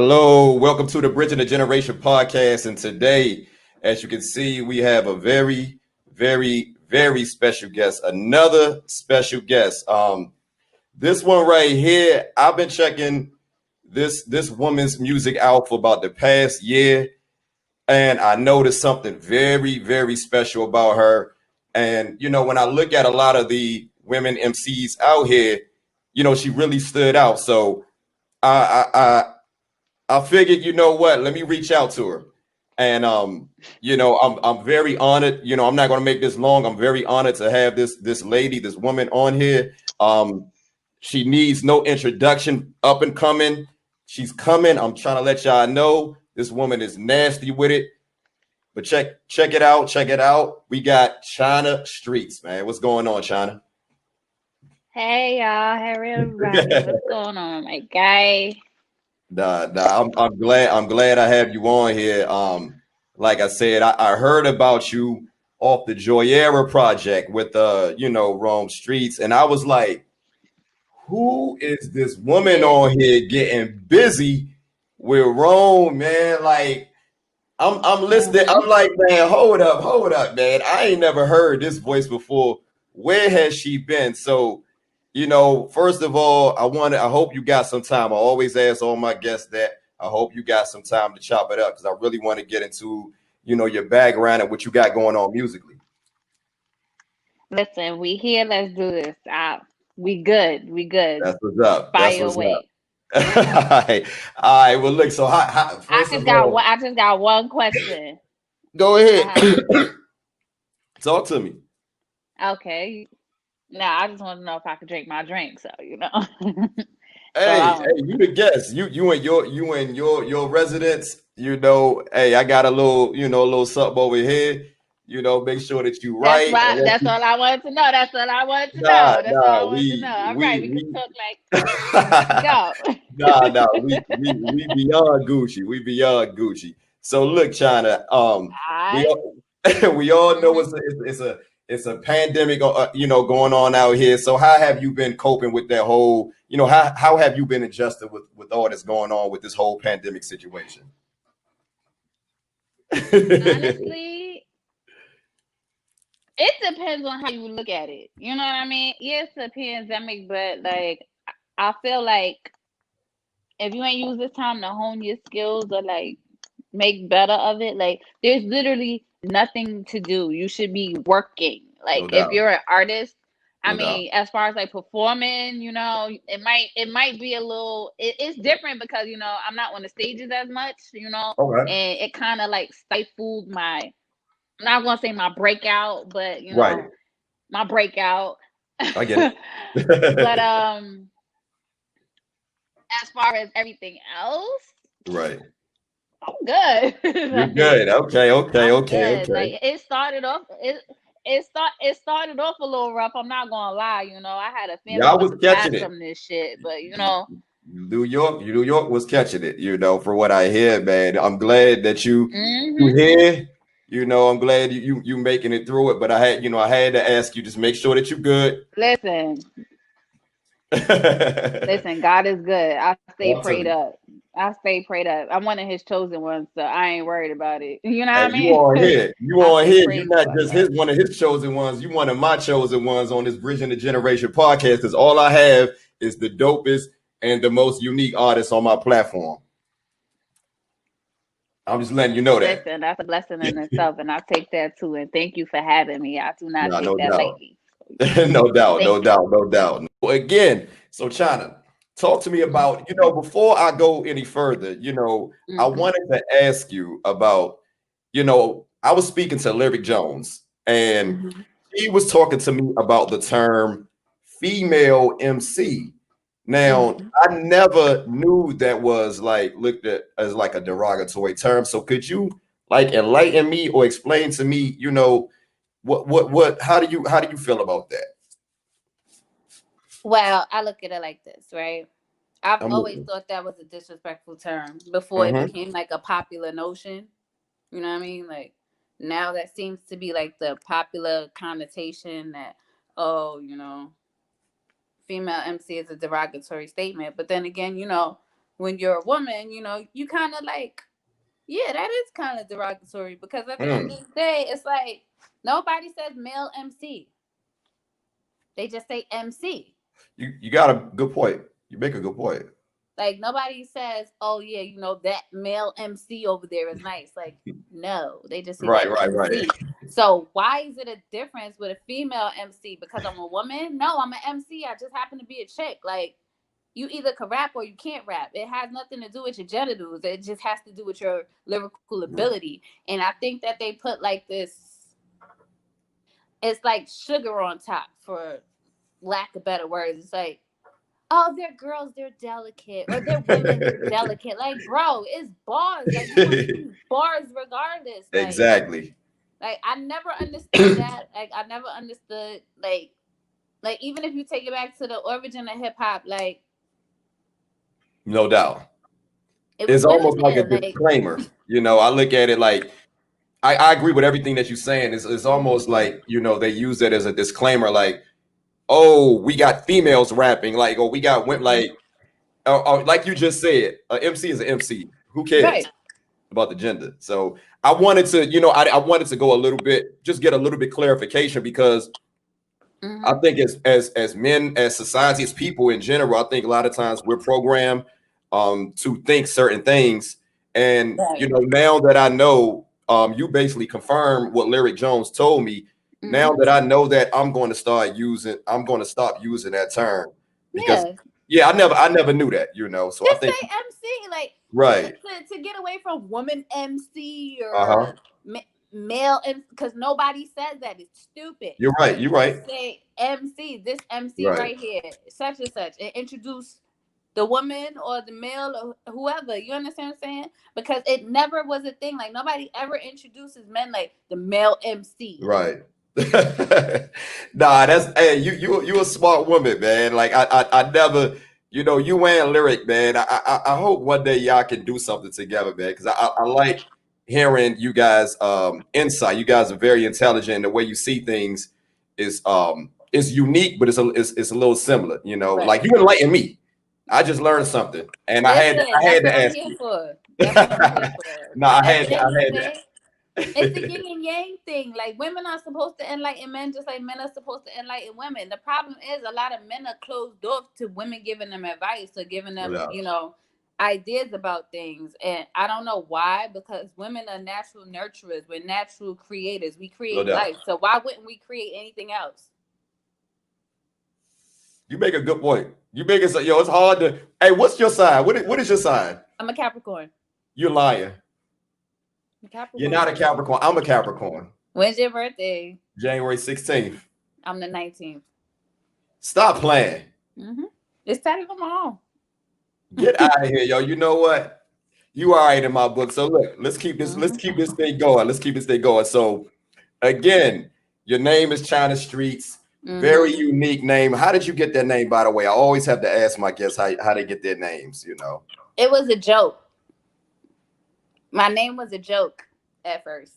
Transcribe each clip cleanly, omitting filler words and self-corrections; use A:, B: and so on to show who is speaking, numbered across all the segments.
A: Hello, welcome to the Bridging the Generation Podcast. And today, as you can see, we have a very special guest. Another special guest. This one right here, I've been checking this woman's music out for about the past year, and I noticed something very special about her. And when I look at a lot of the women MCs out here, she really stood out. So I figured, you know what? Let me reach out to her, and I'm very honored. I'm not going to make this long. I'm very honored to have this lady, this woman on here. She needs no introduction. Up and coming, she's coming. I'm trying to let y'all know this woman is nasty with it. But check it out. Check it out. We got Chyna Streetz, man. What's going on, Chyna?
B: Hey y'all, hey everybody, what's going on, my guy?
A: I'm glad I have you on here. Like I said, I heard about you off the Joyera project with Rome Streets, and I was like, who is this woman on here getting busy with Rome, man? Like, I'm listening. I'm like, man, hold up, man. I ain't never heard this voice before. Where has she been? So, first of all, I hope you got some time. I always ask all my guests that. I hope you got some time to chop it up because I really want to get into, your background and what you got going on musically.
B: Listen, we here, let's do this. We good.
A: That's what's up. That's
B: Fire
A: what's
B: away.
A: up. All right. All right. Well, look. So, first of all,
B: I just got one question.
A: go ahead. Talk to me.
B: Okay. Now I just want to know if I could drink my drink, so
A: Hey, you the guest. You and your residents. Hey, I got a little something over here. Make sure that you
B: That's
A: right.
B: why. That's all I wanted to know. That's all I wanted to
A: Nah,
B: know. That's all
A: nah,
B: I wanted to know. All right, we can talk like go.
A: nah, we beyond Gucci. We beyond Gucci. So look, Chyna, we
B: Alright.
A: all, we all know it's a pandemic, going on out here. So how have you been coping with that whole, how have you been adjusted with all that's going on with this whole pandemic situation?
B: Honestly, it depends on how you look at it. You know what I mean? Yes, it's a pandemic, but like I feel like if you ain't use this time to hone your skills or like make better of it, like there's literally nothing to do. You should be working. Like
A: No
B: if
A: doubt.
B: you're an artist, I
A: No doubt.
B: mean, as far as like performing, it might be a little. It's different because I'm not on the stages as much,
A: Okay.
B: and it kind of like stifled my. I'm not gonna say my breakout, but
A: Right.
B: my breakout.
A: I get
B: But
A: it.
B: as far as everything else,
A: Right.
B: I'm good.
A: You're
B: Like
A: good. Okay. Okay.
B: I'm
A: Okay.
B: good.
A: Okay.
B: Like it started off a little rough. I'm not gonna lie. I had a
A: Y'all
B: family
A: was
B: member
A: catching
B: pass
A: it.
B: from this shit, but
A: New York was catching it, for what I hear, man. I'm glad that you
B: hmm
A: here. I'm glad you making it through it. But I had to ask you, just make sure that you're good.
B: listen, listen. God is good. I stay
A: Talk to
B: prayed
A: me.
B: up. I stay prayed up. I'm one of His chosen ones, so I ain't worried about it. You know what
A: Hey,
B: I
A: you
B: mean?
A: on here. You
B: I
A: on
B: stay
A: here. You're
B: prayed the
A: not
B: fuck
A: just
B: up.
A: one of his chosen ones. You one of my chosen ones on this Bridging the Generation podcast. Because all I have is the dopest and the most unique artists on my platform. I'm just letting you know that.
B: Listen, that's a blessing in itself, and I take that too. And thank you for having me. I do not
A: No,
B: take
A: no
B: that
A: doubt.
B: lightly.
A: No doubt, no
B: Thank you.
A: doubt, no doubt. Again, so Chyna, talk to me about, before I go any further, I
B: hmm
A: wanted to ask you about, I was speaking to Lyric Jones, and
B: hmm
A: he was talking to me about the term female MC. Now,
B: hmm
A: I never knew that was like looked at as like a derogatory term. So could you like enlighten me or explain to me, what how do you feel about that?
B: Well, I look at it like this, right? I've
A: I'm
B: always
A: listening.
B: thought that was a disrespectful term before it
A: Mm-hmm.
B: became like a popular notion. You know what I mean? Like now that seems to be like the popular connotation that, oh, female MC is a derogatory statement. But then again, when you're a woman, you know, you kind of like, yeah, that is kind of derogatory because at the end
A: Mm.
B: of the day, it's like nobody says male MC. They just say MC.
A: You got a good point. You make a good point.
B: Like nobody says, "Oh yeah, you know that male MC over there is nice." Like no, they just say
A: Right,
B: that
A: right, right.
B: MC. So why is it a difference with a female MC? Because I'm a woman? No, I'm an MC. I just happen to be a chick. Like you either can rap or you can't rap. It has nothing to do with your genitals. It just has to do with your lyrical ability. And I think that they put like this. It's like sugar on top, for lack of better words. It's like, oh, they're girls, they're delicate, or they're women, they're delicate. Like, bro, it's bars. Like, you're gonna use bars regardless.
A: Exactly.
B: Like I never understood that. Like, I never understood. Like even if you take it back to the origin of hip hop, like
A: No doubt.
B: it was
A: It's
B: women
A: almost like a
B: there. Like,
A: disclaimer. You know, I look at it like I agree with everything that you're saying. It's almost like, you know, they use it as a disclaimer, like, oh, we got females rapping, like, or we got women, like you just said, MC is an MC. Who cares
B: right.
A: about the gender? So I wanted to, you know, I wanted to go a little bit, just get a little bit clarification because I
B: Mm-hmm.
A: think as men, as society, as people in general, I think a lot of times we're programmed to think certain things. And you
B: Right.
A: know, now that I know, you basically confirm what Lyric Jones told me. Now
B: Mm-hmm.
A: that I know that, I'm going to stop using that term because
B: Yeah.
A: yeah, I never knew that, you know. So I
B: Just
A: think
B: say MC. Like
A: right.
B: to get away from woman MC
A: Uh-huh.
B: or male, because nobody says that. It's stupid.
A: You're right. You're right.
B: Just say MC. This MC
A: Right.
B: right here, such and such, and introduce the woman or the male or whoever. You understand what I'm saying? Because it never was a thing. Like nobody ever introduces men like the male MC.
A: Right. Nah, that's hey, you a smart woman, man. Like I never, you know, you and Lyric, man. I hope one day y'all can do something together, man. Because I like hearing you guys insight. You guys are very intelligent. The way you see things is unique, but it's a little similar. You know,
B: Right.
A: like you enlighten me. I just learned something, and
B: Listen,
A: I
B: that's
A: had
B: what
A: to
B: I'm
A: ask
B: here
A: you.
B: for. That's what I'm here for.
A: No, I
B: At
A: had
B: the
A: to,
B: end of the
A: I
B: day, it's the
A: had
B: yin and yang thing. Like women are supposed to enlighten men just like men are supposed to enlighten women. The problem is a lot of men are closed off to women giving them advice or giving them,
A: to.
B: you know, ideas about things. And I don't know why, because women are natural nurturers. We're natural creators. We
A: No
B: create
A: doubt.
B: life. So why wouldn't we create anything else?
A: You make a good point. You make it so yo, it's hard to. Hey, what's your sign? What is your sign?
B: I'm a Capricorn.
A: You're lying.
B: I'm a
A: You're not
B: Capricorn.
A: a Capricorn. I'm a Capricorn.
B: When's your birthday?
A: January 16th.
B: I'm the 19th.
A: Stop playing.
B: Mm-hmm. It's tatted on my arm.
A: Get out of here, yo. You know what? You all right in my book. So look, let's
B: Mm-hmm.
A: keep this thing going. Let's keep this thing going. So again, your name is Chyna Streetz. Very
B: Mm-hmm.
A: unique name. How did you get that name, by the way? I always have to ask my guests how they get their names, you know.
B: It was a joke. My name was a joke at first.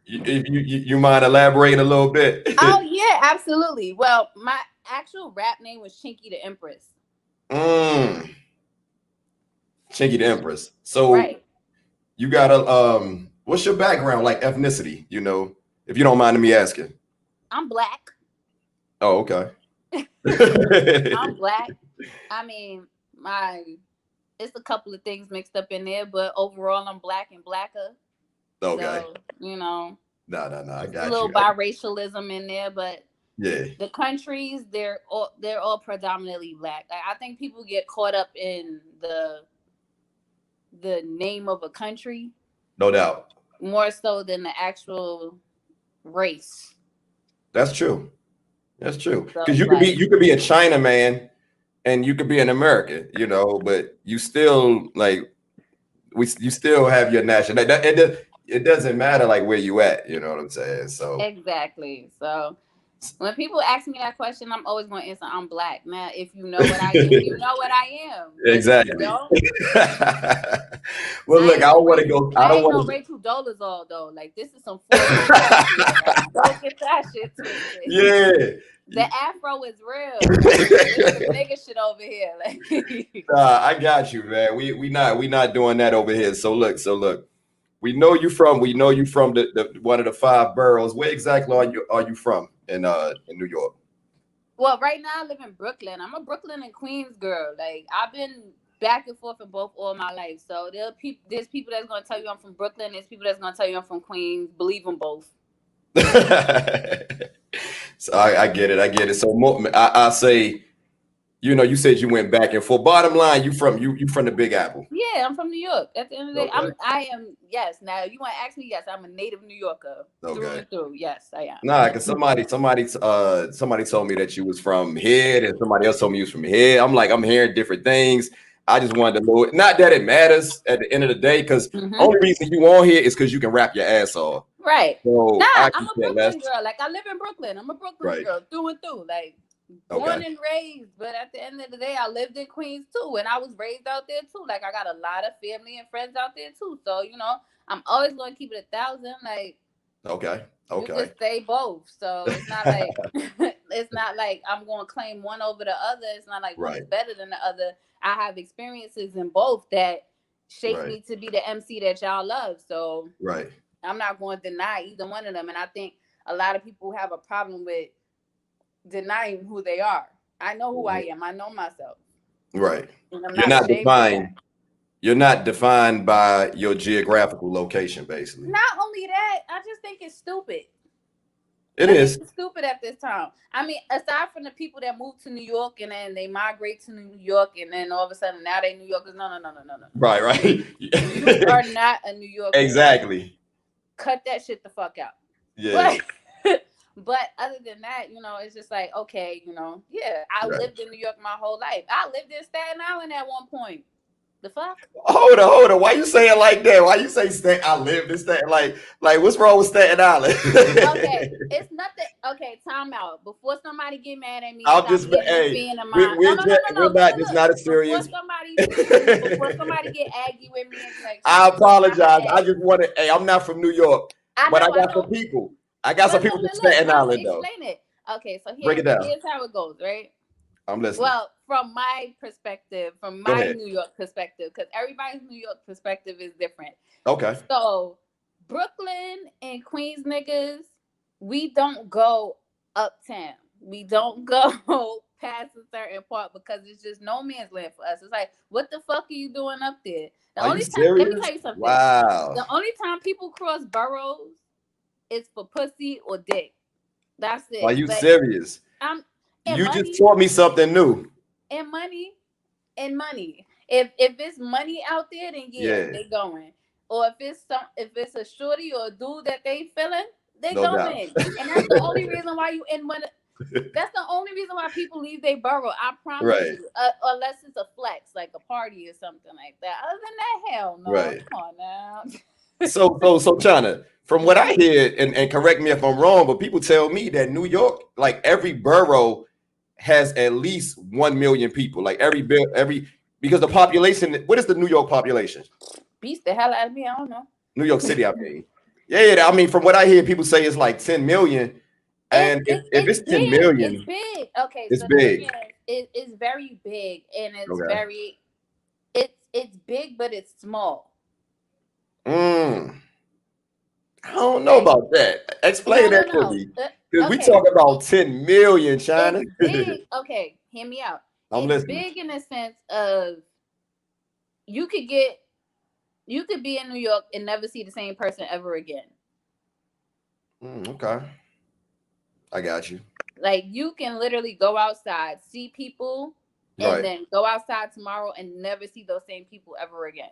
A: You mind elaborating a little bit?
B: Oh yeah, absolutely. Well, my actual rap name was Chinky the Empress.
A: mm, Chinky the Empress. So
B: Right.
A: you got a what's your background, like ethnicity, you know, if you don't mind me asking?
B: I'm black.
A: Oh, okay.
B: I'm black. I mean, my it's a couple of things mixed up in there, but overall I'm black and blacker.
A: Okay.
B: So, you know,
A: No, I
B: a
A: got
B: little
A: you.
B: biracialism in there, but
A: Yeah,
B: the countries they're all predominantly black. I think people get caught up in the name of a country
A: no doubt.
B: more so than the actual race.
A: That's true. That's true.
B: So
A: Because
B: it's like
A: you could be a China man and you could be an American, you know, but you still like you still have your national. It doesn't matter like where you at. You know what I'm saying? So
B: exactly. So When people ask me that question, I'm always going to answer, I'm black. Now, if you know what I am, you know what I am. But if you
A: Exactly.
B: don't,
A: Well,
B: I
A: look,
B: ain't
A: I
B: no
A: don't want to
B: Rachel.
A: go. I
B: I
A: don't
B: ain't no
A: want
B: Rachel Dolezal though. Like this is some 40s shit here. Now. Don't get that shit
A: to.
B: twisted.
A: Yeah.
B: The afro is real. Like this some nigga shit over here. Like
A: I got you, man. We not doing that over here. So look. We know you from the one of the five boroughs. Where exactly are you from in New York?
B: well, right now I live in Brooklyn. I'm a Brooklyn and Queens girl. Like I've been back and forth in both all my life. So there's people that's gonna tell you I'm from Brooklyn. There's people that's gonna tell you I'm from Queens. Believe them both.
A: So I get it. I get it. So I say, you said you went back and forth. Bottom line, you from the Big Apple.
B: Yeah, I'm from New York. At the end of the day,
A: Okay.
B: I am yes. Now you want to ask me? Yes, I'm a native New Yorker through
A: Okay.
B: and through. Yes, I
A: Nah,
B: am.
A: because somebody told me that you was from here, and somebody else told me you was from here. I'm like, I'm hearing different things. I just wanted to know. Not that it matters at the end of the day, because
B: hmm
A: only reason you on here is because you can rap your ass off.
B: Right. Nah,
A: So I
B: I'm
A: can
B: a
A: care less.
B: Brooklyn girl. Like I live in Brooklyn. I'm a Brooklyn
A: Right.
B: girl through and through. Like born
A: Okay.
B: and raised, but at the end of the day, I lived in Queens too, and I was raised out there too. Like I got a lot of family and friends out there too. So I'm always going to keep it 1,000. Like
A: Okay.
B: you
A: Okay.
B: could say both. So it's not like it's not like I'm going to claim one over the other. It's not like one
A: Right.
B: is better than the other. I have experiences in both that shaped
A: Right.
B: me to be the MC that y'all love. So
A: Right.
B: I'm not going to deny either one of them. And I think a lot of people have a problem with denying who they are. I know who I
A: Mhm.
B: am. I know myself.
A: Right.
B: And I'm
A: You're
B: not
A: not
B: ashamed of
A: defined.
B: that.
A: You're not defined by your geographical location, basically.
B: Not only that, I just think it's stupid.
A: It
B: I think
A: is.
B: it's stupid at this time. I mean, aside from the people that move to New York and then they migrate to New York and then all of a sudden now they New Yorkers. No, no, no, no, no, no,
A: Right.
B: no. You
A: Right.
B: are not a New Yorker.
A: Exactly.
B: Cut that shit the fuck out.
A: Yeah.
B: But but other than that, it's just like, okay, yeah, I
A: Right.
B: lived in New York my whole life. I lived in Staten Island at one point. The fuck?
A: Hold on. Why you say it like that? Why you say I lived in Staten? Like what's wrong with Staten Island?
B: Okay, it's nothing. Okay, time out. Before somebody get mad at me,
A: I'm
B: stop
A: just
B: giving me
A: hey,
B: being in mind. No,
A: we're
B: no, no,
A: just,
B: no,
A: we're
B: no. Look,
A: not.
B: look,
A: It's
B: look.
A: not a
B: Before
A: serious.
B: somebody, before somebody get aggy with me and like trying
A: I
B: to push my
A: apologize. I
B: bag.
A: just want to. Hey, I'm not from New York,
B: I
A: but I
B: know, I
A: got some
B: know.
A: people. I got some
B: But
A: people
B: look,
A: from
B: look, look.
A: Staten
B: Now I'm gonna
A: Island though.
B: explain it. Okay, so
A: Break it down.
B: here's how it goes, right?
A: I'm listening.
B: Well, from my perspective, from
A: Go
B: my
A: ahead.
B: New York perspective, because everybody's New York perspective is different.
A: Okay.
B: So Brooklyn and Queens niggas, we don't go uptown. We don't go past a certain part because it's just no man's land for us. It's like, what the fuck are you doing up there? The
A: Are you
B: only time, let me
A: serious?
B: tell you something.
A: Wow.
B: The only time people cross boroughs is for pussy or dick. That's
A: Are
B: it.
A: you
B: But
A: serious?
B: I'm and
A: You just
B: money
A: taught me something new.
B: and money and money. If it's money out there, then yeah,
A: Yeah,
B: they going. Or if it's a shorty or a dude that they feeling, they
A: no doubt.
B: going. And that's the only reason why you in one. That's the only reason why people leave their borough. I promise
A: Right.
B: you, unless it's a flex, like a party or something like that. Other than that, hell no.
A: Right.
B: Come on now.
A: So China, from what
B: hmm
A: I hear, and correct me if I'm wrong, but people tell me that New York, like every borough has at least 1 million people. Like every because the population, what is the New York population?
B: Beats the hell out of me. I don't know.
A: New York City, I mean. Yeah, I mean, from what I hear, people say it's like 10 million.
B: It's
A: And
B: it's
A: if
B: it's
A: it's 10
B: big. It's
A: million,
B: big. Okay,
A: it's
B: so the thing
A: big.
B: is, it's very big, and
A: Okay.
B: it's big, but it's small.
A: Mm, I don't know
B: Okay.
A: about that.
B: No,
A: Explain
B: no,
A: that to
B: no.
A: me. Because we
B: Okay.
A: talk about 10 million, China.
B: It's big. Okay, hear me out.
A: I'm
B: It's
A: listening.
B: big in the sense of you could get you could be in New York and never see the same person ever again.
A: Okay. I got you.
B: Like you can literally go outside, see people, and
A: Right.
B: then go outside tomorrow and never see those same people ever again.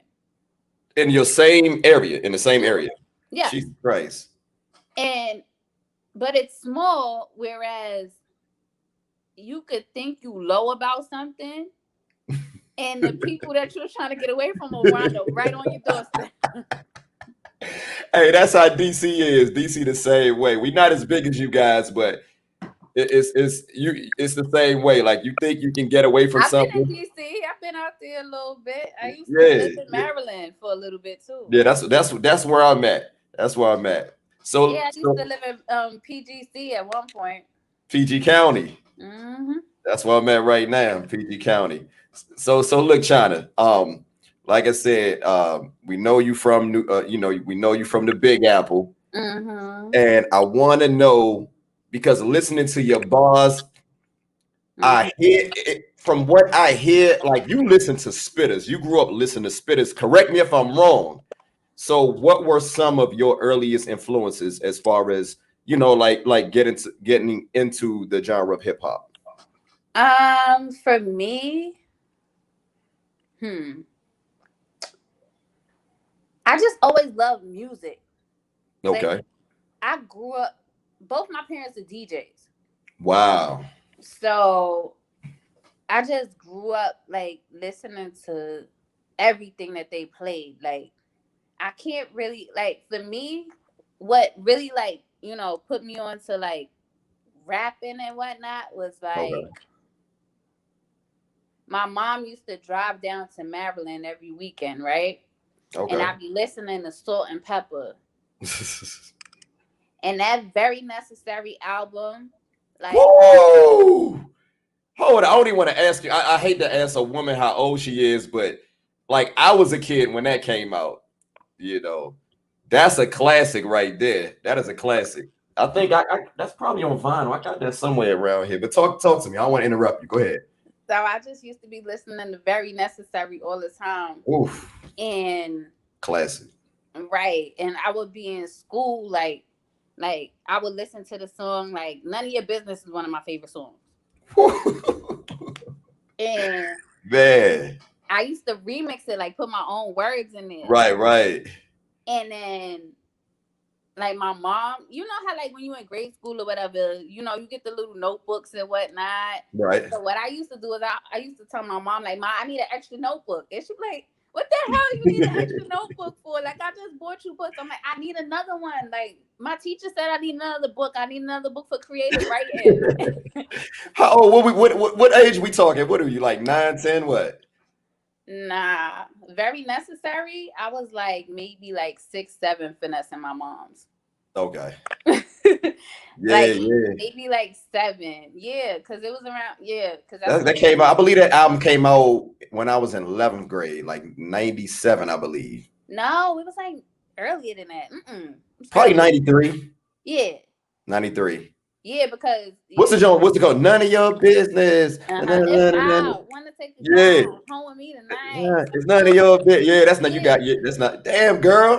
A: In your same area, in the same
B: Mhm.
A: area.
B: Yes.
A: Jesus Christ.
B: And but it's small, whereas you could think you low about something, and the people that you're trying to get away from will wind up right on your doorstep.
A: Hey, that's how DC is. DC the same way. We not as big as you guys, but it's the same way. Like you think you can get away from
B: I've been in
A: something.
B: DC. I've been out there a little bit. I used to
A: Yeah,
B: live in Maryland for a little bit too.
A: yeah. That's where I'm at. That's where I'm at.
B: Yeah, I used to
A: So
B: live in PGC at one point.
A: PG County.
B: Mm-hmm.
A: That's where I'm at right now, PG County. So look, China. Like I said, we know you from we know you from the Big Apple,
B: Mm-hmm.
A: and I want to know because listening to your bars,
B: Mm-hmm.
A: I hear it, from what I hear, like you listen to spitters. You grew up listening to spitters. Correct me if I'm wrong. So, what were some of your earliest influences as far as like getting into the genre of hip hop?
B: For me, hmm, I just always loved music. Like
A: Okay.
B: I grew up. Both my parents are DJs,
A: Wow.
B: so I just grew up like listening to everything that they played. Like I can't really like for me, what really like put me on to like rapping and whatnot was like
A: Okay.
B: my mom used to drive down to Maryland every weekend, right? And
A: Okay.
B: I'd be listening to Salt and Pepper. And that Very Necessary album, like,
A: Whoa! Hold on. I don't even want to ask you. I hate to ask a woman how old she is, but like I was a kid when that came out. You know, that's a classic right there. That is a classic. I think I that's probably on vinyl. I got that somewhere around here. But talk to me. I don't want to interrupt you. Go ahead.
B: so I just used to be listening to Very Necessary all the time.
A: Oof,
B: And
A: classic.
B: right, and I would be in school like I would listen to the song like None of Your Business is one of my favorite songs. And
A: Man,
B: I used to remix it, like put my own words in there.
A: right, right,
B: And then like my mom, you know how like when you in grade school or whatever, you get the little notebooks and whatnot.
A: right.
B: So what I used to do is I used to tell my mom like, "Mom, I need an extra notebook," and she'd be like, "What the hell you need an extra notebook for? Like I just bought you books." I'm like, "I need another one. Like my teacher said I need another book. I need another book for creative writing."
A: How old? What age we talking? What are you like 9, 10? What?
B: Nah, Very Necessary. I was like maybe like 6, 7, finessing my mom's.
A: Okay. Yeah,
B: Like
A: yeah.
B: maybe like 7, yeah, because it was around, yeah, because that's
A: That
B: when
A: came out. I believe that album came out when I was in 11th grade, like 97, I believe.
B: no, it was like earlier than that. It was
A: Probably
B: earlier.
A: 93.
B: Yeah,
A: 93.
B: yeah, because
A: What's the
B: yeah,
A: genre? What's it called? None of your business.
B: it's out. Want to take a
A: Yeah.
B: drive home with me tonight?
A: Yeah, it's none of your bit. Yeah, that's not you
B: Yeah.
A: got. Yeah, that's not. Damn, girl.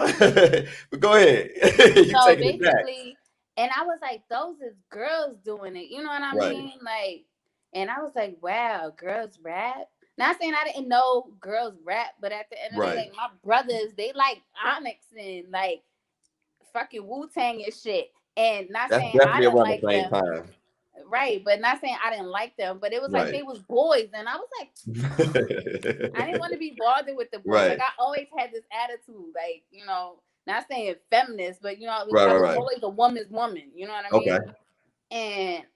A: But go ahead. You
B: So
A: taking it back.
B: basically, and I was like, those is girls doing it. You know what I
A: Right.
B: mean? Like, and I was like, wow, girls rap. Not saying I didn't know girls rap, but at the end of the day,
A: Right.
B: like my brothers, they like Onyx and like fucking Wu Tang and shit. And not
A: That's
B: saying I
A: definitely
B: didn't
A: around
B: like
A: the same
B: them,
A: time.
B: right? But not saying I didn't like them, but it was like
A: Right.
B: they was boys, and I was like, I didn't want to be bothered with the boys. Like
A: Right.
B: I always had this attitude, like not saying feminist, but
A: Right.
B: I
A: Right.
B: was
A: Right.
B: always a woman's woman. You know what I
A: Okay.
B: mean? And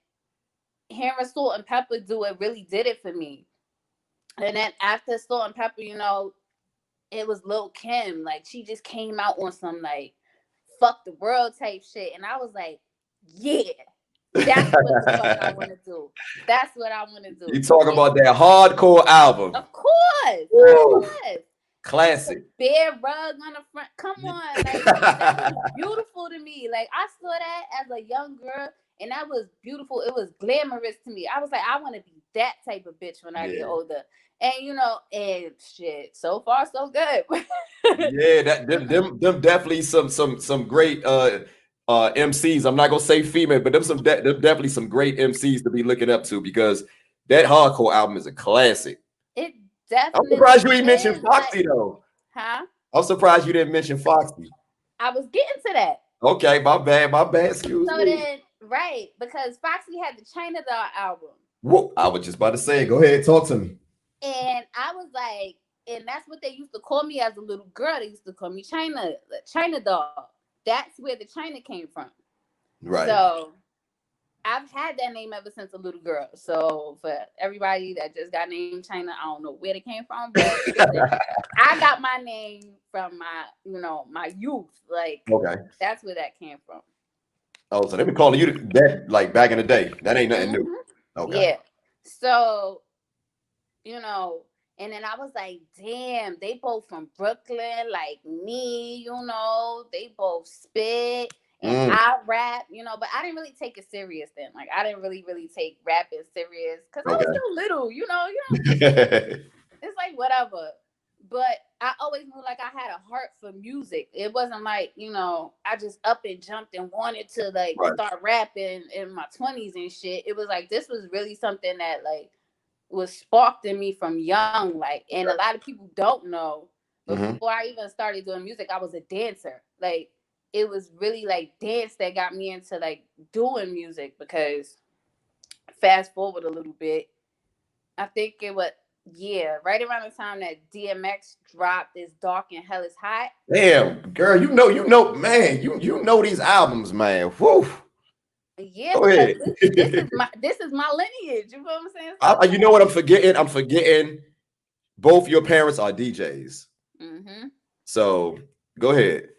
B: hearing Salt and Pepper do it really did it for me. And then after Salt and Pepper, it was Lil Kim. Like she just came out on some like fuck the world type shit, and I was like, yeah, that's what the fuck I want to do. That's what I want to do.
A: You talk
B: And
A: about that hardcore album.
B: of course, of
A: Woo!
B: course. The
A: Classic.
B: bear rug on the front. Come on, like that was beautiful to me. Like I saw that as a young girl, and that was beautiful. It was glamorous to me. I was like, I want to be that type of bitch when I get
A: Yeah.
B: older. And and shit. So far, so good.
A: Yeah, them definitely some great MCs. I'm not gonna say female, but them definitely some great MCs to be looking up to because that hardcore album is a classic.
B: It
A: I'm surprised
B: definitely
A: you ain't mentioned
B: is. Like,
A: Foxy though.
B: huh?
A: I'm surprised you didn't mention Foxy.
B: I was getting to that.
A: Okay, my bad. Excuse
B: So
A: me.
B: then, right, because Foxy had the China Doll album.
A: Whoa, I was just about to say, go ahead, talk to me.
B: And I was like, and that's what they used to call me as a little girl. They used to call me China Doll. That's where the China came from.
A: Right.
B: So I've had that name ever since a little girl. So for everybody that just got named Chyna, I don't know where it came from, but listen, I got my name from my, my youth. Like
A: Okay.
B: that's where that came from.
A: Oh, so they been calling you that like back in the day. That ain't nothing new.
B: Hmm.
A: Okay.
B: Yeah. So, you know, and then I was like, damn, they both from Brooklyn, like me, they both spit and
A: Mm.
B: I rap, but I didn't really take it serious then. Like I didn't really take rapping serious because I was
A: Okay.
B: still little, it's like whatever. But I always knew like I had a heart for music. It wasn't like, I just up and jumped and wanted to like
A: Right.
B: start rapping in my 20s and shit. It was like this was really something that like was sparked in me from young, like, and a lot of people don't know.
A: Mm-hmm.
B: Before I even started doing music, I was a dancer. Like, it was really like dance that got me into like doing music. Because fast forward a little bit, I think it was right around the time that DMX dropped this Dark and Hell is Hot.
A: Damn, girl, man, you know these albums, man. Whew.
B: Yeah,
A: Go
B: because
A: ahead.
B: this is my lineage. You know what I'm saying? So
A: You know what I'm forgetting? I'm forgetting both your parents are DJs.
B: mm-hmm.
A: So go ahead.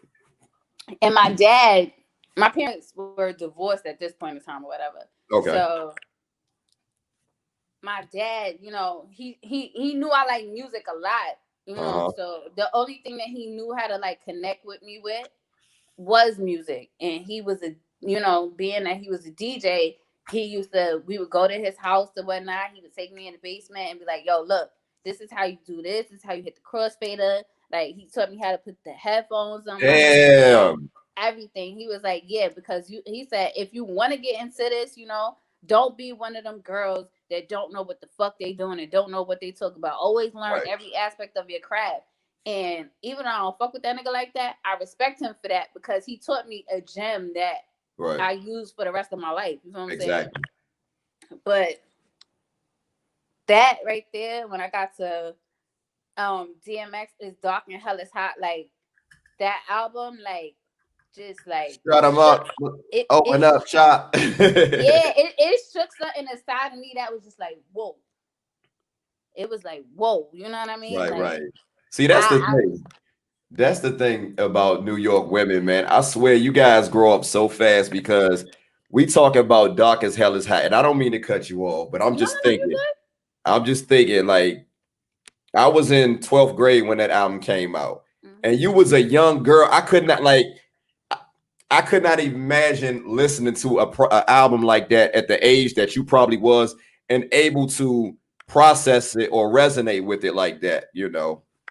B: And my parents were divorced at this point in time or whatever.
A: Okay.
B: So my dad, he knew I like music a lot,
A: Uh-huh.
B: So the only thing that he knew how to like connect with me with was music. And he was being that he was a DJ, we would go to his house or whatnot. He would take me in the basement and be like, yo, look, this is how you do this is how you hit the crossfader. Like he taught me how to put the headphones on my head,
A: Damn.
B: everything. He was like, yeah, because he said, if you want to get into this, don't be one of them girls that don't know what the fuck they doing and don't know what they talk about. Always learn
A: Right.
B: every aspect of your craft. And even though I don't fuck with that nigga like that, I respect him for that because he taught me a gem that
A: Right.
B: I use for the rest of my life. You know what I'm saying?
A: Exactly.
B: But that right there, when I got to DMX is Dark and Hell is Hot, like that album, like just like
A: Shut them
B: shook
A: up.
B: it
A: Open up shop.
B: yeah, it shook something inside of me that was just like, whoa. It was like, whoa, you know what I mean?
A: Right,
B: Like
A: right. See, that's the
B: I
A: thing. That's the thing about New York women, man. I swear you guys grow up so fast because we talk about Dark as Hell is Hot. And I don't mean to cut you off, but
B: no, no, you
A: I'm just thinking, like, I was in 12th grade when that album came out.
B: good.
A: And you was a young girl. I could not imagine listening to a album like that at the age that you probably was and able to process it or resonate with it like that.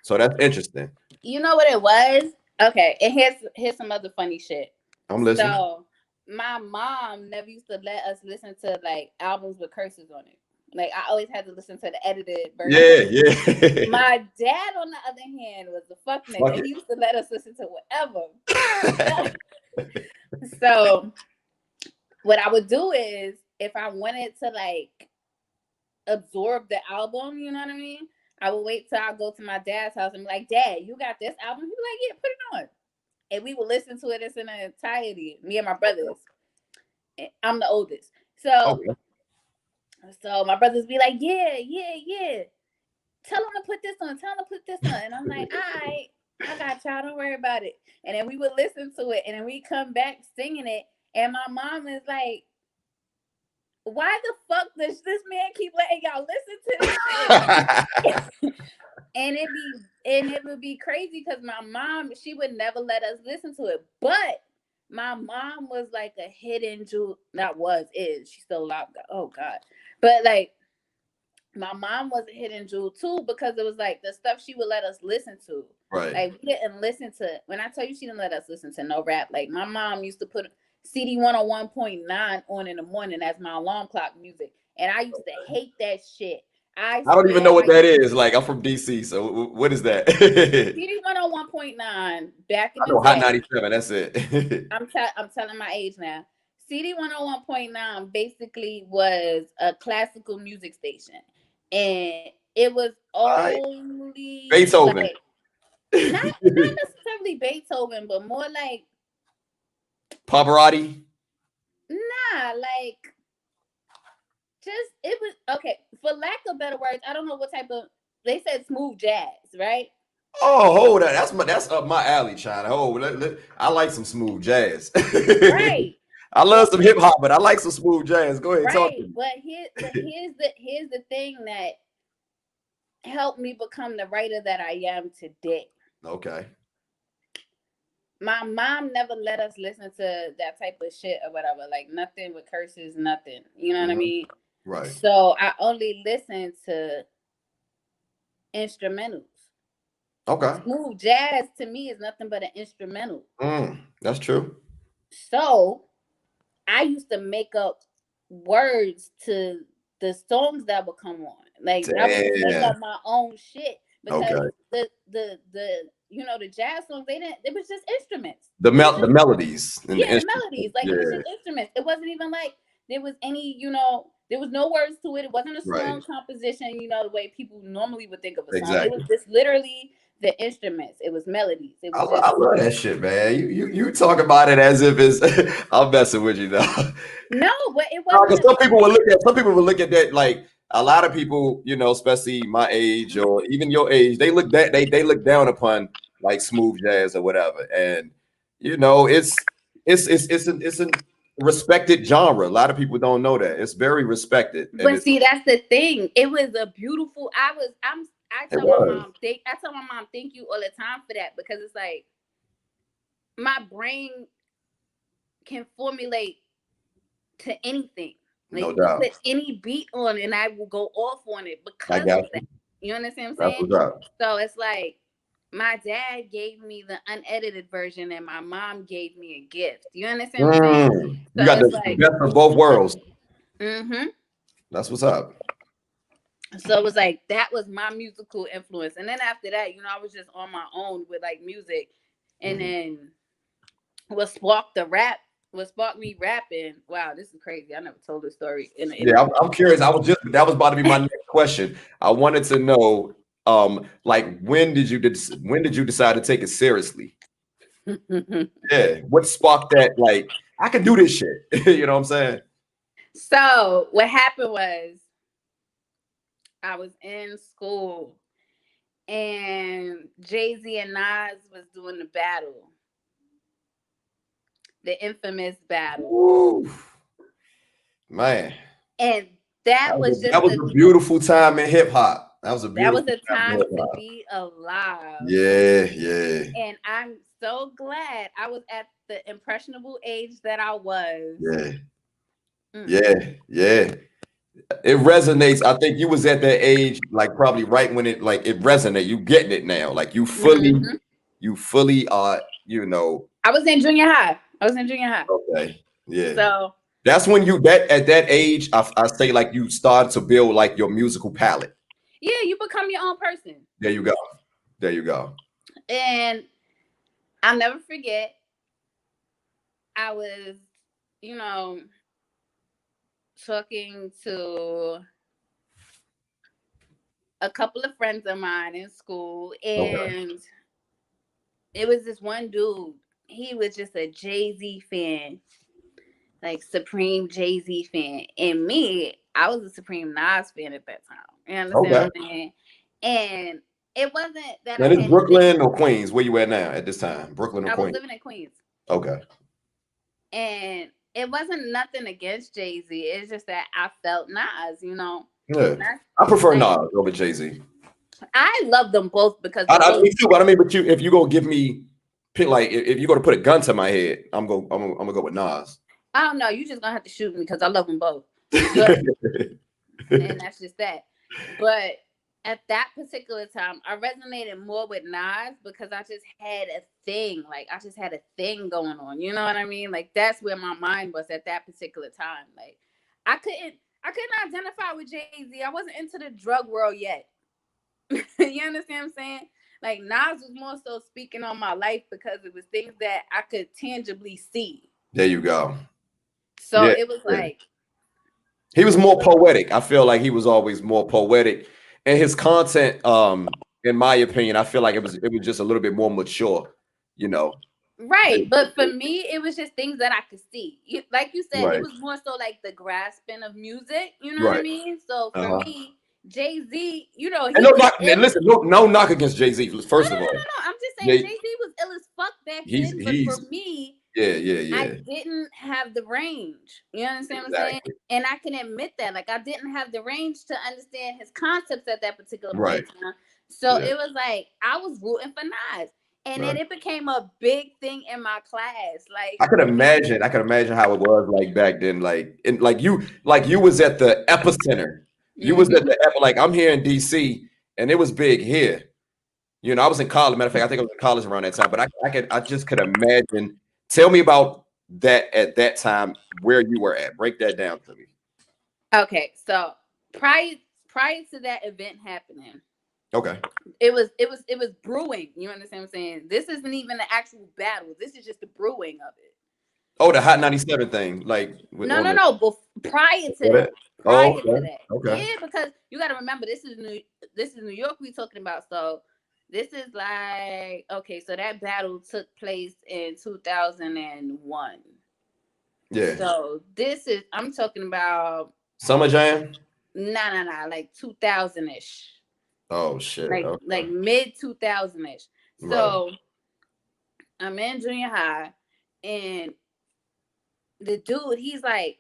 A: So that's interesting.
B: You know what it was? Okay, and here's some other funny shit.
A: I'm listening.
B: So my mom never used to let us listen to like albums with curses on it. Like I always had to listen to the edited
A: Yeah,
B: version.
A: yeah.
B: My dad, on the other hand, was a fuck
A: Fuck
B: nigga.
A: it.
B: He used to let us listen to whatever. So what I would do is if I wanted to like absorb the album, you know what I mean? I would wait till I go to my dad's house and be like, Dad, you got this album? He'd be like, yeah, put it on. And we would listen to it in its entirety, me and my brothers. I'm the oldest. So
A: Okay.
B: my brothers be like, yeah, yeah, yeah. Tell them to put this on. Tell them to put this on. And I'm like, all right, I got y'all. Don't worry about it. And then we would listen to it. And then we come back singing it. And my mom is like, why the fuck does this man keep letting y'all listen to this shit? and it would be crazy because my mom, she would never let us listen to it. But my mom was like a hidden jewel. Is she's still alive? Oh God. But like my mom was a hidden jewel too because it was like the stuff she would let us listen to.
A: Right.
B: Like we didn't listen to, when I tell you she didn't let us listen to no rap, like my mom used to put CD 101.9 on in the morning as my alarm clock music. And I used to hate that shit. I
A: I don't even
B: swear
A: know what that is. Like, I'm from DC, so what is that?
B: CD 101.9 back in
A: I
B: the
A: know Hot
B: day.
A: 97. That's it.
B: I'm telling my age now. CD 101.9 basically was a classical music station. And it was
A: Right.
B: only
A: Beethoven.
B: like not necessarily Beethoven, but more like
A: Pavarotti.
B: like just it was okay. For lack of better words, I don't know what type of they said smooth jazz, right?
A: Oh, hold on. That's up my alley, China. Oh, I like some smooth jazz.
B: Right.
A: I love
B: But
A: some hip hop, but I like some smooth jazz. Go ahead, talk to
B: right.
A: me.
B: Here's the thing that helped me become the writer that I am today.
A: Okay.
B: My mom never let us listen to that type of shit or whatever. Like nothing with curses, nothing. You know what I
A: Mhm.
B: mean?
A: Right.
B: So I only listened to instrumentals.
A: Okay.
B: Smooth jazz to me is nothing but an instrumental.
A: That's true.
B: So I used to make up words to the songs that would come on. Like I would just make
A: Damn.
B: up my own shit because
A: Okay.
B: the the jazz songs they didn't it was just instruments.
A: The
B: It was just
A: melodies and the
B: yeah, the
A: instruments.
B: melodies. Like it was
A: Yeah.
B: just instruments. It wasn't even like there was any, there was no words to it. It wasn't a
A: Right.
B: song composition, the way people normally would think of a song. It was
A: Exactly.
B: just literally the instruments. It was melodies. It
A: I,
B: was
A: I
B: just
A: love that shit, man. You talk about it as if it's. I'm messing with you though.
B: no, but it wasn't
A: Because
B: about me.
A: some people will look at that like a lot of people, especially my age or even your age, they look down upon like smooth jazz or whatever, and it's a respected genre. A lot of people don't know that it's very respected, and
B: But see, that's the thing. It was a beautiful. I
A: it
B: tell my
A: was
B: mom thank you all the time for that because it's like my brain can formulate to anything. Like
A: no
B: you could
A: doubt.
B: put any beat on and I will go off on it
A: I
B: because
A: got
B: of that.
A: you.
B: You understand what I'm
A: That's
B: saying?
A: what's up.
B: So it's like my dad gave me the unedited version and my mom gave me a gift. You understand what I'm saying?
A: You
B: So
A: got
B: it's
A: the
B: like,
A: best of both worlds.
B: mm-hmm.
A: That's what's up.
B: So it was like that was my musical influence. And then after that, I was just on my own with like music. And
A: Mhm.
B: then what sparked the rap, what sparked me rapping. Wow, this is crazy. I never told this story in an
A: Yeah,
B: interview.
A: I'm curious. That was about to be my next question. I wanted to know, like when did you decide to take it seriously? Yeah, what sparked that? Like, I can do this shit. You know what I'm saying?
B: So what happened was I was in school and Jay-Z and Nas was doing the battle, the infamous battle.
A: Woo, man,
B: And that was
A: that
B: just
A: was a beautiful time in hip hop. That was a
B: that was
A: beautiful
B: a
A: time in
B: time
A: hip
B: to
A: hop.
B: be alive.
A: Yeah, yeah,
B: And I'm so glad I was at the impressionable age that I was.
A: yeah,
B: Mm.
A: yeah, yeah. It resonates. I think you was at that age, like probably right when it resonate. You getting it now. Like
B: Hmm.
A: you fully are, you know,
B: I was in junior high. I was in junior high.
A: okay. Yeah.
B: So
A: That's when that at that age, I say like you start to build like your musical palette.
B: yeah, you become your own person.
A: There you go. There you go.
B: And I'll never forget, I was, you know, talking to a couple of friends of mine in school,
A: Okay.
B: and it was this one dude. He was just a Jay Z fan, like supreme Jay Z fan. And me, I was a supreme Nas fan at that time. You understand
A: Okay.
B: what I'm saying? And it wasn't that
A: Now
B: I
A: this
B: had anything.
A: Brooklyn or Queens? Where you at now at this time? Brooklyn or
B: I was
A: Queens?
B: living in Queens,
A: Okay.
B: and it wasn't nothing against Jay Z. It's just that I felt Nas.
A: Yeah.
B: That's
A: I prefer
B: like
A: Nas over Jay-Z.
B: I love them both because they're
A: I
B: both.
A: me too, but I mean, but if you gonna give me pick like if you're gonna put a gun to my head, I'm gonna go with Nas.
B: I don't know. You just gonna have to shoot me because I love them both. But and that's just that. But at that particular time, I resonated more with Nas because I just had a thing. Like I just had a thing going on. You know what I mean? Like that's where my mind was at that particular time. Like I couldn't I couldn't identify with Jay-Z. I wasn't into the drug world yet. You understand what I'm saying? Like Nas was more so speaking on my life because it was things that I could tangibly see.
A: There you go.
B: So
A: Yeah,
B: it was
A: yeah.
B: like
A: He was
B: it
A: more
B: was
A: poetic. I feel like he was always more poetic, and his content, in my opinion, I feel like it was just a little bit more mature. You know.
C: Right, but for me, it was just things that I could see. Like you said, it
A: Right,
C: was more so like the grasping of music. You know what I
A: right.
C: mean? So for
A: Uh-huh.
C: me, Jay Z, you know,
A: And
C: he
A: no
C: was
A: knock,
C: ill.
A: listen, no knock against Jay Z.
C: No,
A: First
C: no,
A: of
C: no,
A: all,
C: no, no. I'm just saying
A: Jay,
C: Jay Z was ill as fuck back
A: he's
C: then. But for
A: he's
C: me,
A: yeah, yeah,
C: I
A: yeah.
C: didn't have the range. You understand what I'm saying?
A: Exactly.
C: And I can admit that. Like I didn't have the range to understand his concepts at that particular point
A: Right.
C: in time. So
A: Yeah.
C: it was like I was rooting for Nas. And then
A: Right.
C: it became a big thing in my class. Like
A: I could imagine. I could imagine how it was like back then. Like you was at the epicenter. You was at
C: mm-hmm.
A: the like I'm here in DC, and it was big here. You know, I was in college. Matter of fact, I think I was in college around that time. But I just could imagine. Tell me about that at that time where you were at. Break that down to me.
C: Okay, so prior prior to that event happening,
A: Okay.
C: it was brewing. You understand what I'm saying? This isn't even the actual battle. This is just the brewing of it.
A: Oh, the Hot 97 thing, like with
C: No,
A: on
C: no,
A: the
C: no. Prior to
A: what
C: that,
A: it? Oh,
C: prior to
A: okay.
C: that,
A: Okay.
C: yeah, because you got to remember this is New York we talking about. So this is like okay, so that battle took place in 2001.
A: Yeah.
C: So this is I'm talking about
A: Summer Jam.
C: like 2000 ish,
A: Oh shit.
C: like
A: Okay.
C: mid 2000 ish.
A: Right.
C: So I'm in junior high, and the dude he's like,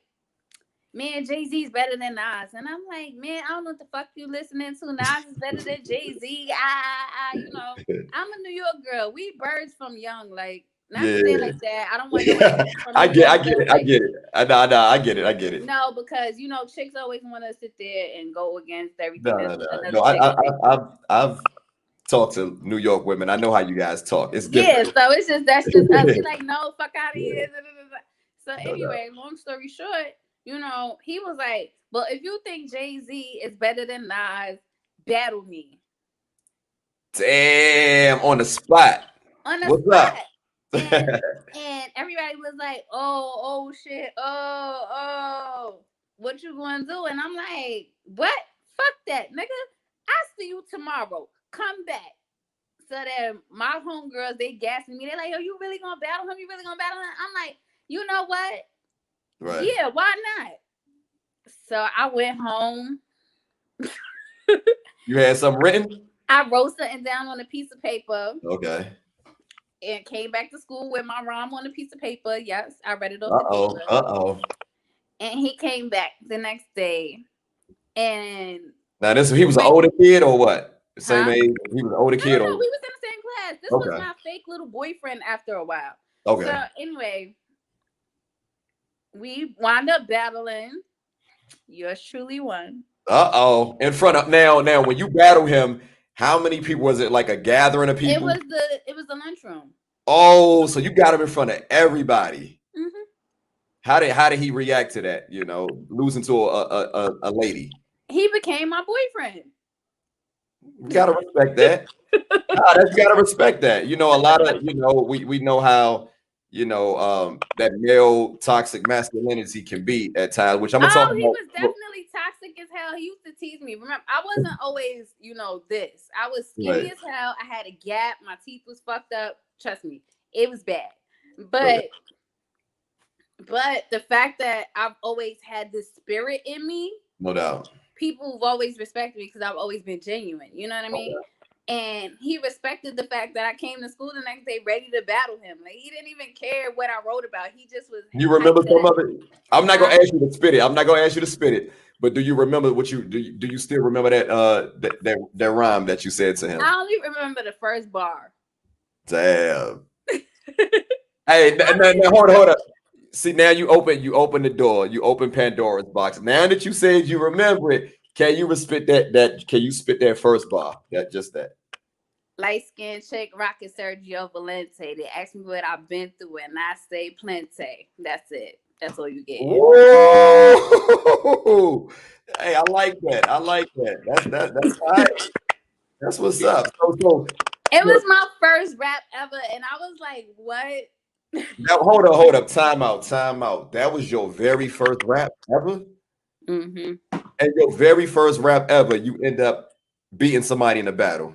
C: man, Jay Z's better than Nas. And I'm like, man, I don't know what the fuck you listening to. Nas is better than Jay Z. I'm a New York girl. We birds from young. Like, not to say it
A: Yeah.
C: like that. I don't want no
A: Yeah.
C: hate from New York
A: I get
C: girls.
A: it. I
C: Like,
A: get it. I get it. I get it.
C: no, because, chicks always want to sit there and go against everything
A: No,
C: that
A: no, no.
C: another
A: No,
C: chick say.
A: I've talked to New York women. I know how you guys talk. It's
C: Yeah,
A: different.
C: so that's just us. We like, no, fuck out of
A: Yeah,
C: here. So
A: no doubt.
C: anyway, long story short, he was like, but if you think Jay Z is better than Nas, battle me
A: Damn, on the spot.
C: on the
A: What's
C: spot.
A: up?
C: And everybody was like, oh shit, oh, what you gonna do? And I'm like, what? Fuck that, nigga. I see you tomorrow. Come back. So that my homegirls, they gassing me. They're like, yo, you really gonna battle him? You really gonna battle him? I'm like, you know what?
A: Right.
C: Yeah, why not? So I went home.
A: You had something written?
C: I wrote something down on a piece of paper
A: Okay.
C: and came back to school with my rhyme on a piece of paper. Yes, I read it off the
A: Uh-oh.
C: paper.
A: Uh-oh.
C: And he came back the next day and
A: Now he was an
C: went,
A: older kid or what? Same
C: huh?
A: age? He was an older
C: No, no,
A: kid
C: no.
A: or
C: We was in the same class. This was
A: okay.
C: my fake little boyfriend after a while. So
A: Okay.
C: anyway, we wound up battling. Yours truly won.
A: Uh-oh. In front of now when you battle him, how many people was it? Like a gathering of
C: It
A: people?
C: was the lunchroom.
A: Oh, so you got him in front of everybody.
C: Mm-hmm.
A: How did he react to that? Losing to a lady.
C: He became my boyfriend.
A: We gotta respect that. You gotta respect that. A lot of we know how that male toxic masculinity can be at times, which I'm gonna talk
C: Oh, he
A: about.
C: was definitely toxic as hell. He used to tease me. Remember, I wasn't always, this. I was skinny
A: Right.
C: as hell. I had a gap. My teeth was fucked up. Trust me, it was bad.
A: Okay.
C: But the fact that I've always had this spirit in me,
A: No doubt.
C: people have always respected me because I've always been genuine. You know what I mean?
A: Okay.
C: And he respected the fact that I came to school the next day ready to battle him. Like he didn't even care what I wrote about. He just was
A: You remember
C: hyped
A: some
C: that.
A: of it? I'm not gonna ask you to spit it. I'm not gonna ask you to spit it. But do you remember what you do? Do you still remember that rhyme that you said to him?
C: I only remember the first bar.
A: Damn. Hey, now, hold up. See, now you open the door. You open Pandora's box. Now that you said you remember it, can you spit that? Can you spit that first bar? That.
C: Light skinned chick rocking Sergio Valente. They asked me what I've been through, and I say plenty. That's it. That's all you get.
A: Whoa! Hey, I like that. I like that. That's all right. That's what's up. So
C: It was my first rap ever, and I was like, "What?"
A: now hold up. Time out. That was your very first rap ever,
C: Mm-hmm.
A: and your very first rap ever. You end up beating somebody in a battle.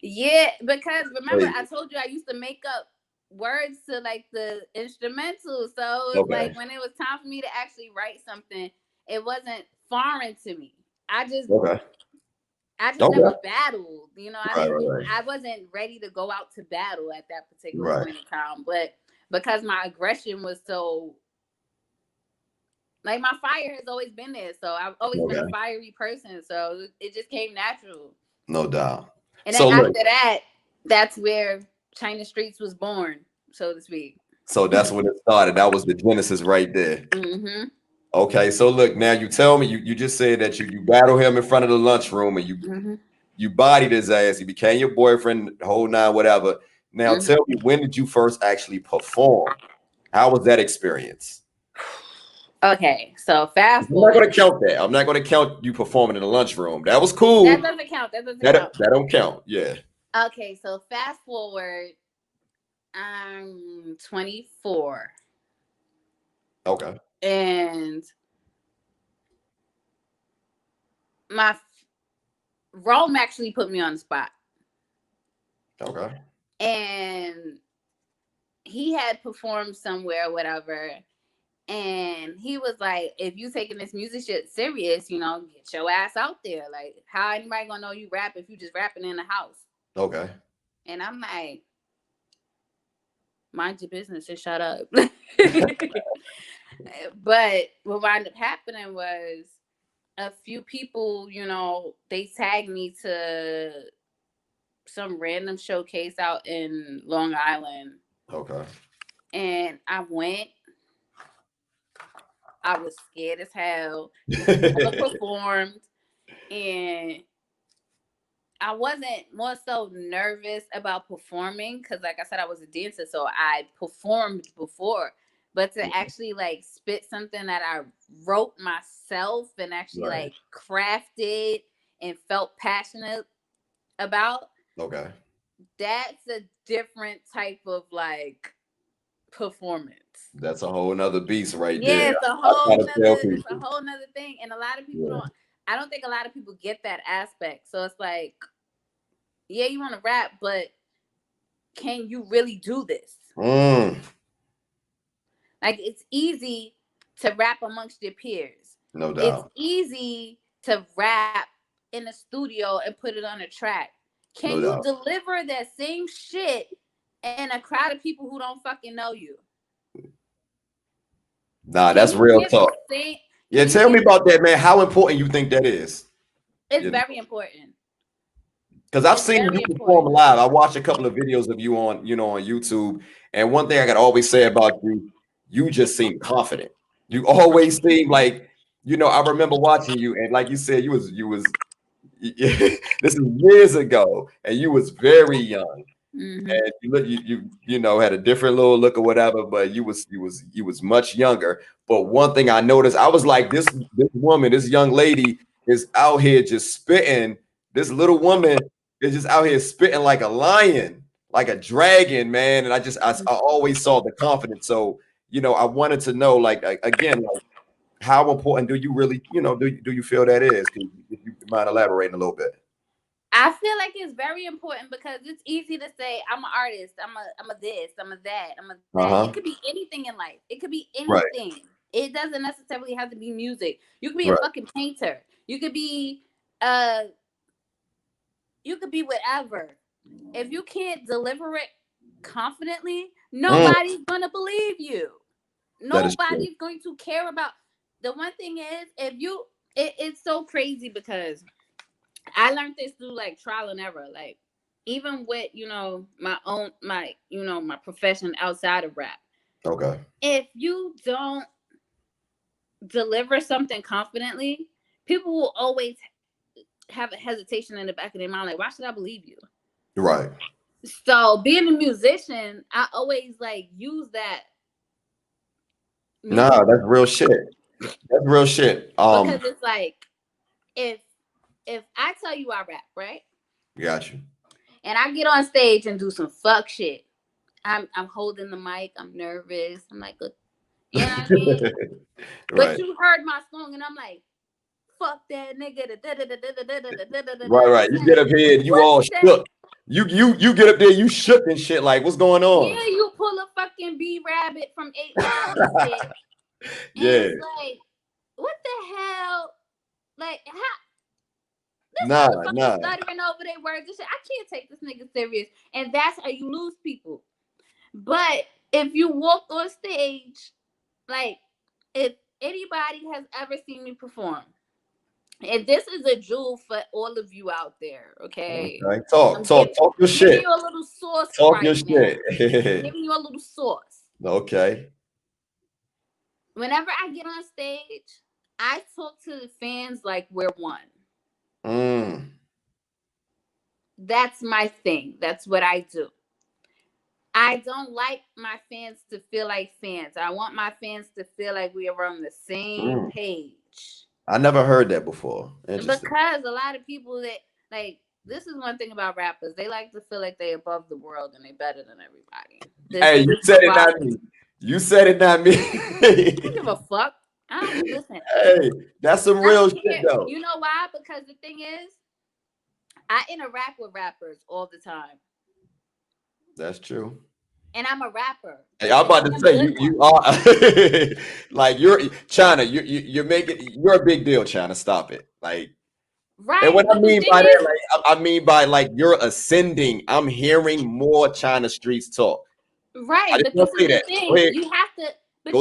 C: Yeah, because remember
A: Hey,
C: I told you I used to make up words to like the instrumental. So it was like when it was time for me to actually write something, it wasn't foreign to me. I just never battled, you know. I wasn't ready to go out to battle at that particular point in time. But because my aggression was so, like, my fire has always been there. So I've always been a fiery person. So it just came natural.
A: No doubt.
C: And then after that, that's where Chyna Streetz was born, so to speak.
A: So that's when it started. That was the genesis right there.
C: Mm-hmm.
A: Okay, so look, now you tell me, you just said that you battle him in front of the lunchroom and you bodied his ass. He became your boyfriend, the whole nine, whatever. Now tell me, when did you first actually perform? How was that experience?
C: Okay, so fast forward.
A: I'm not going to count that. I'm not going to count you performing in the lunchroom. That was cool.
C: That doesn't count.
A: That don't count. Yeah.
C: Okay, so fast forward. I'm 24.
A: Okay.
C: And Rome actually put me on the spot.
A: Okay.
C: And he had performed somewhere, whatever. And he was like, if you taking this music shit serious, you know, get your ass out there. Like, how anybody gonna know you rap if you just rapping in the house?
A: Okay.
C: And I'm like, mind your business and shut up. But what wound up happening was a few people, you know, they tagged me to some random showcase out in Long Island.
A: Okay.
C: And I went. I was scared as hell. I performed, and I wasn't more so nervous about performing because, like I said, I was a dancer, so I performed before. But to actually like spit something that I wrote myself and actually like crafted and felt passionate about, that's a different type of like performance.
A: That's a whole nother beast right
C: there.
A: Yeah,
C: it's a whole nother thing. And a lot of people I don't think a lot of people get that aspect. So it's like, yeah, you want to rap, but can you really do this? Like, it's easy to rap amongst your peers.
A: No doubt.
C: It's easy to rap in a studio and put it on a track. Can you deliver that same shit in a crowd of people who don't fucking know you?
A: Nah, that's real talk. Yeah, tell me about that, man. How important you think that is?
C: It's very important.
A: Because I've seen you perform live. I watched a couple of videos of you on YouTube. And one thing I can always say about you, you just seem confident. You always seem like, I remember watching you, and like you said, you was this is years ago, and you was very young. And you look, you had a different little look or whatever, but you was much younger. But one thing I noticed, I was like, this woman, this young lady is out here just spitting. This little woman is just out here spitting like a lion, like a dragon, man. And I always saw the confidence. So, I wanted to know, like, again, like, how important do you really, do you feel that is? If you mind elaborating a little bit.
C: I feel like it's very important because it's easy to say, I'm an artist, I'm a this, I'm a that, I'm a that. It could be anything in life. It could be anything. Right. It doesn't necessarily have to be music. You could be a fucking painter. You could be whatever. If you can't deliver it confidently, nobody's gonna believe you. Nobody's going to care about. The one thing is, it's so crazy because I learned this through like trial and error. Like, even with, my profession outside of rap.
A: Okay.
C: If you don't deliver something confidently, people will always have a hesitation in the back of their mind. Like, why should I believe you?
A: Right.
C: So being a musician, I always like use that.
A: Nah, that's real shit. That's real shit.
C: Because it's like, if I tell you I rap, right?
A: Got you.
C: And I get on stage and do some fuck shit. I'm holding the mic. I'm nervous. I'm like, you know what I mean? But you heard my song, and I'm like, fuck that nigga.
A: Right. You get up here and you all shook. You get up there, you shook and shit. Like, what's going on?
C: Yeah, you pull a fucking bee rabbit from 8 Mile and shit. And
A: Yeah.
C: it's like, what the hell? Like, how? This
A: Nah.
C: motherfucker stuttering over their words and shit. I can't take this nigga serious. And that's how you lose people. But if you walk on stage, like, if anybody has ever seen me perform, and this is a jewel for all of you out there, okay?
A: Okay. Talk your
C: Giving
A: shit.
C: you a little sauce
A: Talk your
C: right now.
A: shit.
C: Giving you a little sauce.
A: Okay.
C: Whenever I get on stage, I talk to the fans like we're one. That's my thing. That's what I do. I don't like my fans to feel like fans. I want my fans to feel like we are on the same page.
A: I never heard that before.
C: Because a lot of people that, like, this is one thing about rappers. They like to feel like they're above the world and they're better than everybody.
A: Hey, you said it, not me. You said it, not me.
C: I don't give a fuck. I don't listen.
A: Hey, that's some real shit, though.
C: You know why? Because the thing is, I interact with rappers all the time.
A: That's true.
C: And I'm a rapper.
A: Hey, I'm about to say you are like you're Chyna. You're a big deal, Chyna. Stop it. Like,
C: right.
A: And what I mean by that, like, I mean by like you're ascending. I'm hearing more Chyna Streetz talk.
C: Right, but this is the thing. You have to, but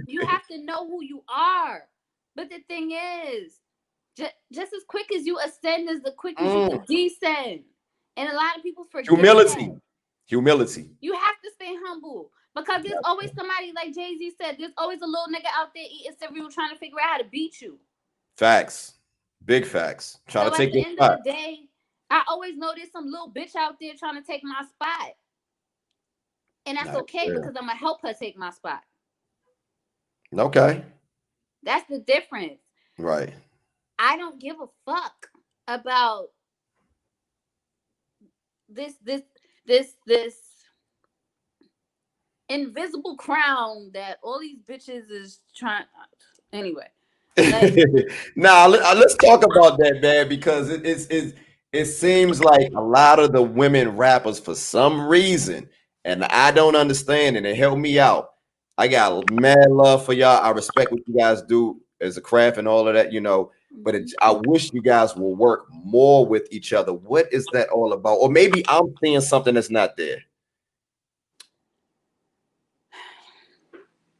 C: you have to know who you are. But the thing is, just as quick as you ascend is the quickest you can descend. And a lot of people forget
A: Humility.
C: You have to stay humble because there's always somebody, like Jay-Z said, there's always a little nigga out there eating cereal trying to figure out how to beat you.
A: Facts. Big facts. Trying to take your spot.
C: At the end of the day, I always know there's some little bitch out there trying to take my spot. And that's okay because I'm going to help her take my spot.
A: Okay.
C: That's the difference.
A: Right.
C: I don't give a fuck about this invisible crown that all these bitches is trying. Anyway.
A: Like, let's talk about that, man, because it seems like a lot of the women rappers, for some reason, and I don't understand, and it helped me out. I got mad love for y'all. I respect what you guys do as a craft and all of that, you know. But I wish you guys will work more with each other. What is that all about? Or maybe I'm seeing something that's not there.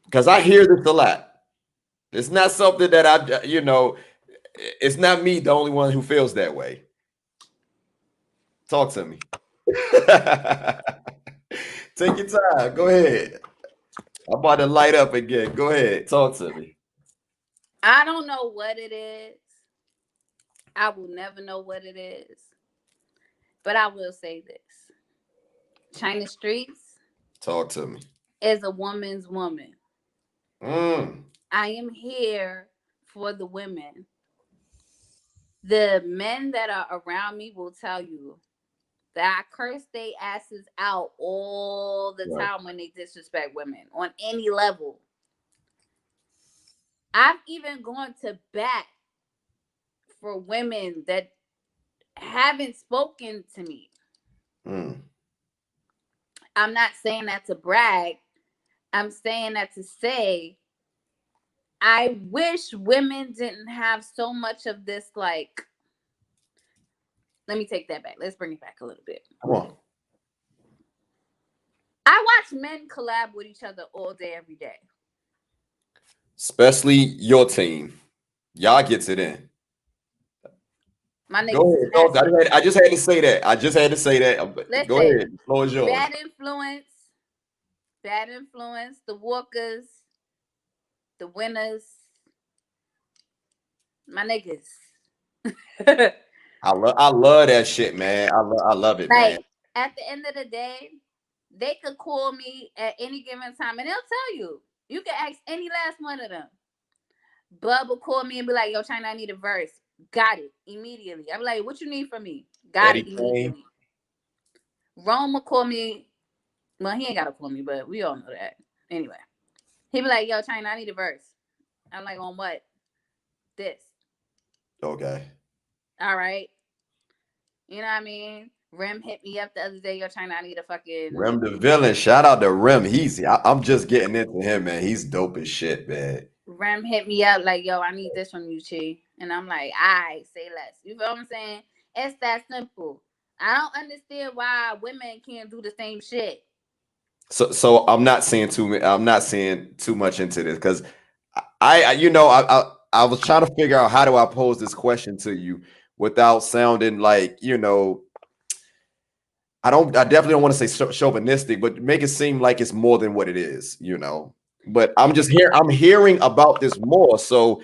A: Because I hear this a lot. It's not something that it's not me, the only one who feels that way. Talk to me. Take your time. Go ahead. I'm about to light up again. Go ahead. Talk to me.
C: I don't know what it is. I will never know what it is. But I will say this. Chyna Streetz.
A: Talk to me.
C: Is a woman's woman. I am here for the women. The men that are around me will tell you that I curse their asses out all the time when they disrespect women on any level. I've even gone to bat for women that haven't spoken to me. I'm not saying that to brag. I'm saying that to say I wish women didn't have so much of this, like, let me take that back. Let's bring it back a little bit.
A: Come on.
C: I watch men collab with each other all day, every day.
A: Especially your team. Y'all gets it in.
C: My niggas.
A: Go ahead. I just had to say that.
C: Let's
A: go ahead. The floor is yours.
C: Bad influence. The Walkers. The Winners. My niggas.
A: I love that shit, man. I love it, man.
C: At the end of the day, they could call me at any given time and they'll tell you. You can ask any last one of them. Bub will call me and be like, yo, Chyna, I need a verse. Got it immediately. I'm like, what you need from me? Got it immediately. Rome will call me. Well, he ain't got to call me, but we all know that. Anyway. He be like, yo, Chyna, I need a verse. I'm like, on what? This.
A: Okay.
C: All right. You know what I mean? Rem hit me up the other day. Yo, Chyna, I need a fucking
A: Rem the villain. Shout out to Rem. I'm just getting into him, man. He's dope as shit, man.
C: Rem hit me up like, yo, I need this from you, Chi. And I'm like, I say less. You feel what I'm saying? It's that simple. I don't understand why women can't do the same shit.
A: So I'm not seeing too much into this because I was trying to figure out how do I pose this question to you without sounding like, I definitely don't want to say chauvinistic, but make it seem like it's more than what it is, But I'm hearing about this more. So,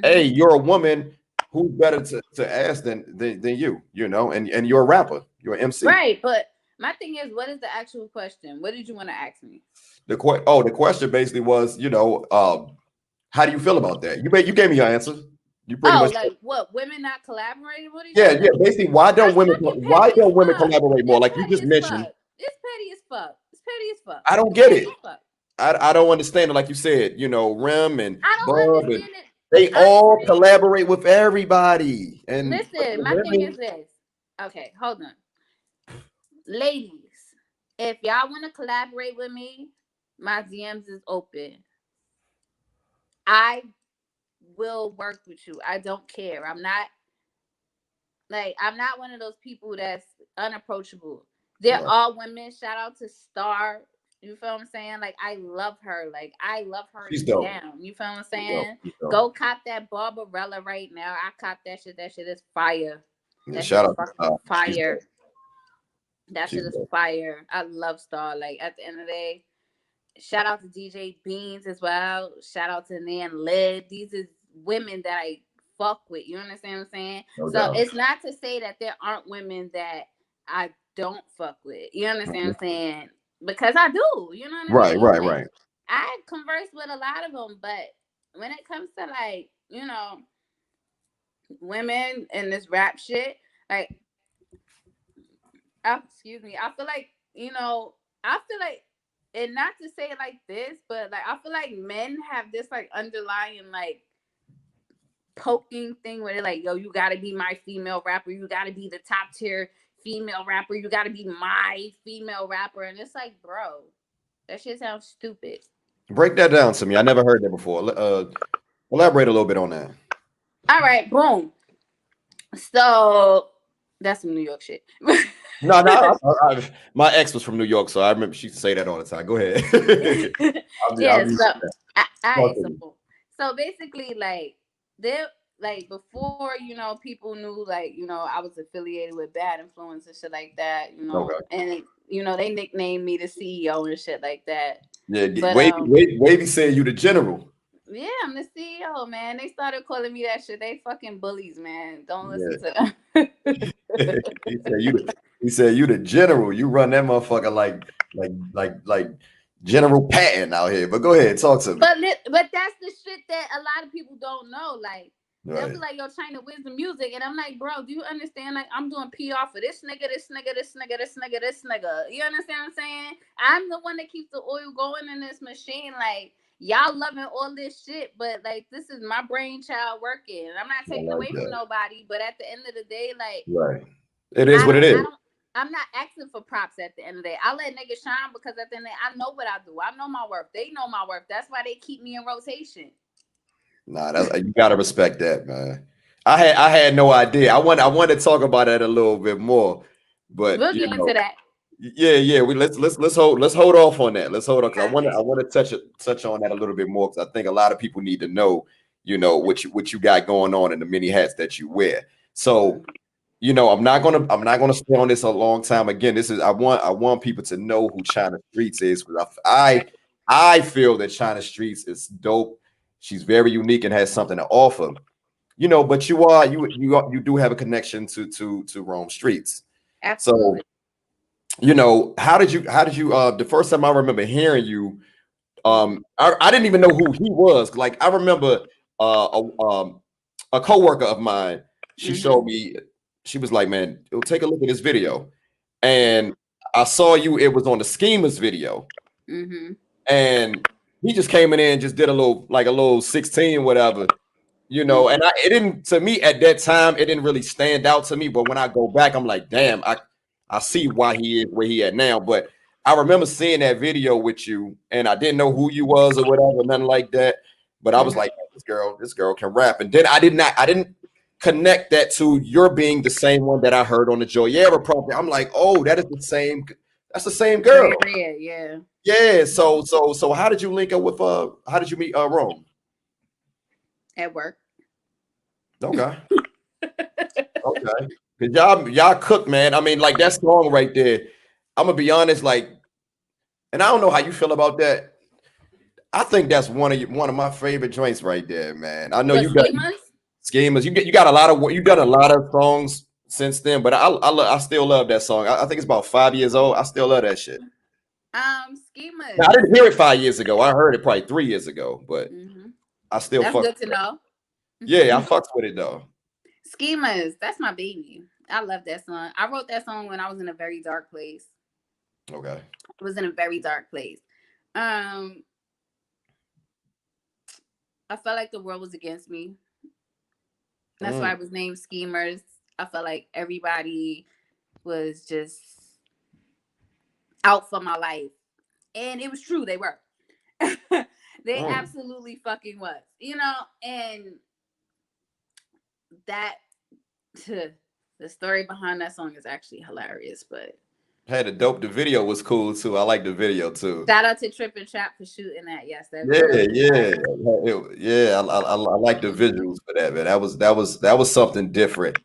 A: hey, you're a woman. Who's better to ask than you, and you're a rapper, you're an MC.
C: Right, but my thing is, what is the actual question? What did you want to ask me?
A: The question basically was, how do you feel about that? You gave me your answer. You pretty much
C: like what, women not collaborating with each
A: other?
C: Yeah.
A: Basically, why don't women collaborate more? Like you just mentioned.
C: It's petty as fuck. It's petty as fuck.
A: I don't get it. I don't understand it. Like you said, Rem and Bub and they all collaborate with everybody. And
C: listen, my thing is this. Okay, hold on. Ladies, if y'all want to collaborate with me, my DMs is open. I will work with you. I don't care. I'm not one of those people that's unapproachable. They're all women. Shout out to Star. You feel what I'm saying? Like, I love her. Like, I love her down. You feel what I'm saying? Go cop that Barbarella right now. I cop that shit. That shit is fire. That shit is fucking fire. That shit is fire. I love Star. Like, at the end of the day, shout out to DJ Beans as well. Shout out to Nan Lid. These is women that I fuck with. You understand what I'm saying? So it's not to say that there aren't women that I don't fuck with. You understand what I'm saying? Because I do, you know what I mean?
A: Right.
C: I converse with a lot of them, but when it comes to like, women and this rap shit, like, excuse me, I feel like, and not to say it like this, but like, I feel like men have this like underlying like poking thing where they're like, yo, you gotta be my female rapper, you gotta be the top tier female rapper, you gotta be my female rapper. And it's like, bro, that shit sounds stupid.
A: Break that down to me. I never heard that before. Elaborate a little bit on that.
C: All right, boom. So that's some New York shit.
A: No, my ex was from New York, so I remember she used to say that all the time. Go ahead.
C: So basically, like, they're like, before, people knew, like, I was affiliated with Badinfluyence and shit like that, and they nicknamed me the CEO and shit like that.
A: Yeah, but, Wavy said you the general.
C: Yeah, I'm the CEO, man. They started calling me that shit. They fucking bullies, man. Don't listen to them.
A: He said you the general. You run that motherfucker like General Patton out here. But go ahead, talk to me.
C: But that's the shit that a lot of people don't know. Like, they'll be like, yo, Chyna, where's the music? And I'm like, bro, do you understand? Like, I'm doing PR for this nigga, this nigga, this nigga, this nigga, this nigga. You understand what I'm saying? I'm the one that keeps the oil going in this machine. Like, y'all loving all this shit, but like, this is my brainchild working. And I'm not taking away from nobody, but at the end of the day, like,
A: it is what it is.
C: I'm not asking for props at the end of the day. I let niggas shine because at the end of the day, I know what I do. I know my worth. They know my worth. That's why they keep me in rotation.
A: Nah, you gotta respect that, man. I had no idea. I want to talk about that a little bit more, but
C: we'll get into that.
A: Yeah. Let's hold off on that. Let's hold on because I want to touch on that a little bit more because I think a lot of people need to know, what you got going on and the many hats that you wear. So, I'm not gonna stay on this a long time. Again, I want people to know who Chyna Streetz is because I feel that Chyna Streetz is dope. She's very unique and has something to offer, but you do have a connection to Remorse.
C: Absolutely.
A: So, how did you the first time I remember hearing you, I didn't even know who he was. Like, I remember a coworker of mine, she showed me, she was like, man, take a look at this video. And I saw it was on the Schemers video. And he just came in there and just did a little 16, whatever, and it didn't, to me at that time, it didn't really stand out to me. But when I go back, I'm like, damn, I see why he is where he at now. But I remember seeing that video with you, and I didn't know who you was or whatever, nothing like that. But I was like, this girl can rap. And then I didn't connect that to your being the same one that I heard on the Joyera project. I'm like, oh, that's the same girl.
C: Yeah.
A: Yeah. So how did you link up with how did you meet Rome?
C: At work.
A: Okay. Okay. Cause y'all cook, man. I mean, like that song right there. I'm gonna be honest, like, and I don't know how you feel about that. I think that's one of my favorite joints right there, man. I know you got schemas. You got a lot of you've done a lot of songs since then, but I still love that song. I think it's about 5 years old. I still love that shit.
C: Schemas.
A: Now, I didn't hear it 5 years ago. I heard it probably 3 years ago, but I still
C: that's
A: fuck
C: good to know.
A: Yeah, I fucks with it though.
C: Schemas, that's my baby. I love that song. I wrote that song when I was in a very dark place.
A: Okay.
C: I was in a very dark place. I felt like the world was against me. That's why I was named Schemers. I felt like everybody was just out for my life. And it was true, they were. They absolutely fucking was. You know, and that the story behind that song is actually hilarious, but
A: had a dope. The video was cool too. I like the video too.
C: Shout out to Trip and Trap for shooting that. Yes, that
A: I like the visuals for that, man. That was something different,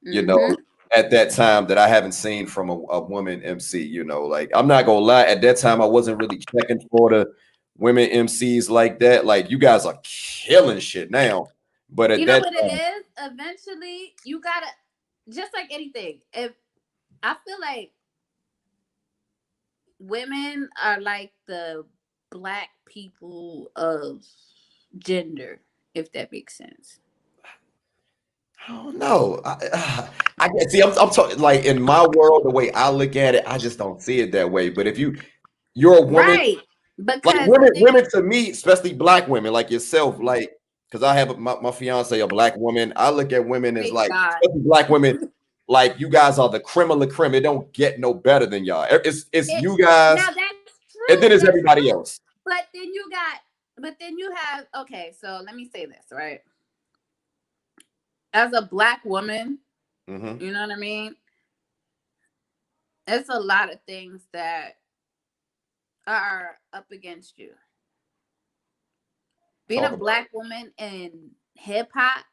A: you know, at that time that I haven't seen from a woman MC. You know, like I'm not gonna lie, at that time I wasn't really checking for the women MCs like that. Like you guys are killing shit now, but at that
C: time, it is. Eventually, you gotta just like anything. If I feel like women are like the black people of gender, if that makes sense.
A: I don't know. I see. I'm talking like in my world, the way I look at it, I just don't see it that way. But if you're a woman,
C: right? Because
A: like women to me, especially black women like yourself, like because I have my fiance a black woman. I look at women as like black women. Like you guys are the creme of the creme. It don't get no better than y'all. It's you guys.
C: Now that's true.
A: And then it's everybody else.
C: But then you have, okay, so let me say this, right? As a black woman, you know what I mean? It's a lot of things that are up against you. Being a black woman in hip hop,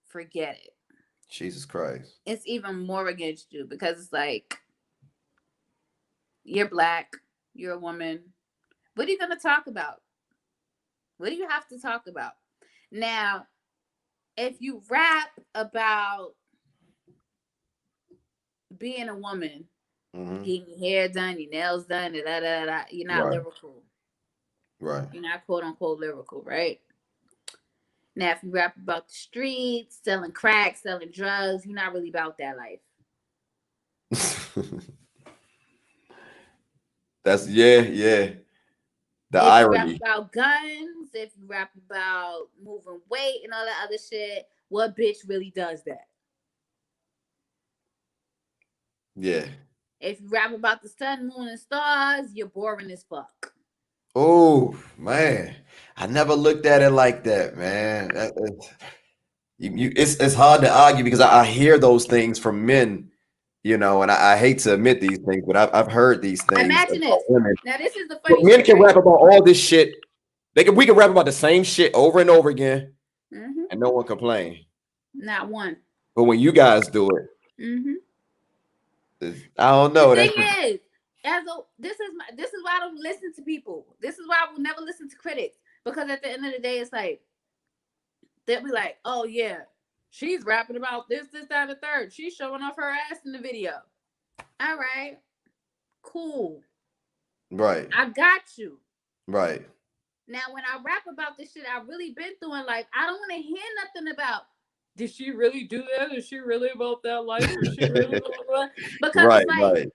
C: forget it.
A: Jesus Christ.
C: It's even more against you because it's like, you're black, you're a woman. What are you going to talk about? What do you have to talk about? Now, if you rap about being a woman, getting your hair done, your nails done, you're not lyrical.
A: Right.
C: You're not quote unquote lyrical, right? Now, if you rap about the streets, selling crack, selling drugs, you're not really about that life.
A: That's The irony.
C: If you rap about guns, if you rap about moving weight and all that other shit, what bitch really does that?
A: Yeah.
C: If you rap about the sun, moon, and stars, you're boring as fuck.
A: Oh man, I never looked at it like that, man. It's hard to argue because I hear those things from men, you know, and I hate to admit these things, but I've heard these things.
C: Imagine this.
A: Women.
C: Now this is the funny.
A: Men can rap about all this shit. We can rap about the same shit over and over again, and no one complain.
C: Not one.
A: But when you guys do it, I don't know.
C: The thing is, this is why I don't listen to people. This is why I will never listen to critics, because at the end of the day, it's like they'll be like, "Oh yeah, she's rapping about this, that, and the third. She's showing off her ass in the video." All right, cool.
A: Right.
C: I got you.
A: Right.
C: Now, when I rap about this shit I've really been through in life, I don't want to hear nothing about, did she really do that? Is she really about that life? Is she really blah, blah, blah? Because it's like,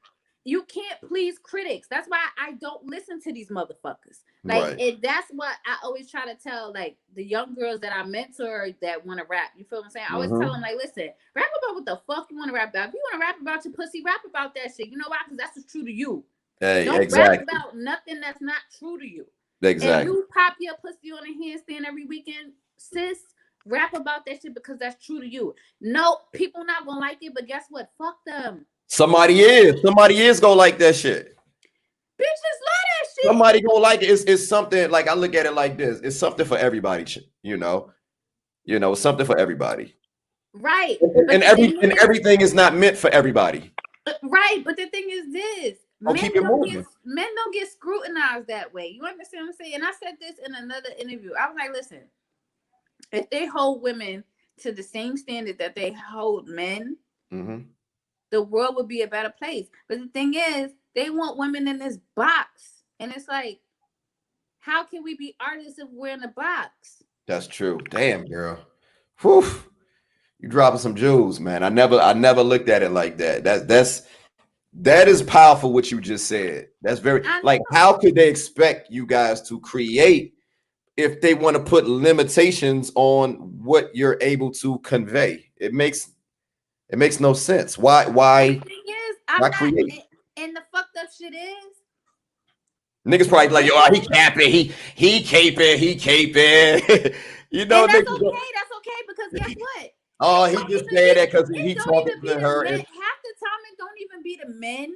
C: you can't please critics. That's why I don't listen to these motherfuckers. Like, that's what I always try to tell, like, the young girls that I mentor that want to rap. You feel what I'm saying? I always tell them, like, listen, rap about what the fuck you want to rap about. If you want to rap about your pussy, rap about that shit. You know why? Because that's what's true to you. Don't rap about nothing that's not true to you. Exactly. If you pop your pussy on a handstand every weekend, sis, rap about that shit because that's true to you. No, people not gonna like it, but guess what? Fuck them.
A: Somebody is gonna like that shit.
C: Bitches love that shit.
A: Somebody gonna like it. It's something, like, I look at it like this. It's something for everybody, you know, something for everybody.
C: Right.
A: And everything is not meant for everybody.
C: Right. But the thing is this. Men don't get scrutinized that way. You understand what I'm saying? And I said this in another interview. I was like, listen, if they hold women to the same standard that they hold men, the world would be a better place. But the thing is, they want women in this box. And it's like, how can we be artists if we're in a box?
A: That's true. Damn, girl. Whew. You dropping some jewels, man. I never looked at it like that. That is powerful what you just said. That's very, like, how could they expect you guys to create if they want to put limitations on what you're able to convey? It makes no sense. Why
C: the thing is, create? And the fucked up shit is,
A: niggas probably like, yo, he capping, he caping. You know,
C: and that's okay because guess what?
A: Oh, he just said that because he talking to her.
C: Half the time, it don't even be the men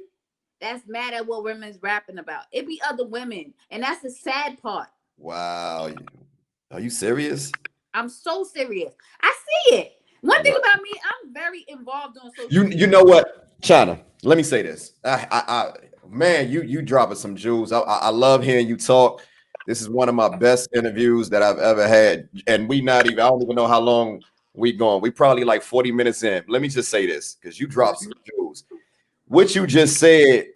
C: that's mad at what women's rapping about. It be other women, and that's the sad part.
A: Wow, are you serious?
C: I'm so serious. I see it. One thing about me, I'm very involved on social media.
A: You know what, Chyna? Let me say this. Man, you dropping some jewels. I love hearing you talk. This is one of my best interviews that I've ever had, and I don't even know how long we going. We probably like 40 minutes in. Let me just say this, because you dropped some jewels. What you just said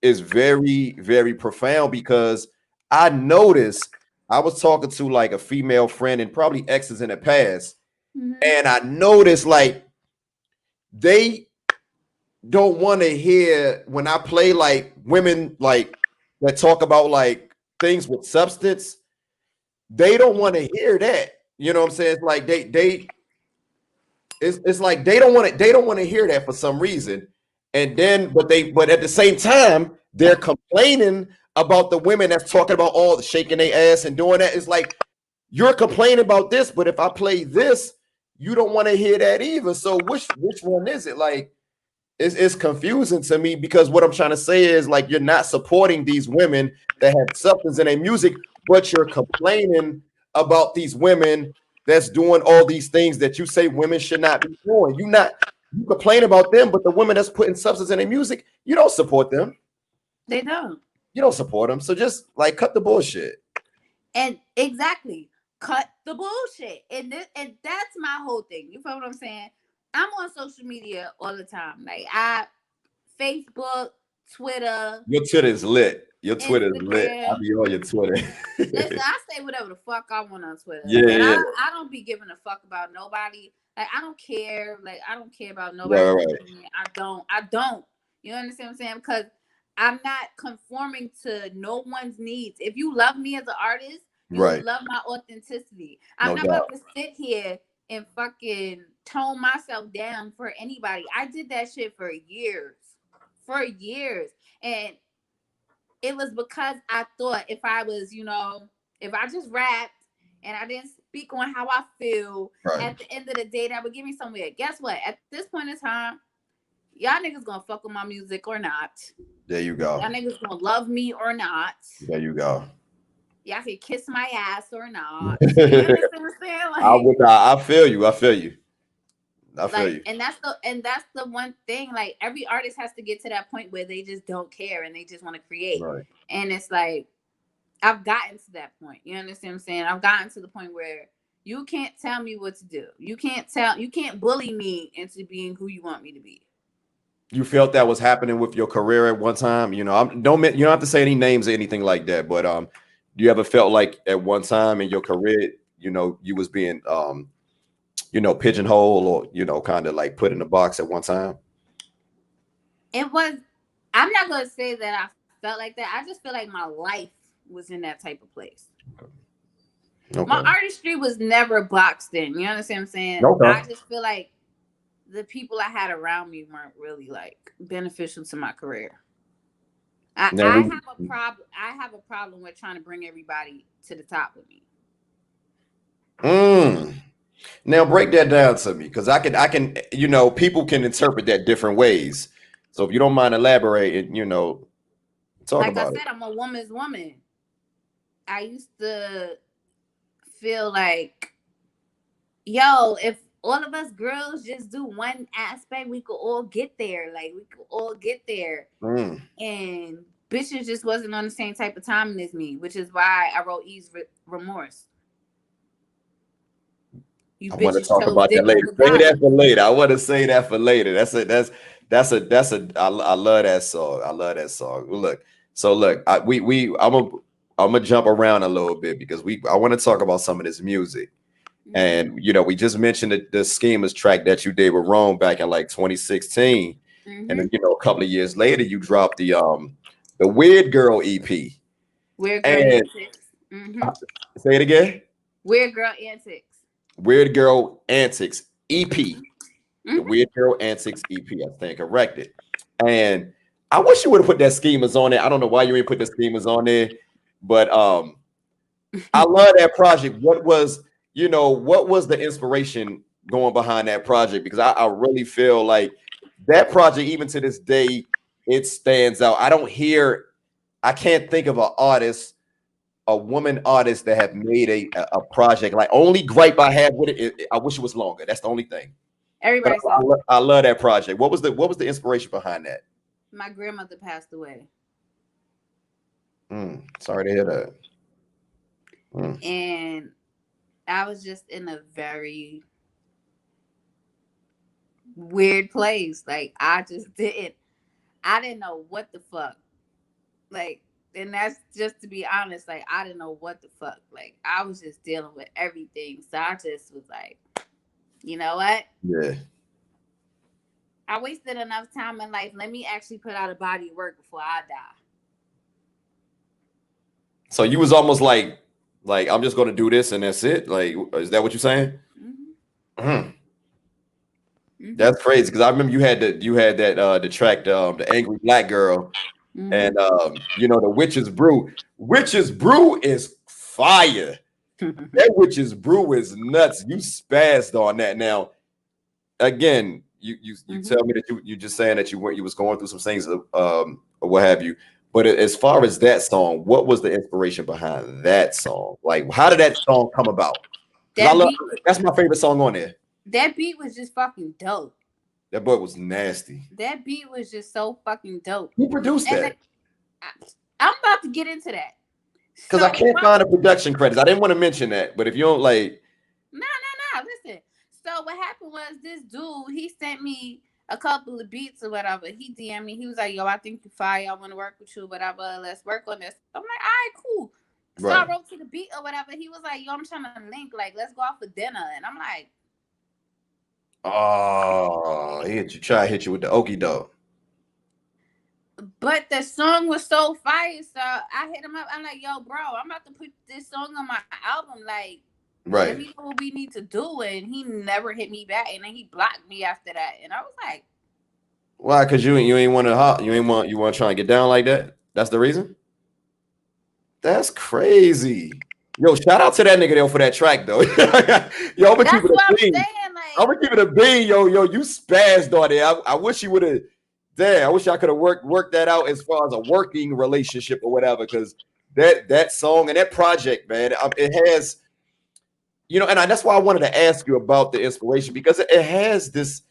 A: is very, very profound, because I noticed I was talking to like a female friend and probably exes in the past, and I noticed like they don't want to hear when I play like women like that talk about like things with substance. They don't want to hear that. You know what I'm saying? It's like it's like they don't want to hear that for some reason. And then but at the same time they're complaining about the women that's talking about all the shaking their ass and doing that. It's like, you're complaining about this, but if I play this, you don't want to hear that either. So which one is it? Like, it's confusing to me, because what I'm trying to say is like, you're not supporting these women that have substance in their music, but you're complaining about these women that's doing all these things that you say women should not be doing. You complain about them, but the women that's putting substance in their music, you don't support them.
C: They don't.
A: You don't support them. So just like cut the bullshit.
C: And exactly, cut the bullshit. And that's my whole thing. You feel what I'm saying? I'm on social media all the time. Like Facebook, Twitter.
A: Your Twitter is lit. Your Twitter is lit. I'll be on your Twitter.
C: Listen, I say whatever the fuck I want on Twitter.
A: Yeah.
C: I don't be giving a fuck about nobody. Like, I don't care. Like, I don't care about nobody. Right. I don't. You understand what I'm saying? Because I'm not conforming to no one's needs. If you love me as an artist, you love my authenticity. I'm not about to sit here and fucking tone myself down for anybody. I did that shit for years. And it was because I thought if I was, if I just rapped and I didn't speak on how I feel, at the end of the day, that would get me somewhere. Guess what? At this point in time, y'all niggas gonna fuck with my music or not.
A: There you go.
C: Y'all niggas gonna love me or not.
A: There you go.
C: Y'all can kiss my ass or not. You understand what I'm saying? Like,
A: I feel you. I feel you.
C: And that's the one thing. Like, every artist has to get to that point where they just don't care and they just want to create.
A: Right.
C: And it's like, I've gotten to that point. You understand what I'm saying? I've gotten to the point where you can't tell me what to do. You can't bully me into being who you want me to be.
A: You felt that was happening with your career at one time? You don't have to say any names or anything like that, but do you ever felt like at one time in your career, you was being pigeonholed or kind of like put in a box at one time?
C: It was I'm not gonna say that I felt like that. I just feel like my life was in that type of place. Okay. My artistry was never boxed in. You understand what I'm saying? Okay. I just feel like the people I had around me weren't really like beneficial to my career. I have a problem. I have a problem with trying to bring everybody to the top with me.
A: Now break that down to me, because I can, you know, people can interpret that different ways. So if you don't mind elaborating, you know, talk about it.
C: Like I said, I'm a woman's woman. I used to feel like, yo, if all of us girls just do one aspect, we could all get there. Like, we could all get there. And bitches just wasn't on the same type of timing as me, which is why I wrote E's Remorse.
A: I want to talk about that later. Say that for later. I want to say that for later. I love that song. I love that song. Look, I'm gonna jump around a little bit because I want to talk about some of this music. And you know, we just mentioned the Schemas track that you did with Rome back in like 2016, and then, you know, a couple of years later you dropped the Weird Girl EP.
C: Weird Girl Antics.
A: Say it again.
C: Weird Girl Antics.
A: Weird Girl Antics EP. The Weird Girl Antics EP, I think, corrected. And I wish you would have put that Schemas on there. I don't know why you ain't put the Schemas on there, but I love that project. What was the inspiration going behind that project? Because I really feel like that project, even to this day, it stands out. I can't think of a woman artist that have made a project. Like, only gripe I have with it, I wish it was longer. That's the only thing.
C: Everybody,
A: I love that project. What was the inspiration behind that?
C: My grandmother passed away.
A: Sorry to hear that.
C: And I was just in a very weird place. Like, I didn't know what the fuck. Like, and that's just to be honest. Like, I didn't know what the fuck. Like, I was just dealing with everything. So I just was like, you know what?
A: Yeah.
C: I wasted enough time in life. Let me actually put out a body of work before I die.
A: So you was almost like I'm just going to do this and that's it. Like, is that what you're saying? That's crazy, because I remember you had that the track, the Angry Black Girl, and you know, the Witch's Brew. Witch's Brew is fire. That Witch's Brew is nuts. You spazzed on that. Now, again, you tell me that you just saying that you was going through some things, or what have you. But as far as that song, what was the inspiration behind that song? Like, how did that song come about? That's my favorite song on there.
C: That beat was just fucking dope.
A: That boy was nasty.
C: That beat was just so fucking dope.
A: Who produced that?
C: I'm about to get into that.
A: Because I can't find the production credits. I didn't want to mention that, but if you don't like...
C: No. Listen. So what happened was, this dude, he sent me a couple of beats or whatever. He DM'd me. He was like, yo, I think you fire. I want to work with you, whatever. Let's work on this. I'm like, all right, cool. So I wrote to the beat or whatever. He was like, yo, I'm trying to link. Like, let's go out for dinner. And I'm like...
A: Oh, he hit you with the okie doke.
C: But the song was so fire, so I hit him up. I'm like, yo, bro, I'm about to put this song on my album. Like, let me know what we need to do. And he never hit me back. And then he blocked me after that. And I was like,
A: why? Because you ain't want to you want to try and get down like that? That's the reason? That's crazy. Yo, shout out to that nigga though for that track though. Yo, I'm gonna keep it a bean. I'm gonna keep it a bean, yo. You spazzed on it. I wish you would have. Damn, I wish I could have worked that out as far as a working relationship or whatever. Because that song and that project, man, it has, you know, and that's why I wanted to ask you about the inspiration, because it has this.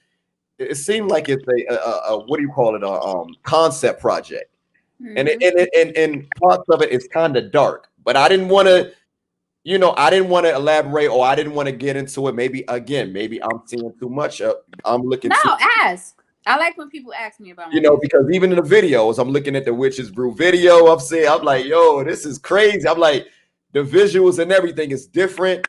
A: It seemed like it's a what do you call it? A concept project, and parts of it is kind of dark. But I didn't want to. You know, I didn't want to elaborate, or I didn't want to get into it. Maybe I'm seeing too much. I'm looking.
C: No, ask. I like when people ask me about.
A: You know, because even in the videos, I'm looking at the Witch's Brew video. I'm like, yo, this is crazy. I'm like, the visuals and everything is different.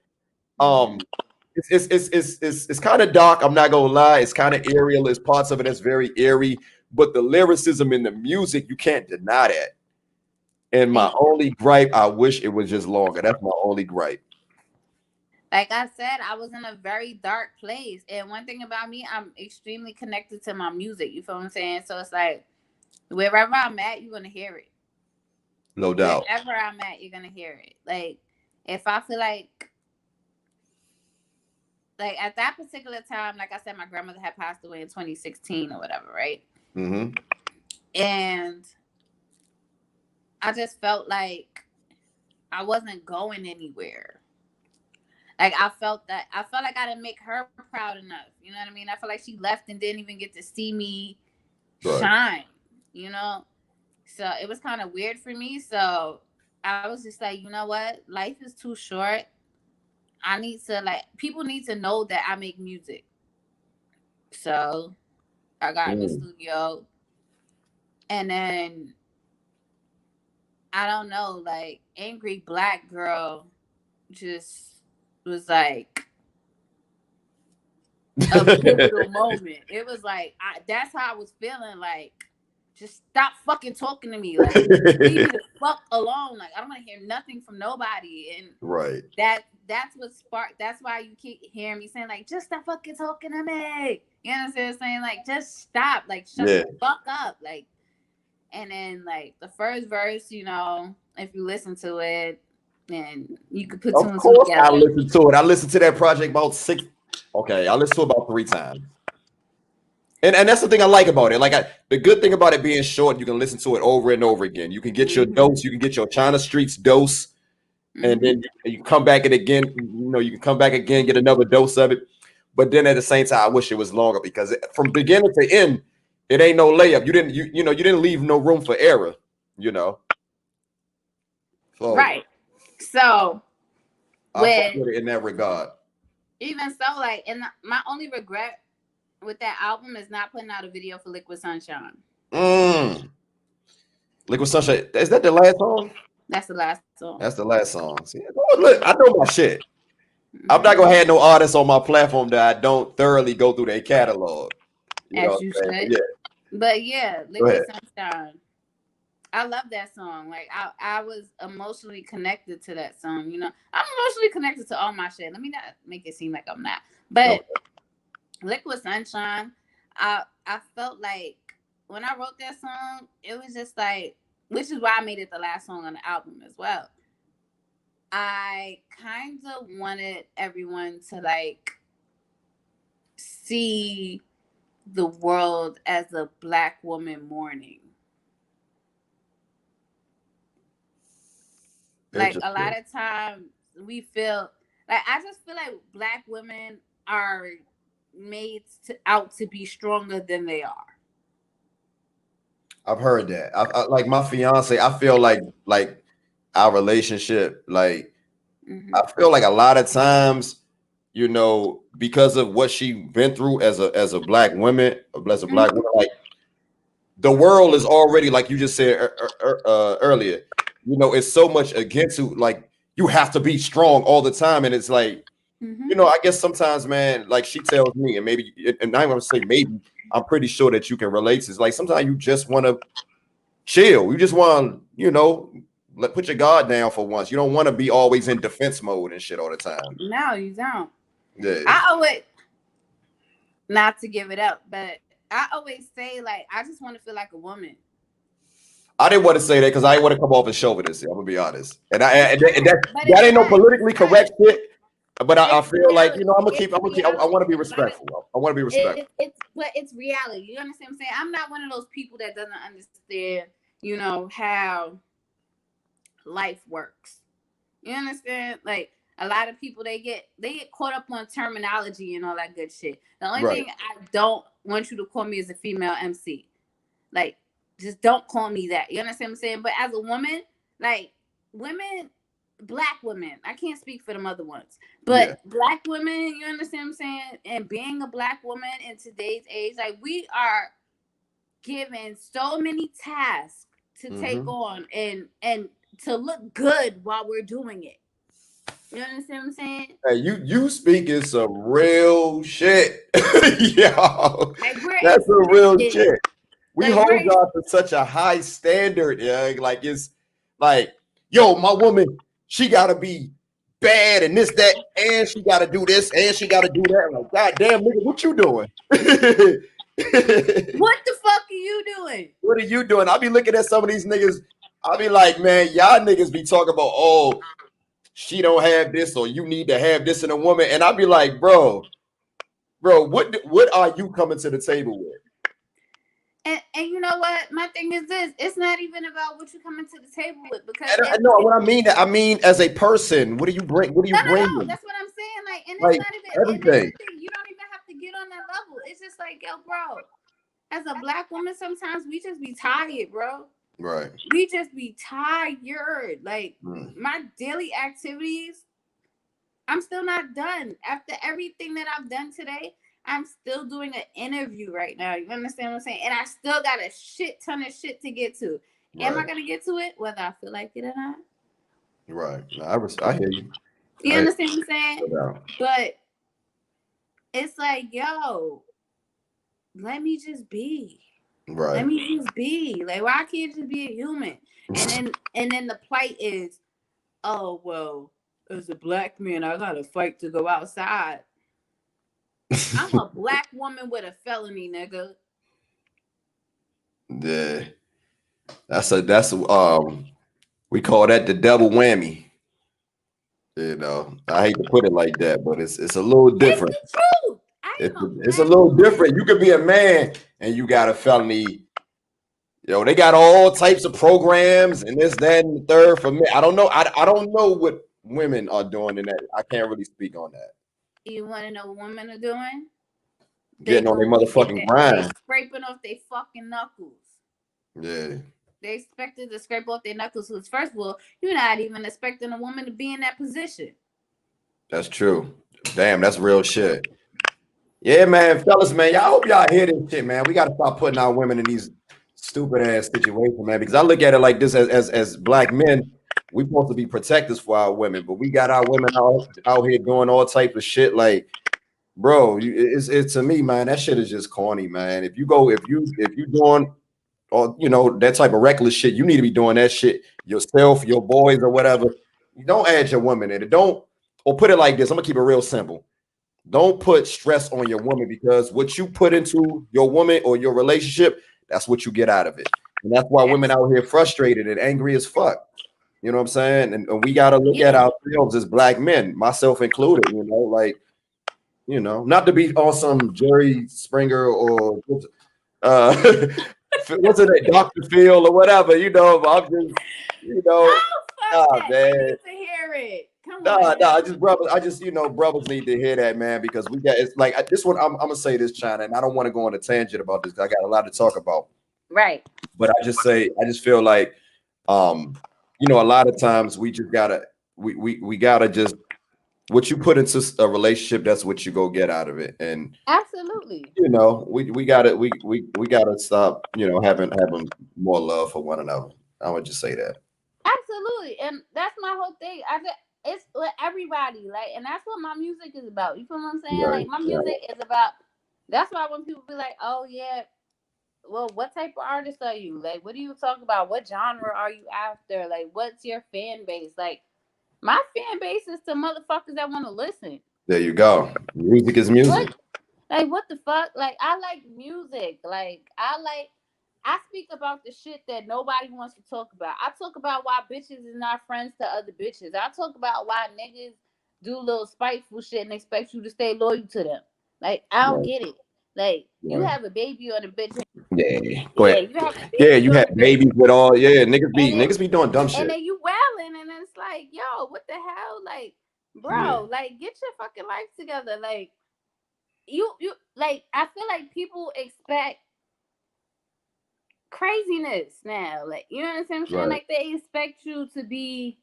A: It's kind of dark. I'm not gonna lie. It's kind of eerie. There's parts of it that's very eerie, but the lyricism in the music, you can't deny that. And my only gripe, I wish it was just longer. That's my only gripe.
C: Like I said, I was in a very dark place. And one thing about me, I'm extremely connected to my music. You feel what I'm saying? So it's like, wherever I'm at, you're going to hear it.
A: No doubt.
C: Wherever I'm at, you're going to hear it. Like, if I feel like at that particular time, like I said, my grandmother had passed away in 2016 or whatever, right?
A: Mm-hmm.
C: And I just felt like I wasn't going anywhere. Like I felt like I didn't make her proud enough. You know what I mean? I felt like she left and didn't even get to see me shine, you know? So it was kind of weird for me. So I was just like, you know what? Life is too short. I need to, people need to know that I make music. So I got in the studio. And then, I don't know, Angry Black Girl just was like a pivotal moment. It was like, that's how I was feeling. Like, just stop fucking talking to me. Like, leave me the fuck alone. Like, I don't want to hear nothing from nobody. And that's what sparked. That's why you keep hearing me saying, like, just stop fucking talking to me. You know what I'm saying? Like, just stop. Like, shut the fuck up. Like, and then the first verse, you know, if you listen to it, and you could put two and two together.
A: I listened to it. I listened to that project about I listened to it about 3 times. And that's the thing I like about it. The good thing about it being short, you can listen to it over and over again. You can get your dose. You can get your Chyna Streetz dose. And then you come back and again, you know, you can come back again, get another dose of it. But then at the same time, I wish it was longer because from beginning to end, it ain't no layup. You didn't leave no room for error, you know. So,
C: right. So
A: I put it in that regard.
C: Even so, my only regret with that album is not putting out a video for Liquid Sunshine.
A: Liquid Sunshine, is that the last song?
C: That's the last song.
A: That's the last song. See, look, I know my shit. I'm not gonna have no artists on my platform that I don't thoroughly go through their catalog.
C: As you should. Yeah. But yeah, Liquid Sunshine. I love that song. Like I was emotionally connected to that song. You know, I'm emotionally connected to all my shit. Let me not make it seem like I'm not. But Liquid Sunshine, I felt like when I wrote that song, it was just like, which is why I made it the last song on the album as well. I kind of wanted everyone to see the world as a Black woman mourning. Like a lot of times we feel I just feel like Black women are made out to be stronger than they are.
A: I've heard that. I like my fiance. I feel like our relationship, I feel like a lot of times, you know, because of what she been through as a Black woman, Black woman, the world is already, like you just said earlier, you know, it's so much against you. Like you have to be strong all the time, and it's like, you know, I guess sometimes, man, like she tells me, and maybe, and I'm gonna say maybe, I'm pretty sure that you can relate to. It's like sometimes you just want to chill. You just want to, you know, put your guard down for once. You don't want to be always in defense mode and shit all the time.
C: No, you don't.
A: Yeah.
C: I always, not to give it up, but I always say, I just want to feel like a woman.
A: I didn't want to say that because I didn't want to come off as chauvinist. I'm gonna be honest, and that ain't no politically correct shit. But I feel like, you know, I want to be respectful. I want to be respectful.
C: But it's reality. You understand what I'm saying? I'm not one of those people that doesn't understand, you know, how life works. You understand? Like a lot of people, they get caught up on terminology and all that good shit. The only thing I don't want you to call me is a female MC. Like, just don't call me that. You understand what I'm saying? But as a woman, women, Black women, I can't speak for them other ones, but Black women, you understand what I'm saying? And being a Black woman in today's age, we are given so many tasks to take on and to look good while we're doing it. You understand what I'm saying?
A: Hey, you speaking some real shit. Yo, that's some real shit. we
C: Like,
A: hold
C: right.
A: y'all to such a high standard, yeah. Like it's like, yo, my woman, she gotta be bad and this, that, and she gotta do this, and she gotta do that. Like, god damn, nigga, what you doing?
C: What the fuck are you doing?
A: What are you doing? I'll be looking at some of these niggas. I'll be like, man, y'all niggas be talking about, oh, she don't have this, or you need to have this in a woman. And I'll be like, bro, what are you coming to the table with?
C: And you know what? My thing is this: it's not even about what you coming to the table with, because
A: And I know what I mean. I mean, as a person, what do you bring? What do you bring?
C: no, that's what I'm saying. Like, and it's
A: Like
C: not even. And that's
A: everything.
C: the thing: you don't even have to get on that level. It's just like, yo, bro. As a black woman, sometimes we just be tired, bro.
A: Right.
C: We just be tired. Like my daily activities, I'm still not done. After everything that I've done today, I'm still doing an interview right now. You understand what I'm saying? And I still got a shit ton of shit to get to. Right. Am I gonna get to it whether I feel like it or not?
A: Right. No, I hear you.
C: You understand what I'm saying? But it's like, yo, let me just be.
A: Right.
C: Let me just be. Like, why can't you just be a human? And then the plight is, oh well, as a black man, I gotta fight to go outside. I'm a black woman with a felony, nigga.
A: Yeah. That's we call that the double whammy. You know, I hate to put it like that, but it's a little different.
C: It's the truth.
A: It's a little different. You could be a man and you got a felony. Yo, they got all types of programs and this, that, and the third for me. I don't know. I don't know what women are doing in that. I can't really speak on that.
C: You want to know what women are doing?
A: Getting on their motherfucking grind.
C: They scraping off their fucking knuckles.
A: Yeah.
C: They expected to scrape off their knuckles. Because first of all, you're not even expecting a woman to be in that position.
A: That's true. Damn, that's real shit. Yeah, man, fellas, man, y'all hope y'all hear this shit, man. We got to stop putting our women in these stupid ass situations, man. Because I look at it like this: as black men, we supposed to be protectors for our women, but we got our women out here doing all types of shit. Like, bro, it's to me, man. That shit is just corny, man. If you doing or that type of reckless shit, you need to be doing that shit yourself, your boys, or whatever. You don't add your woman in it. Don't, or put it like this. I'm gonna keep it real simple. Don't put stress on your woman, because what you put into your woman or your relationship, that's what you get out of it. And that's why women out here frustrated and angry as fuck. You know what I'm saying? And we got to look at ourselves as black men, myself included, like, not to be on some Jerry Springer or what's it, Dr. Phil or whatever, but I'm just, man.
C: I need to hear it.
A: Brothers need to hear that, man, because we got, it's like this one. I'm gonna say this, Chyna, and I don't want to go on a tangent about this. I got a lot to talk about.
C: Right.
A: But I just feel like, a lot of times we just gotta, we gotta just, what you put into a relationship, that's what you go get out of it. And
C: absolutely,
A: we gotta stop, having more love for one another. I would just say that.
C: Absolutely, and that's my whole thing. It's with everybody, like, and that's what my music is about. You feel what I'm saying? Right, like, my music is about. That's why when people be like, "Oh yeah, well, what type of artist are you? Like, what do you talk about? What genre are you after? Like, what's your fan base? Like, my fan base is to motherfuckers that want to listen."
A: There you go. Music is music.
C: What the fuck? Like, I like music. Like, I speak about the shit that nobody wants to talk about. I talk about why bitches is not friends to other bitches. I talk about why niggas do little spiteful shit and expect you to stay loyal to them. Like, I don't get it. Like, you have a baby on a bitch.
A: Yeah, go ahead. You have babies with all. Niggas be doing dumb shit.
C: And then you wailing, and it's like, yo, what the hell? Like, bro, like, get your fucking life together. Like, you like, I feel like people expect craziness now. Like, you know what I'm saying? Right. Like, they expect you to be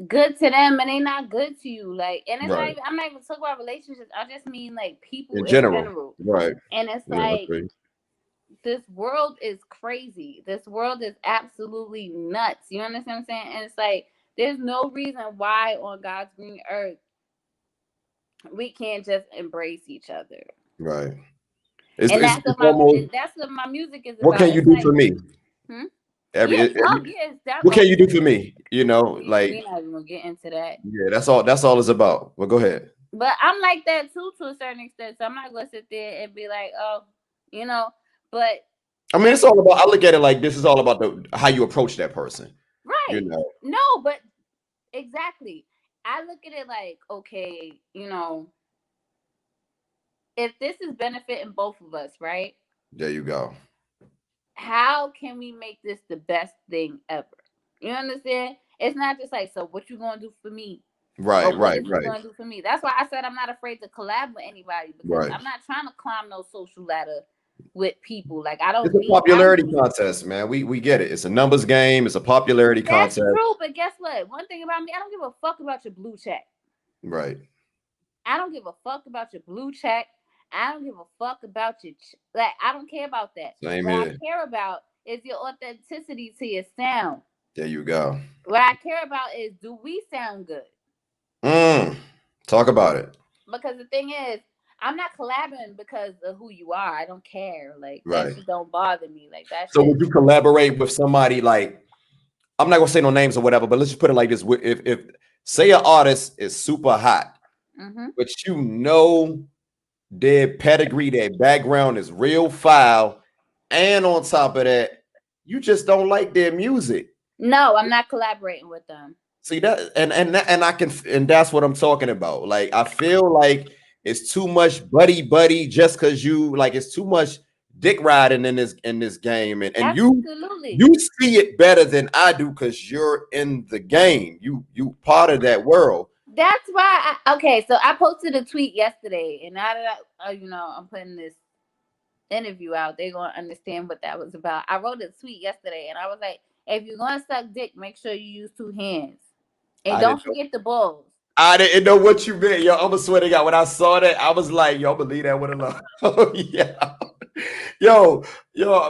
C: good to them, and they not good to you. Like, and it's like, I'm not even talking about relationships. I just mean like people in general.
A: Right.
C: And it's like, this world is crazy. This world is absolutely nuts. You understand what I'm saying? And it's like, there's no reason why on God's green earth we can't just embrace each other.
A: Right.
C: And
A: It's almost,
C: that's what my music is
A: what
C: about.
A: can you
C: It's
A: do
C: like,
A: for me?
C: yes, oh yes, that.
A: What can you
C: Okay,
A: do for me? You know,
C: we're not even gonna get into that.
A: yeah, that's all it's about. Well, go ahead.
C: But I'm like that too, to a certain extent. So I'm not gonna sit there and be like, oh, you know. But
A: I mean, it's
C: like,
A: all about. I look at it like this is all about how you approach that person. You
C: right?
A: know,
C: No, but exactly. I look at it like, okay, if this is benefiting both of us, right?
A: there you go.
C: How can we make this the best thing ever? You understand? It's not just like, so what you gonna do for me? Or
A: Right,
C: what
A: right,
C: is you
A: right,
C: gonna do for me? That's why I said I'm not afraid to collab with anybody, because
A: right.
C: I'm not trying to climb no social ladder with people. Like
A: It's a popularity
C: I'm
A: contest, man. We get it. It's a numbers game. It's a popularity
C: that's
A: contest.
C: true, but guess what? One thing about me, I don't give a fuck about your blue check.
A: Right.
C: I don't give a fuck about your blue check. I don't give a fuck about your like. I don't care about that.
A: Same
C: What I
A: here.
C: care about is your authenticity to your sound.
A: There you go.
C: What I care about is, do we sound good?
A: Talk about it.
C: Because the thing is, I'm not collabing because of who you are. I don't care. Like, that
A: Right.
C: shit don't bother me. Like, that
A: So
C: shit.
A: would you collaborate with somebody like, I'm not gonna say no names or whatever, but let's just put it like this: if say an artist is super hot, but you know their pedigree, their background is real foul, and on top of that, you just don't like their music.
C: No, I'm not collaborating with them.
A: See that, and I can, and that's what I'm talking about. Like, I feel like it's too much buddy just because you like, it's too much dick riding in this game, and
C: Absolutely.
A: you see it better than I do because you're in the game. You part of that world.
C: That's why. Okay, so I posted a tweet yesterday, and now that I'm putting this interview out, they're gonna understand what that was about. I wrote a tweet yesterday, and I was like, if you're gonna suck dick, make sure you use 2 hands, and don't forget the balls.
A: I didn't know what you meant, yo. I'm gonna swear to God. When I saw that, I was like, yo, I'm gonna leave that one alone. Oh yeah, yo,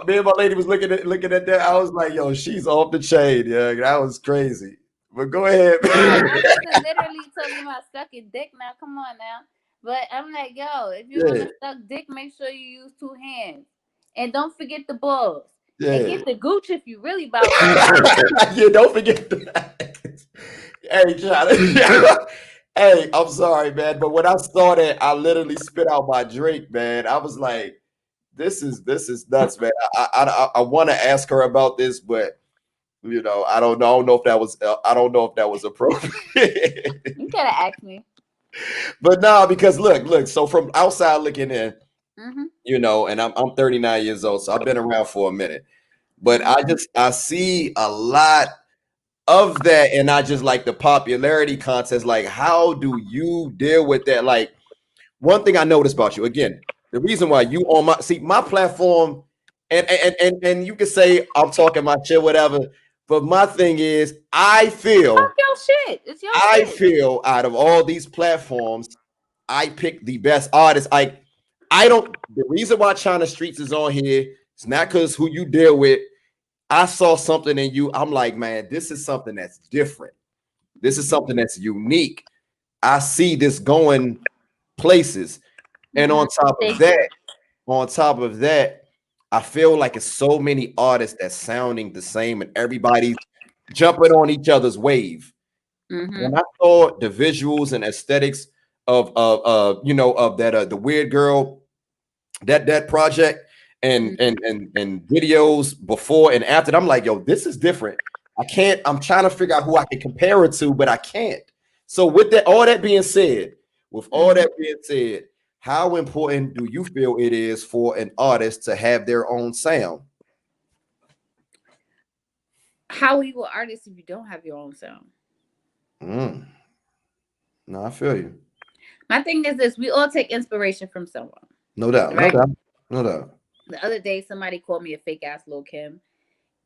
A: me and my lady was looking at that. I was like, yo, she's off the chain. Yeah, that was crazy. But go ahead.
C: I wasn't literally talking about sucking dick. Now, come on now. But I'm like, yo, if you're gonna suck dick, make sure you use 2 hands, and don't forget the balls.
A: Yeah.
C: And get the gooch if you really about
A: yeah, don't forget that. Hey, Chyna. Hey, I'm sorry, man, but when I saw that, I literally spit out my drink, man. I was like, this is nuts, man. I want to ask her about this, but I don't know. I don't know if that was appropriate.
C: You gotta ask me.
A: But no, because look. So from outside looking in, and I'm 39 years old, so I've been around for a minute. But I see a lot of that, and I just like the popularity contest. Like, how do you deal with that? Like, one thing I noticed about you, again, the reason why you on my platform, and you can say I'm talking my shit, whatever. But my thing is, I feel
C: fuck your shit. It's your
A: I
C: shit.
A: feel out of all these platforms, I pick the best artists. I don't. The reason why Chyna Streetz is on here, it's not because who you deal with. I saw something in you. I'm like, man, this is something that's different. This is something that's unique. I see this going places. And on top of that, I feel like it's so many artists that's sounding the same and everybody's jumping on each other's wave. When I saw the visuals and aesthetics of that the Weird Girl, that project, and videos before and after, I'm like, yo, this is different. I'm trying to figure out who I can compare it to, but I can't. So with all that being said, how important do you feel it is for an artist to have their own sound?
C: How are you an artist if you don't have your own sound?
A: No, I feel you.
C: My thing is this: we all take inspiration from someone.
A: No doubt, right? No doubt.
C: The other day, somebody called me a fake ass Lil Kim,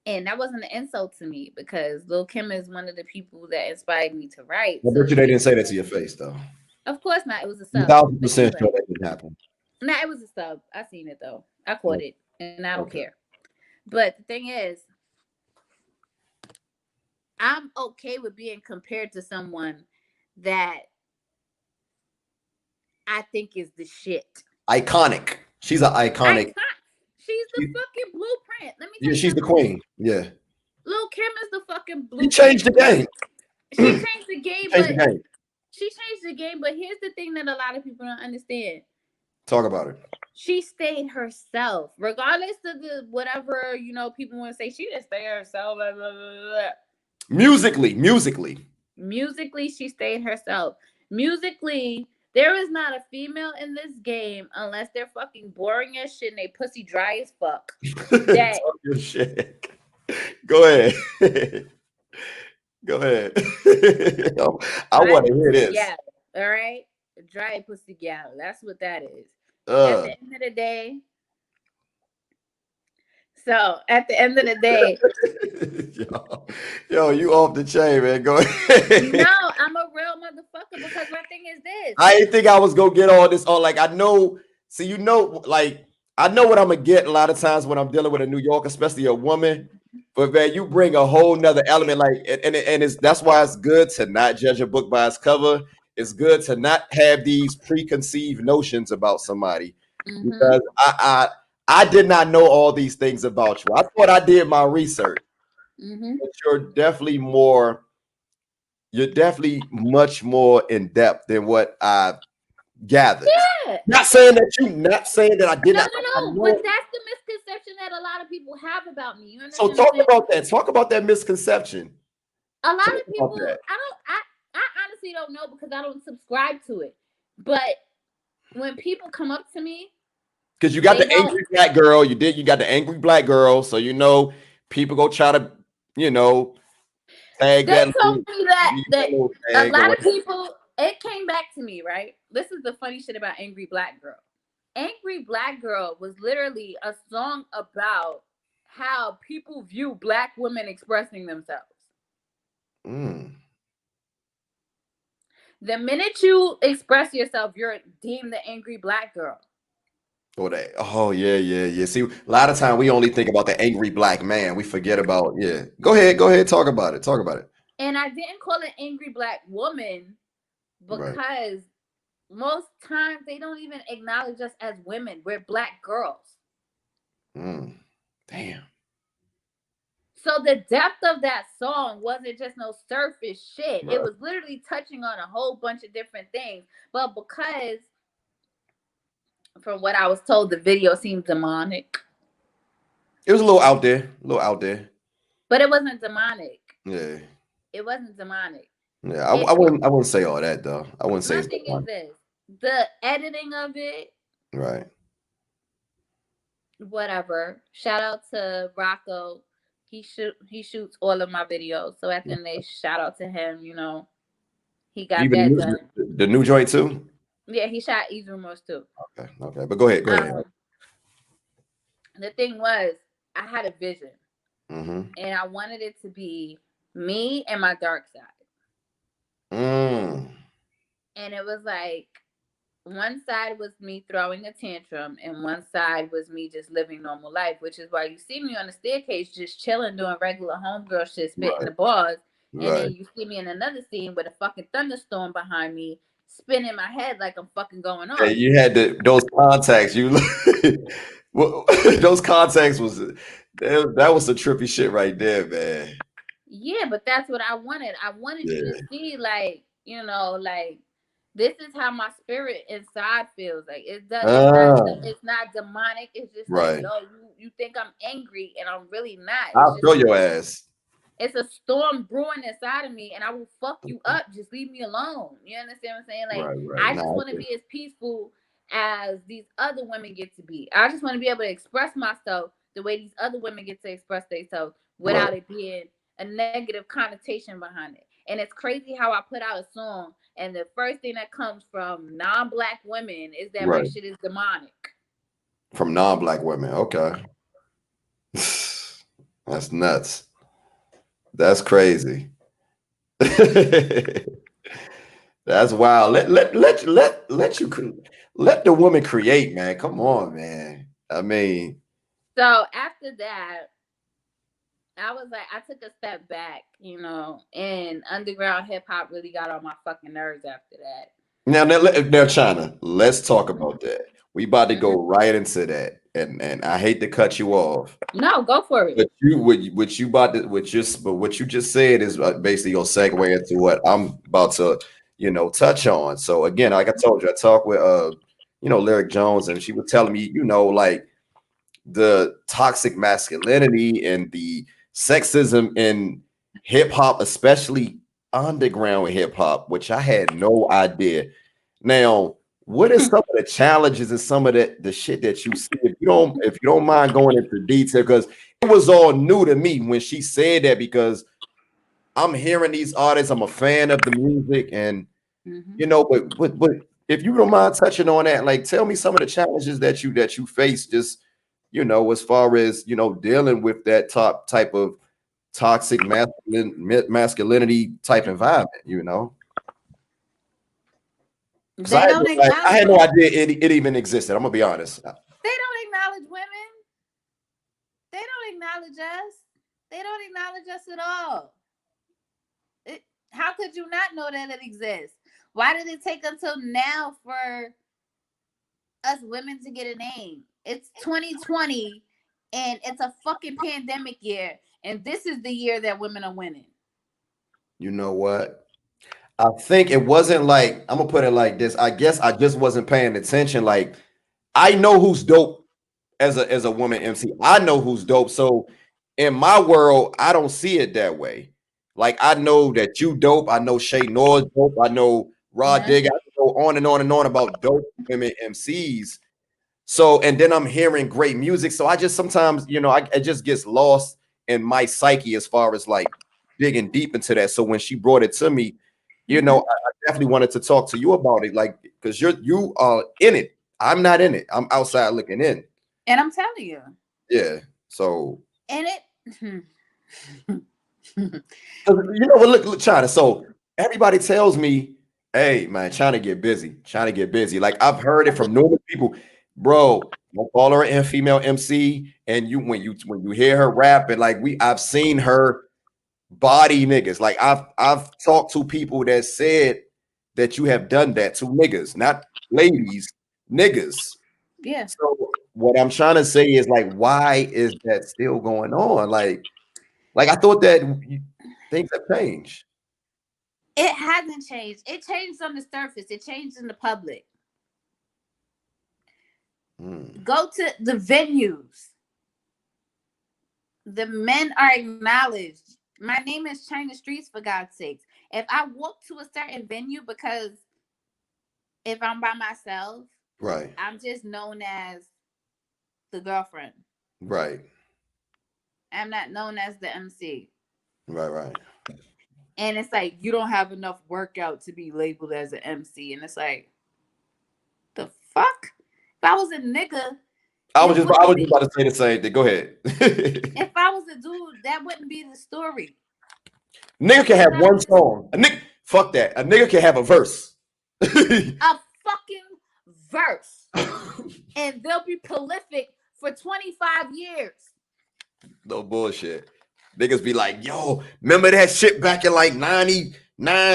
C: and that wasn't an insult to me because Lil Kim is one of the people that inspired me to write.
A: I bet you they didn't say that to your face, though.
C: Of course not. It was a sub.
A: 1,000% sure that didn't happen.
C: Nah, it was a sub. I seen it though. I caught it, and I don't care. But the thing is, I'm okay with being compared to someone that I think is the shit.
A: Iconic. She's an iconic.
C: She's the
A: She,
C: fucking blueprint. Let me
A: yeah,
C: tell you
A: she's the
C: something.
A: queen. Yeah,
C: Lil Kim is the fucking
A: she
C: blueprint.
A: changed the game.
C: She changed the game,
A: Changed the game.
C: she changed the game. But here's the thing that a lot of people don't understand.
A: Talk about it.
C: She stayed herself, regardless of the whatever people want to say. She just stayed herself. Blah, blah, blah, blah.
A: Musically,
C: she stayed herself. Musically, there is not a female in this game unless they're fucking boring as shit and they pussy dry as fuck. That
A: talk your shit. Go ahead. Go ahead. I want to hear this.
C: Yeah, all right. Dry pussy gal. That's what that is. At the end of the day. So at the end of the day,
A: yo, you off the chain, man. Go ahead.
C: No, I'm a real motherfucker because my thing is this.
A: I didn't think I was gonna get all this. All like I know. See, like I know what I'm gonna get a lot of times when I'm dealing with a New Yorker, especially a woman. But man, you bring a whole nother element, like, and it's that's why it's good to not judge a book by its cover. It's good to not have these preconceived notions about somebody, because I did not know all these things about you. I thought I did my research. But you're definitely much more in depth than what I gathered.
C: Yeah.
A: Not saying that I did not.
C: No. But that's the misconception that a lot of people have about me. You
A: So talk about that. Talk about that misconception.
C: A lot of people, I honestly don't know because I don't subscribe to it. But when people come up to me,
A: because you got the angry black girl, you got the angry black girl, so people go try to tag that.
C: They told me that a lot of people. It came back to me, right? This is the funny shit about Angry Black Girl. Angry Black Girl was literally a song about how people view black women expressing themselves. The minute you express yourself, you're deemed the angry black girl.
A: Oh, yeah. See, a lot of time we only think about the angry black man. We forget about, Go ahead. Talk about it.
C: And I didn't call it angry black woman because most times they don't even acknowledge us as women. We're black girls.
A: Damn.
C: So the depth of that song wasn't just no surface shit. Right. It was literally touching on a whole bunch of different things. But because, from what I was told, the video seemed demonic.
A: It was a little out there.
C: But it wasn't demonic.
A: Yeah.
C: It wasn't demonic.
A: Yeah, I wouldn't say all that though. I wouldn't say.
C: My thing is this: the editing of it.
A: Right.
C: Whatever. Shout out to Rocco. He shoots all of my videos. So at the end of the day, shout out to him. He got that done.
A: The new joint too.
C: Yeah, he shot Remorse too.
A: Okay, but go ahead.
C: The thing was, I had a vision, and I wanted it to be me and my dark side. And it was like, one side was me throwing a tantrum, and one side was me just living normal life, which is why you see me on the staircase just chilling, doing regular homegirl shit, spitting the bars. And then you see me in another scene with a fucking thunderstorm behind me, spinning my head like I'm fucking going on.
A: Yeah, you had those contacts. Those contacts that was some trippy shit right there, man.
C: Yeah, but that's what I wanted. I wanted you to see, like, this is how my spirit inside feels. Like, it's not demonic. It's just like, yo, you think I'm angry and I'm really not.
A: I'll throw your ass.
C: It's a storm brewing inside of me, and I will fuck you up. Just leave me alone. You understand what I'm saying? Like, I just want to be as peaceful as these other women get to be. I just want to be able to express myself the way these other women get to express themselves without it being a negative connotation behind it. And it's crazy how I put out a song, and the first thing that comes from non-black women is that my shit is demonic.
A: From non-black women, okay. That's nuts. That's crazy. That's wild. Let the woman create, man. Come on, man. I mean,
C: so after that, I was like, I took a step back, and underground hip hop really got on my fucking nerves after that.
A: Now, Chyna, let's talk about that. We about to go right into that, and I hate to cut you off.
C: No, go for it.
A: But what you just said is basically your segue into what I'm about to, touch on. So again, like I told you, I talked with Lyric Jones, and she was telling me, like the toxic masculinity and the sexism in hip hop, especially underground hip hop, which I had no idea. Now, what is some of the challenges and some of the shit that you see? If you don't mind going into detail, because it was all new to me when she said that, because I'm hearing these artists, I'm a fan of the music, and but if you don't mind touching on that, like tell me some of the challenges that you face, just as far as dealing with that type of toxic masculinity type environment. Because
C: They don't acknowledge.
A: I had no idea it even existed. I'm gonna be honest.
C: They don't acknowledge women. They don't acknowledge us. They don't acknowledge us at all. How could you not know that it exists? Why did it take until now for us women to get a name? It's 2020 and it's a fucking pandemic year. And this is the year that women are winning.
A: You know what? I think it wasn't like, I'm gonna put it like this. I guess I just wasn't paying attention. Like, I know who's dope as a woman MC. I know who's dope. So in my world, I don't see it that way. Like, I know that you dope. I know Shay Noah's dope. I know Rod Digger. I go on and on and on about dope women MCs. So, and then I'm hearing great music. So I just sometimes, it just gets lost in my psyche as far as like digging deep into that. So when she brought it to me, I definitely wanted to talk to you about it, like, because you are in it. I'm not in it. I'm outside looking in.
C: And I'm telling you.
A: Yeah. So.
C: And it.
A: Look, Chyna. So everybody tells me, hey, man, Chyna get busy. Like, I've heard it from numerous people, bro. Don't call her a female MC. And when you hear her rap, and like I've seen her body niggas. Like I've talked to people that said that you have done that to niggas, not ladies, niggas.
C: Yeah.
A: So what I'm trying to say is, like, why is that still going on? Like I thought that things have changed.
C: It hasn't changed. It changed on the surface. It changed in the public. Go to the venues. The men are acknowledged. My name is Chyna Streetz, for God's sakes. If I walk to a certain venue, because if I'm by myself,
A: right,
C: I'm just known as the girlfriend.
A: Right.
C: I'm not known as the MC.
A: Right.
C: And it's like, you don't have enough workout to be labeled as an MC. And it's like, the fuck? If I was a nigga,
A: I was just about to say the same thing. Go ahead.
C: If I was a dude, that wouldn't be the story.
A: Nigga can have one song. Fuck that. A nigga can have a verse.
C: A fucking verse. And they'll be prolific for 25 years.
A: No bullshit. Niggas be like, yo, remember that shit back in like 99?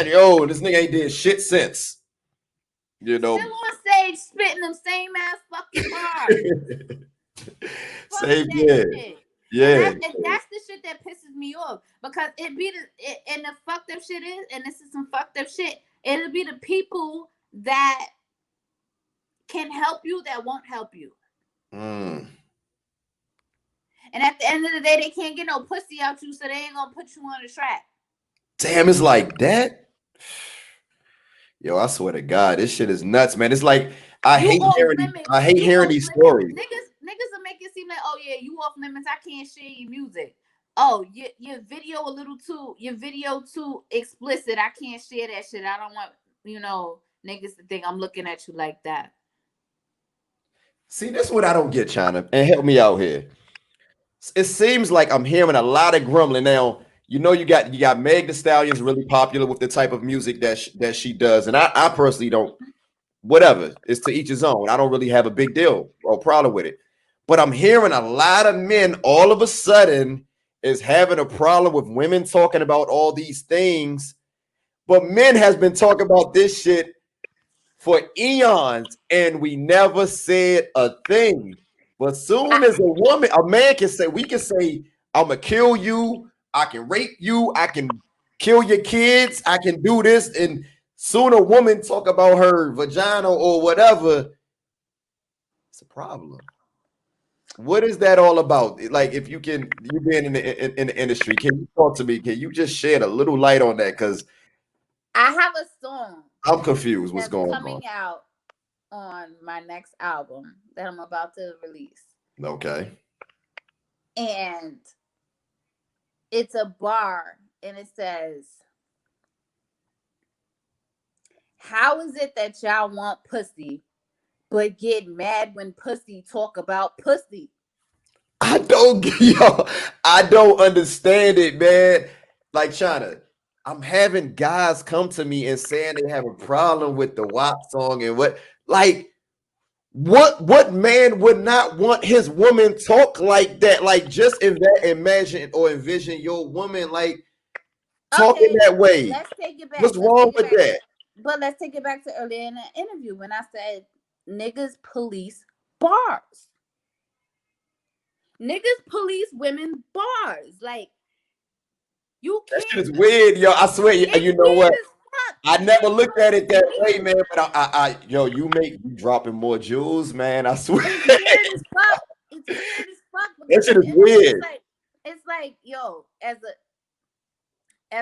A: Yo, this nigga ain't did shit since.
C: Still on stage spitting them same ass fucking bars.
A: Same shit. Yeah.
C: And that's the shit that pisses me off. Because and the fucked up shit is, and this is some fucked up shit, it'll be the people that can help you that won't help you. And at the end of the day, they can't get no pussy out you, so they ain't gonna put you on the track. Damn,
A: it's like that. Yo, I swear to God, this shit is nuts, man. It's like I hate hearing these stories.
C: Niggas will make it seem like, oh yeah, you off limits. I can't share your music. Oh, your video too explicit. I can't share that shit. I don't want niggas to think I'm looking at you like that.
A: See, this is what I don't get, Chyna, and help me out here. It seems like I'm hearing a lot of grumbling now. You got Meg Thee Stallion's really popular with the type of music that she does, and I personally don't. Whatever, it's to each his own. I don't really have a big deal or problem with it, but I'm hearing a lot of men all of a sudden is having a problem with women talking about all these things, but men has been talking about this shit for eons, and we never said a thing. But soon as a man can say, we can say, I'm gonna kill you, I can rape you, I can kill your kids, I can do this, and soon a woman talk about her vagina or whatever, it's a problem. What is that all about? Like, if you can, you being in the industry, can you talk to me? Can you just shed a little light on that? Because
C: I have a song
A: I'm confused. What's
C: that's
A: going on?
C: coming out on my next album that I'm about to release.
A: Okay.
C: And it's a bar, and it says, how is it that y'all want pussy, but get mad when pussy talk about pussy?
A: I don't, yo, I don't understand it, man. Like, Chyna, I'm having guys come to me and saying they have a problem with the WAP song and what man would not want his woman talk like that? Like, just imagine or envision your woman like talking that way.
C: Let's take it back.
A: What's wrong with that?
C: But let's take it back to earlier in the interview when I said niggas police bars. Niggas police women bars. Like, you can't.
A: That shit is weird, yo. I swear, you know what? I never looked at it that way, man. But you dropping more jewels, man. I swear.
C: It's weird as fuck. It's weird as fuck.
A: That shit is weird.
C: It's like, yo, as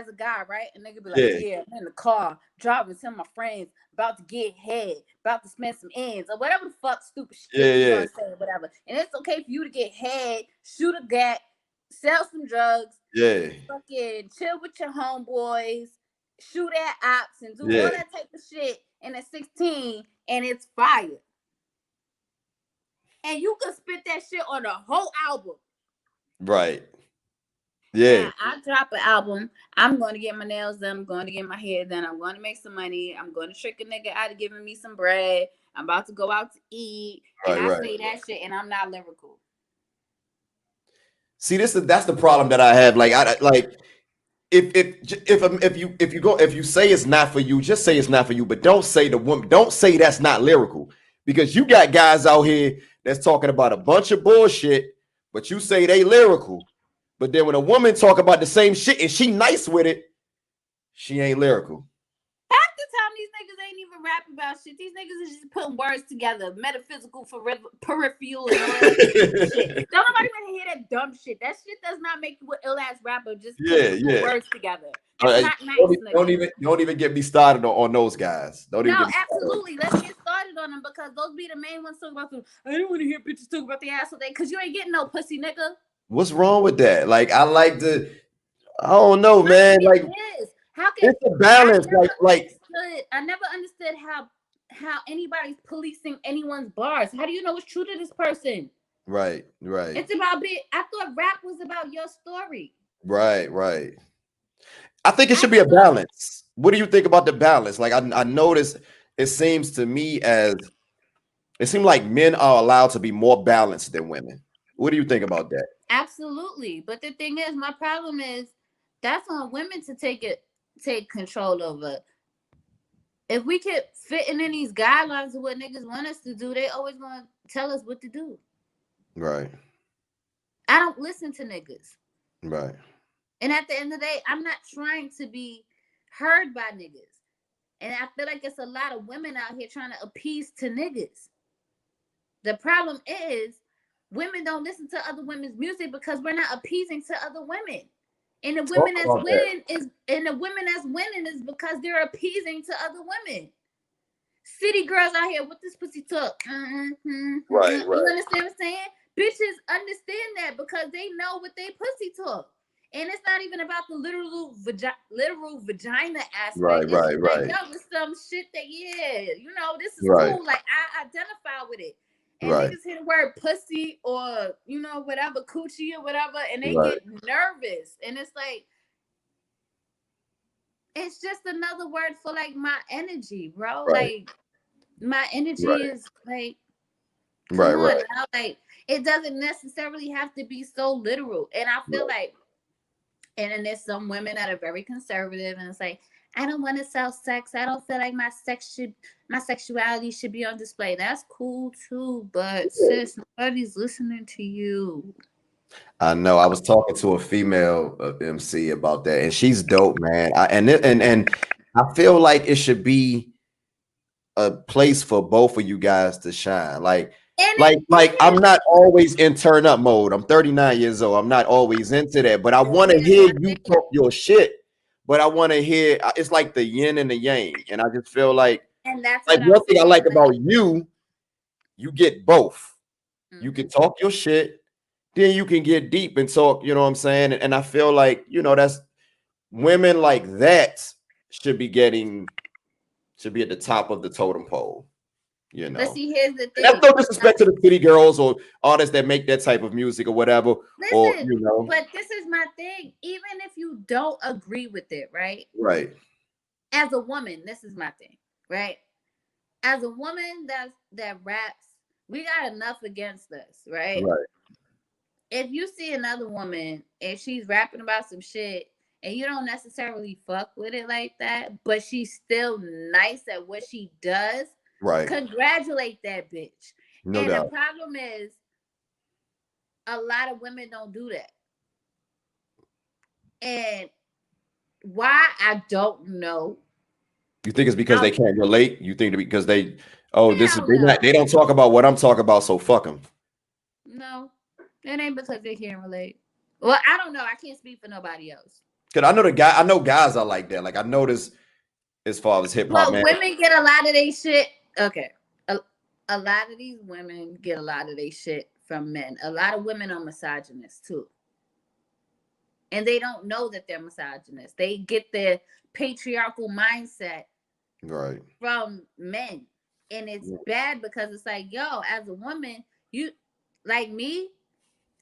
C: a guy, right? And nigga be like, yeah, I'm in the car, driving to my friends, about to get head, about to spend some ends, or whatever the fuck stupid shit you want to say, whatever. And it's okay for you to get head, shoot a gat, sell some drugs, fucking chill with your homeboys, shoot at ops, and do all that type of shit. And at 16, and it's fire. And you can spit that shit on the whole album.
A: Right. Yeah.
C: Now, I drop an album. I'm going to get my nails done. I'm going to get my hair done. I'm going to make some money. I'm going to trick a nigga out of giving me some bread. I'm about to go out to eat. And I say that shit, and I'm not lyrical.
A: See, that's the problem that I have. If you say it's not for you, just say it's not for you. But don't say the woman. Don't say that's not lyrical, because you got guys out here that's talking about a bunch of bullshit, but you say they lyrical. But then when a woman talk about the same shit and she nice with it, she ain't lyrical.
C: Half the time, these niggas ain't even rapping about shit. These niggas is just putting words together, metaphysical for peripheral and all that shit. Don't nobody want to hear that dumb shit. That shit does not make you an ill ass rapper. Just put words together. That's not nice.
A: Don't even get me started on those guys.
C: Absolutely. Let's get started on them, because those be the main ones talking about them. I don't want to hear bitches talk about the ass all day, because you ain't getting no pussy, nigga.
A: What's wrong with that? Like, I don't know, man. Like, it's a balance.
C: I never understood how anybody's policing anyone's bars. How do you know what's true to this person?
A: Right.
C: It's about I thought rap was about your story.
A: Right. I think it should be a balance. What do you think about the balance? Like, I noticed it seems to me like men are allowed to be more balanced than women. What do you think about that?
C: Absolutely. But the thing is, my problem is that's on women to take control over. If we keep fitting in these guidelines of what niggas want us to do, they always gonna tell us what to do.
A: Right.
C: I don't listen to niggas.
A: Right.
C: And at the end of the day, I'm not trying to be heard by niggas. And I feel like it's a lot of women out here trying to appease to niggas. The problem is, women don't listen to other women's music because we're not appeasing to other women. And the women that's winning is because they're appeasing to other women. City girls out here with this pussy talk.
A: Right.
C: You understand what I'm saying? Bitches understand that because they know what they pussy talk. And it's not even about the literal vagina aspect.
A: Right.
C: Like, yo, it's some shit that, this is cool. Like, I identify with it. And niggas hear the word pussy or, whatever, coochie or whatever, and they get nervous. And it's like, it's just another word for, like, my energy, bro. Like, my energy is, like, right. Now, like, it doesn't necessarily have to be so literal. And I feel like, and then there's some women that are very conservative, and it's like, I don't want to sell sex. I don't feel like my sexuality should be on display. That's cool too, but sis, nobody's listening to you.
A: I know. I was talking to a female MC about that, and she's dope, man. And I feel like it should be a place for both of you guys to shine.
C: And
A: Like I'm not always in turn up mode. I'm 39 years old. I'm not always into that, but I want to hear you talk your shit. But I want to hear it's like the yin and the yang, and I just feel like
C: that's what I'm
A: one thing I
C: saying.
A: like about you, you get both. You can
C: Mhm.
A: talk your shit, then you can get deep and talk. You know what I'm saying? And I feel like that's women like that should be at the top of the totem pole.
C: But see, here's the
A: And that's
C: thing.
A: no disrespect to the city girls or artists that make that type of music or whatever. Or
C: Listen, but this is my thing. Even if you don't agree with it, right?
A: Right.
C: As a woman, this is my thing, right? As a woman that raps, we got enough against us, right?
A: Right.
C: If you see another woman and she's rapping about some shit and you don't necessarily fuck with it like that, but she's still nice at what she does,
A: Right.
C: congratulate that bitch.
A: No
C: And
A: doubt.
C: the problem is a lot of women don't do that. And why, I don't know.
A: You think it's because they can't relate? You think because they
C: No.
A: they don't talk about what I'm talking about, so fuck them.
C: No, it ain't because they can't relate. Well, I don't know. I can't speak for nobody else.
A: Cause I know guys are like that. Like I notice as far as hip hop,
C: Well,
A: man.
C: women get a lot of their shit. Okay. A lot of these women get a lot of their shit from men. A lot of women are misogynist too. And they don't know that they're misogynist. They get their patriarchal mindset
A: Right.
C: from men. And it's bad because it's like, yo, as a woman, you like me,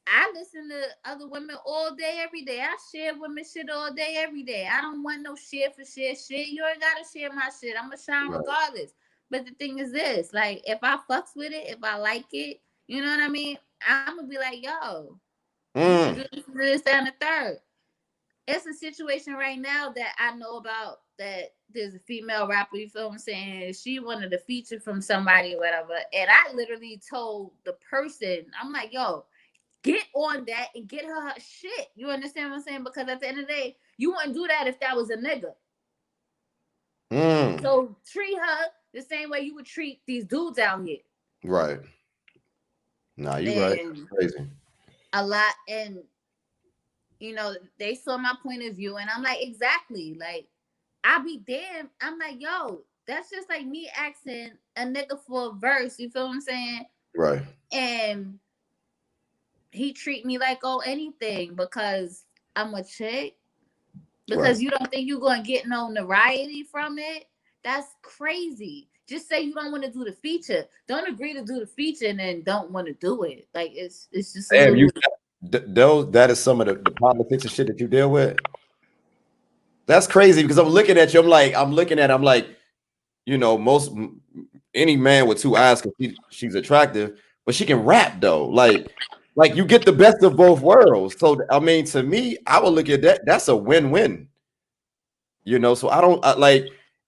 C: I listen to other women all day, every day. I share women shit all day, every day. I don't want no share for share shit. You ain't gotta share my shit. I'm gonna shine regardless. But the thing is this, like, if I fucks with it, if I like it, you know what I mean? I'm gonna be like, yo, you should do this, and the third. It's a situation right now that I know about that there's a female rapper, you feel what I'm saying? She wanted a feature from somebody or whatever. And I literally told the person, I'm like, yo, get on that and get her shit. You understand what I'm saying? Because at the end of the day, you wouldn't do that if that was a nigga. So treat her the same way you would treat these dudes out here.
A: Right. Nah, you right. Crazy.
C: A lot, and they saw my point of view, and I'm like, exactly. Like, I be damn. I'm like, yo, that's just like me asking a nigga for a verse. You feel what I'm saying?
A: Right.
C: And he treat me like anything because I'm a chick. Because you don't think you're going to get no notoriety from it? That's crazy. Just say you don't want to do the feature. Don't agree to do the feature and then don't want to do it. Like, it's just a little...
A: that is some of the politics and shit that you deal with. That's crazy because I'm looking at you. I'm looking at. I'm like, most any man with two eyes, because she's attractive, but she can rap though. Like you get the best of both worlds. So I mean, to me, I would look at that. That's a win-win. So I don't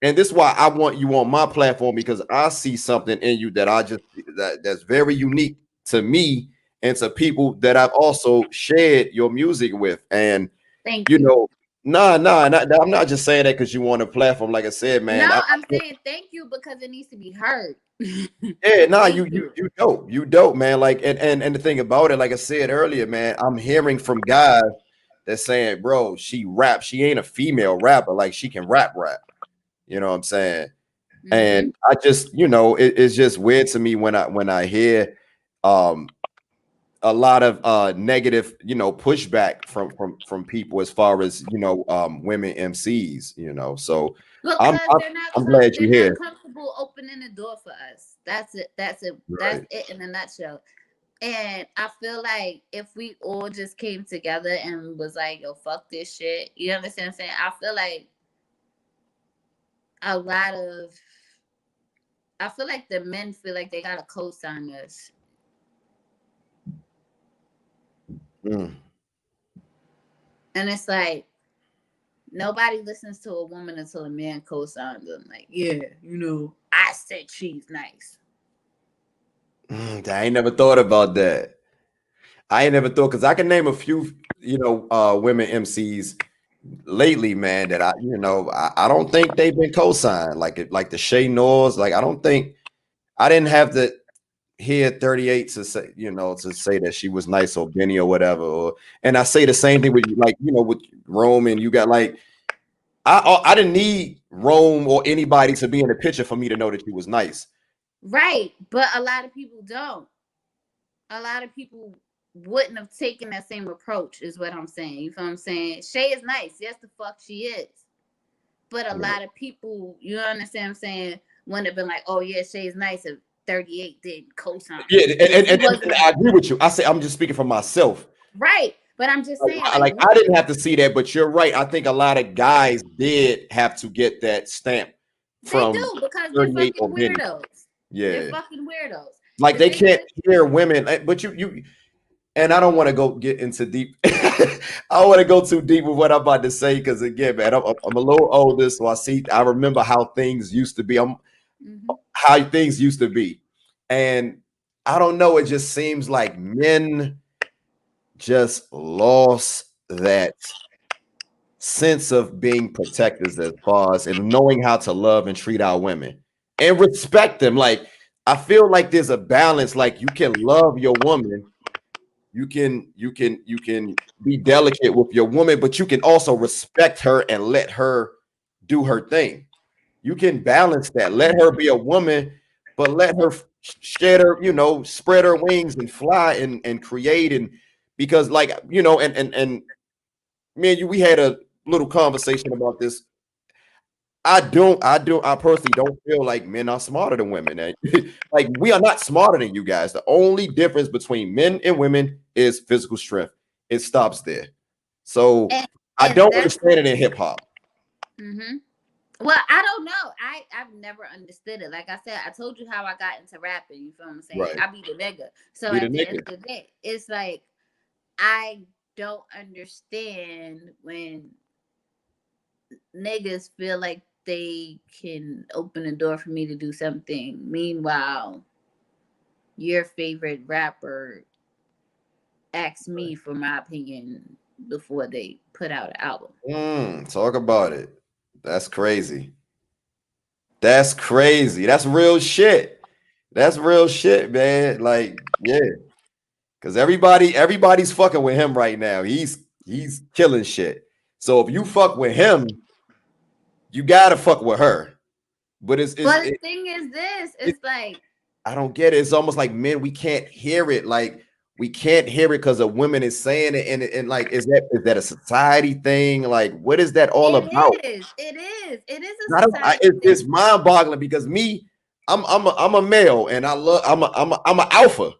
A: and this is why I want you on my platform, because I see something in you that that's very unique to me and to people that I've also shared your music with. And
C: Thank you.
A: I'm not just saying that because you want a platform. Like I said, man.
C: No, I'm saying thank you because it needs to be heard.
A: Yeah, nah, you dope, man. Like, and the thing about it, like I said earlier, man, I'm hearing from guys that's saying, bro, she raps. She ain't a female rapper. Like, she can rap. You know what I'm saying? And I just, it's just weird to me when I hear a lot of negative, pushback from people as far as women MCs. So
C: because
A: I'm glad you're here.
C: Comfortable opening the door for us. That's it.
A: Right.
C: That's it in a nutshell. And I feel like if we all just came together and was like, yo, fuck this shit. You understand what I'm saying? I feel like the men feel like they gotta co-sign us. And it's like, Nobody listens to a woman until a man co-signs them. Like, yeah, I said she's nice.
A: I ain't never thought about that. I ain't never thought, because I can name a few, women MCs lately, man, that I don't think they've been co-signed. Like the Shay Noors. Like, I didn't have to hear 38 to say that she was nice or Benny or whatever. And I say the same thing with with Rome, and you got like I didn't need Rome or anybody to be in the picture for me to know that she was nice.
C: Right, but a lot of people don't. A lot of people wouldn't have taken that same approach, is what I'm saying. You feel what I'm saying? Shay is nice. Yes, the fuck she is. But a lot of people, you understand what I'm saying, wouldn't have been like, oh yeah, Shay's nice if 38 didn't co-sign.
A: Yeah, and I agree with you. I'm just speaking for myself.
C: Right. But I'm just saying,
A: I didn't have to see that, but you're right. I think a lot of guys did have to get that stamp from.
C: They do, because they're fucking weirdos.
A: Yeah,
C: they're fucking weirdos.
A: Like they can't hear women, but you. And I don't want to get into deep. I don't want to go too deep with what I'm about to say, because again, man, I'm a little older, so I remember how things used to be. How things used to be, and I don't know. It just seems like men just lost that sense of being protectors as far as and knowing how to love and treat our women and respect them. Like, I feel like there's a balance. Like, you can love your woman, you can be delicate with your woman, but you can also respect her and let her do her thing. You can balance that. Let her be a woman, but let her spread her wings and fly and create. And because and me and you, we had a little conversation about this. I personally don't feel like men are smarter than women. Like, we are not smarter than you guys. The only difference between men and women is physical strength. It stops there. So I don't understand it in hip hop.
C: Well, I don't know. I've never understood it. Like I said, I told you how I got into rapping. You feel what I'm saying?
A: Right.
C: I be the nigga. So at the end of the day, it's like I don't understand when niggas feel like they can open the door for me to do something. Meanwhile, your favorite rapper asked me for my opinion before they put out an album.
A: Talk about it. That's crazy. That's crazy. That's real shit. That's real shit, man. Like, yeah. Because everybody's fucking with him right now. He's killing shit. So if you fuck with him, you gotta fuck with her. But
C: the thing is this, it's like,
A: I don't get it. It's almost like men, we can't hear it. Like, we can't hear it because a woman is saying it, and like, is that a society thing? Like, what is that all about?
C: It is a society thing.
A: It's mind-boggling, because I'm a male, and I'm a alpha,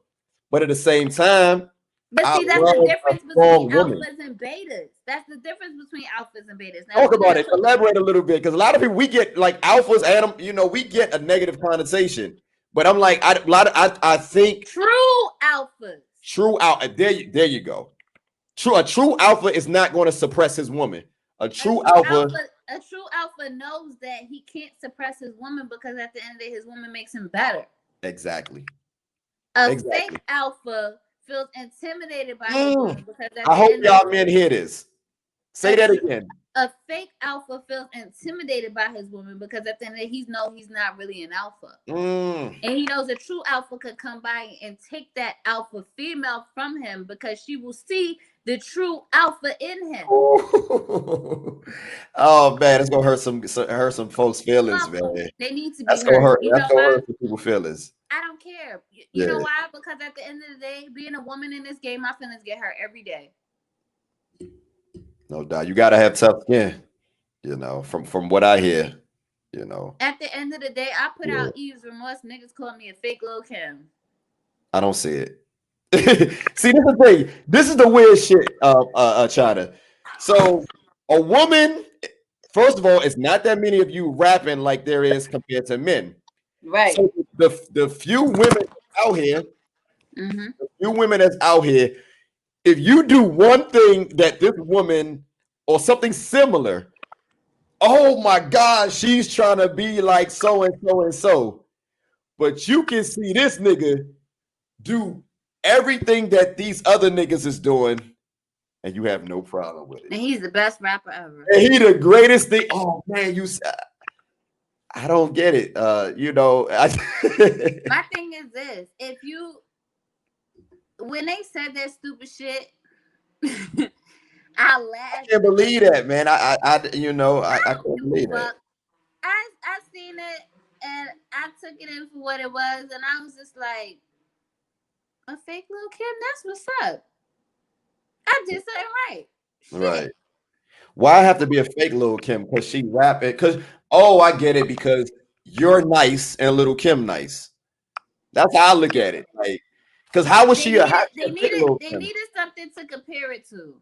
A: but at the same time,
C: but see, that's the difference between alphas and betas. That's the difference between alphas and betas.
A: Now, talk about it. Elaborate a little bit, because a lot of people, we get like alphas, and we get a negative connotation. But I'm like, I think
C: true alphas.
A: True alpha. There you go. A true alpha is not going to suppress his woman. A true alpha
C: knows that he can't suppress his woman, because at the end of the day, his woman makes him better.
A: Exactly.
C: Fake alpha feels intimidated by his woman, because
A: I hope y'all men hear this. Say that again.
C: A fake alpha feels intimidated by his woman, because at the end of the day, he's not really an alpha. And he knows a true alpha could come by and take that alpha female from him, because she will see the true alpha in him.
A: Oh man, it's gonna hurt some folks' feelings, man.
C: They need to be
A: That's gonna hurt. That's gonna hurt some people's feelings.
C: I don't care. You know why? Because at the end of the day, being a woman in this game, my feelings get hurt every day.
A: No doubt. You gotta have tough skin, from what I hear,
C: At the end of the day, I put out Eve's Remorse. Niggas call me a fake Lil' Kim.
A: I don't see it. See, this is the thing. This is the weird shit, Chyna. So a woman, first of all, it's not that many of you rapping like there is compared to men.
C: Right.
A: So the few women out here, if you do one thing that this woman or something similar oh my God, she's trying to be like so and so and so. But you can see this nigga do everything that these other niggas is doing, and you have no problem with it.
C: And he's the best rapper ever.
A: And he the greatest thing. Oh man, I don't get it.
C: My thing is this: when they said that stupid shit, I laughed.
A: I can't believe that, man. I can't believe that.
C: I seen it and I took it in for what it was, and I was just like, a fake Lil' Kim. That's what's up. I did something right. Shit.
A: Right. Why have to be a fake Lil' Kim? Because she rapping. Because I get it. Because you're nice and Lil' Kim nice. That's how I look at it. Like, because how was she?
C: They needed something to compare it to.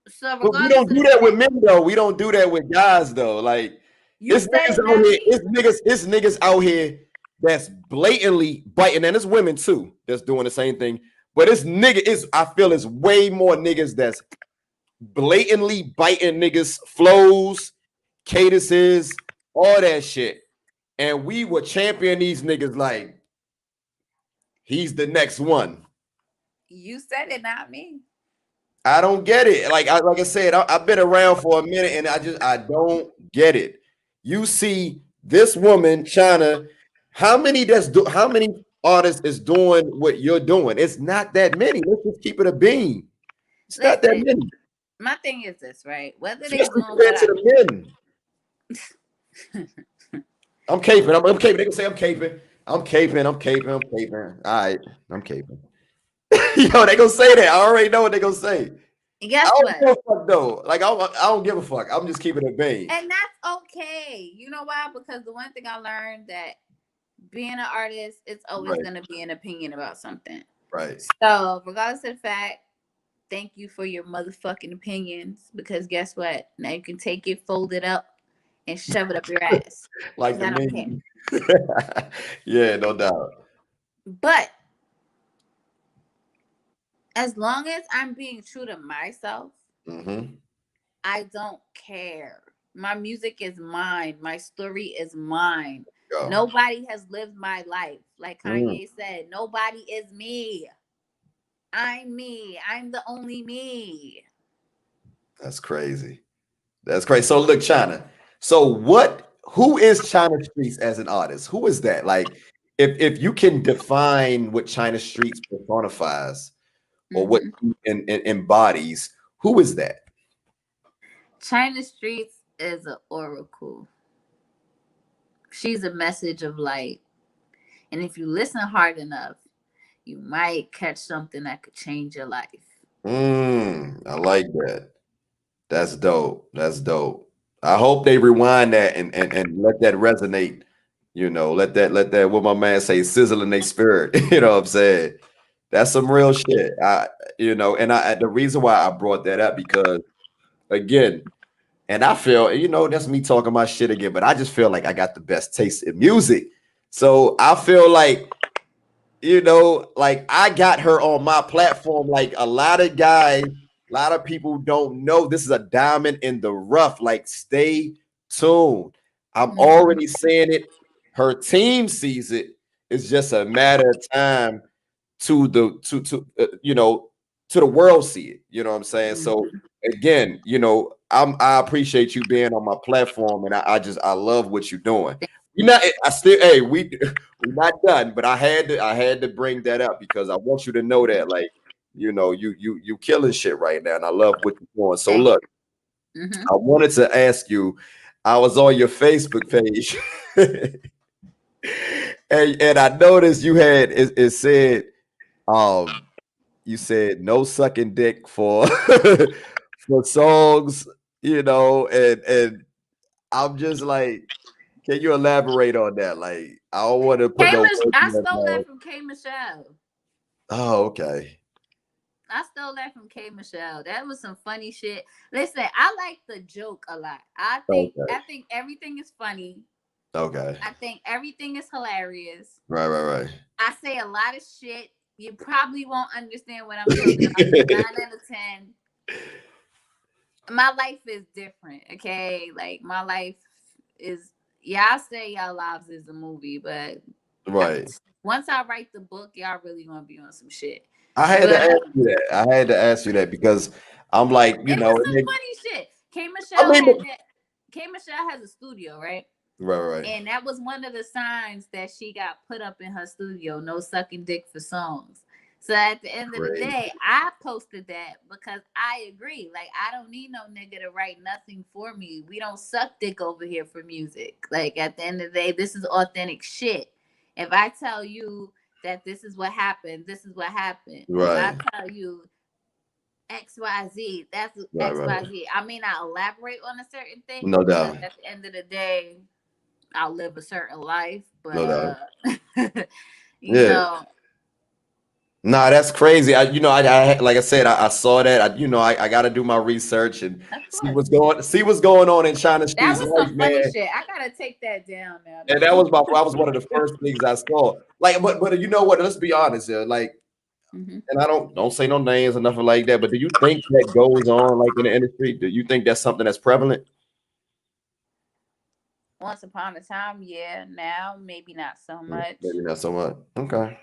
C: So
A: but we don't do that with men though. We don't do that with guys though. Like it's niggas out here that's blatantly biting, and it's women too that's doing the same thing. But I feel it's way more niggas that's blatantly biting niggas flows, cadences, all that shit. And we would champion these niggas like he's the next one.
C: You said it, not me.
A: I don't get it. Like I said, I've been around for a minute, and I don't get it. You see this woman, Chyna. How many artists is doing what you're doing? It's not that many. Let's just keep it a bean. It's not that many.
C: My thing is this, right? Whether they
A: doing the men. I'm caping. I'm caping. They can say I'm caping. I'm caping. All right, I'm caping. Yo, they gonna say that. I already know what they gonna say.
C: Guess
A: I don't give a fuck though. Like I don't give a fuck. I'm just keeping it bean.
C: And that's okay. You know why? Because the one thing I learned that being an artist, it's always gonna be an opinion about something.
A: Right.
C: So regardless of the fact, thank you for your motherfucking opinions. Because guess what? Now you can take it, fold it up, and shove it up your ass.
A: Like the meme. Yeah, no doubt.
C: But as long as I'm being true to myself, I don't care. My music is mine. My story is mine. Nobody has lived my life. Like Kanye said, nobody is me. I'm me. I'm the only me.
A: That's crazy. That's crazy. So look, Chyna. So who is Chyna Streetz as an artist? Who is that? Like, if you can define what Chyna Streetz personifies or what embodies, who is that?
C: Chyna Streetz is an oracle. She's a message of light. And if you listen hard enough, you might catch something that could change your life.
A: I like that. That's dope. That's dope. I hope they rewind that and let that resonate. Let that what my man say sizzle in their spirit. You know what I'm saying? That's some real shit. The reason why I brought that up because again, and I feel, that's me talking my shit again, but I just feel like I got the best taste in music. So I feel like, like I got her on my platform. Like a lot of guys, a lot of people don't know this is a diamond in the rough. Like stay tuned. I'm already saying it. Her team sees it. It's just a matter of time to the world see it. You know what I'm saying? So again, I appreciate you being on my platform, and I love what you're doing. We're not done, but I had to bring that up because I want you to know that, like, you killing shit right now, and I love what you're doing. So look, I wanted to ask you, I was on your Facebook page, and I noticed you had it said, you said no sucking dick for for songs, and I'm just like, can you elaborate on that? Like, I don't want to put
C: I stole that from K Michelle.
A: Oh, okay.
C: I stole that from K Michelle. That was some funny shit. Listen, I like the joke a lot. I think everything is funny.
A: Okay.
C: I think everything is hilarious.
A: Right.
C: I say a lot of shit. You probably won't understand what I'm talking about. 9 out of 10. my life is different. Okay, like my life is. Y'all say y'all lives is a movie, but
A: Right.
C: once I write the book, y'all really gonna be on some shit.
A: I had to
C: But
A: ask you that. I had to ask you that because I'm like,
C: it was some funny shit. K
A: I
C: Michelle
A: mean,
C: had that. K Michelle has a studio, right?
A: right.
C: And that was one of the signs that she got put up in her studio. No sucking dick for songs. So at the end of the
A: Great.
C: day, I posted that because I agree. Like, I don't need no nigga to write nothing for me. We don't suck dick over here for music. Like, at the end of the day, this is authentic shit. If I tell you that this is what happened, this is what happened. If I
A: Right.
C: tell you XYZ, that's
A: Right.
C: XYZ. I may not elaborate on a certain thing
A: No
C: because
A: doubt.
C: at the end of the day, I'll live a certain life, but
A: No doubt.
C: you
A: Yeah.
C: know,
A: Nah, that's crazy. Like I said, I saw that. I got to do my research and
C: of
A: see
C: course,
A: what's going on in Chyna
C: that
A: Streetz
C: was
A: life,
C: some funny
A: man.
C: shit. I gotta take that down now.
A: And that was one of the first things I saw. Like, but you know what? Let's be honest here. Like,
C: Mm-hmm.
A: and I don't say no names or nothing like that. But do you think that goes on like in the industry? Do you think that's something that's prevalent?
C: Once upon a time, yeah. Now, maybe not so much.
A: Maybe not so much. Okay.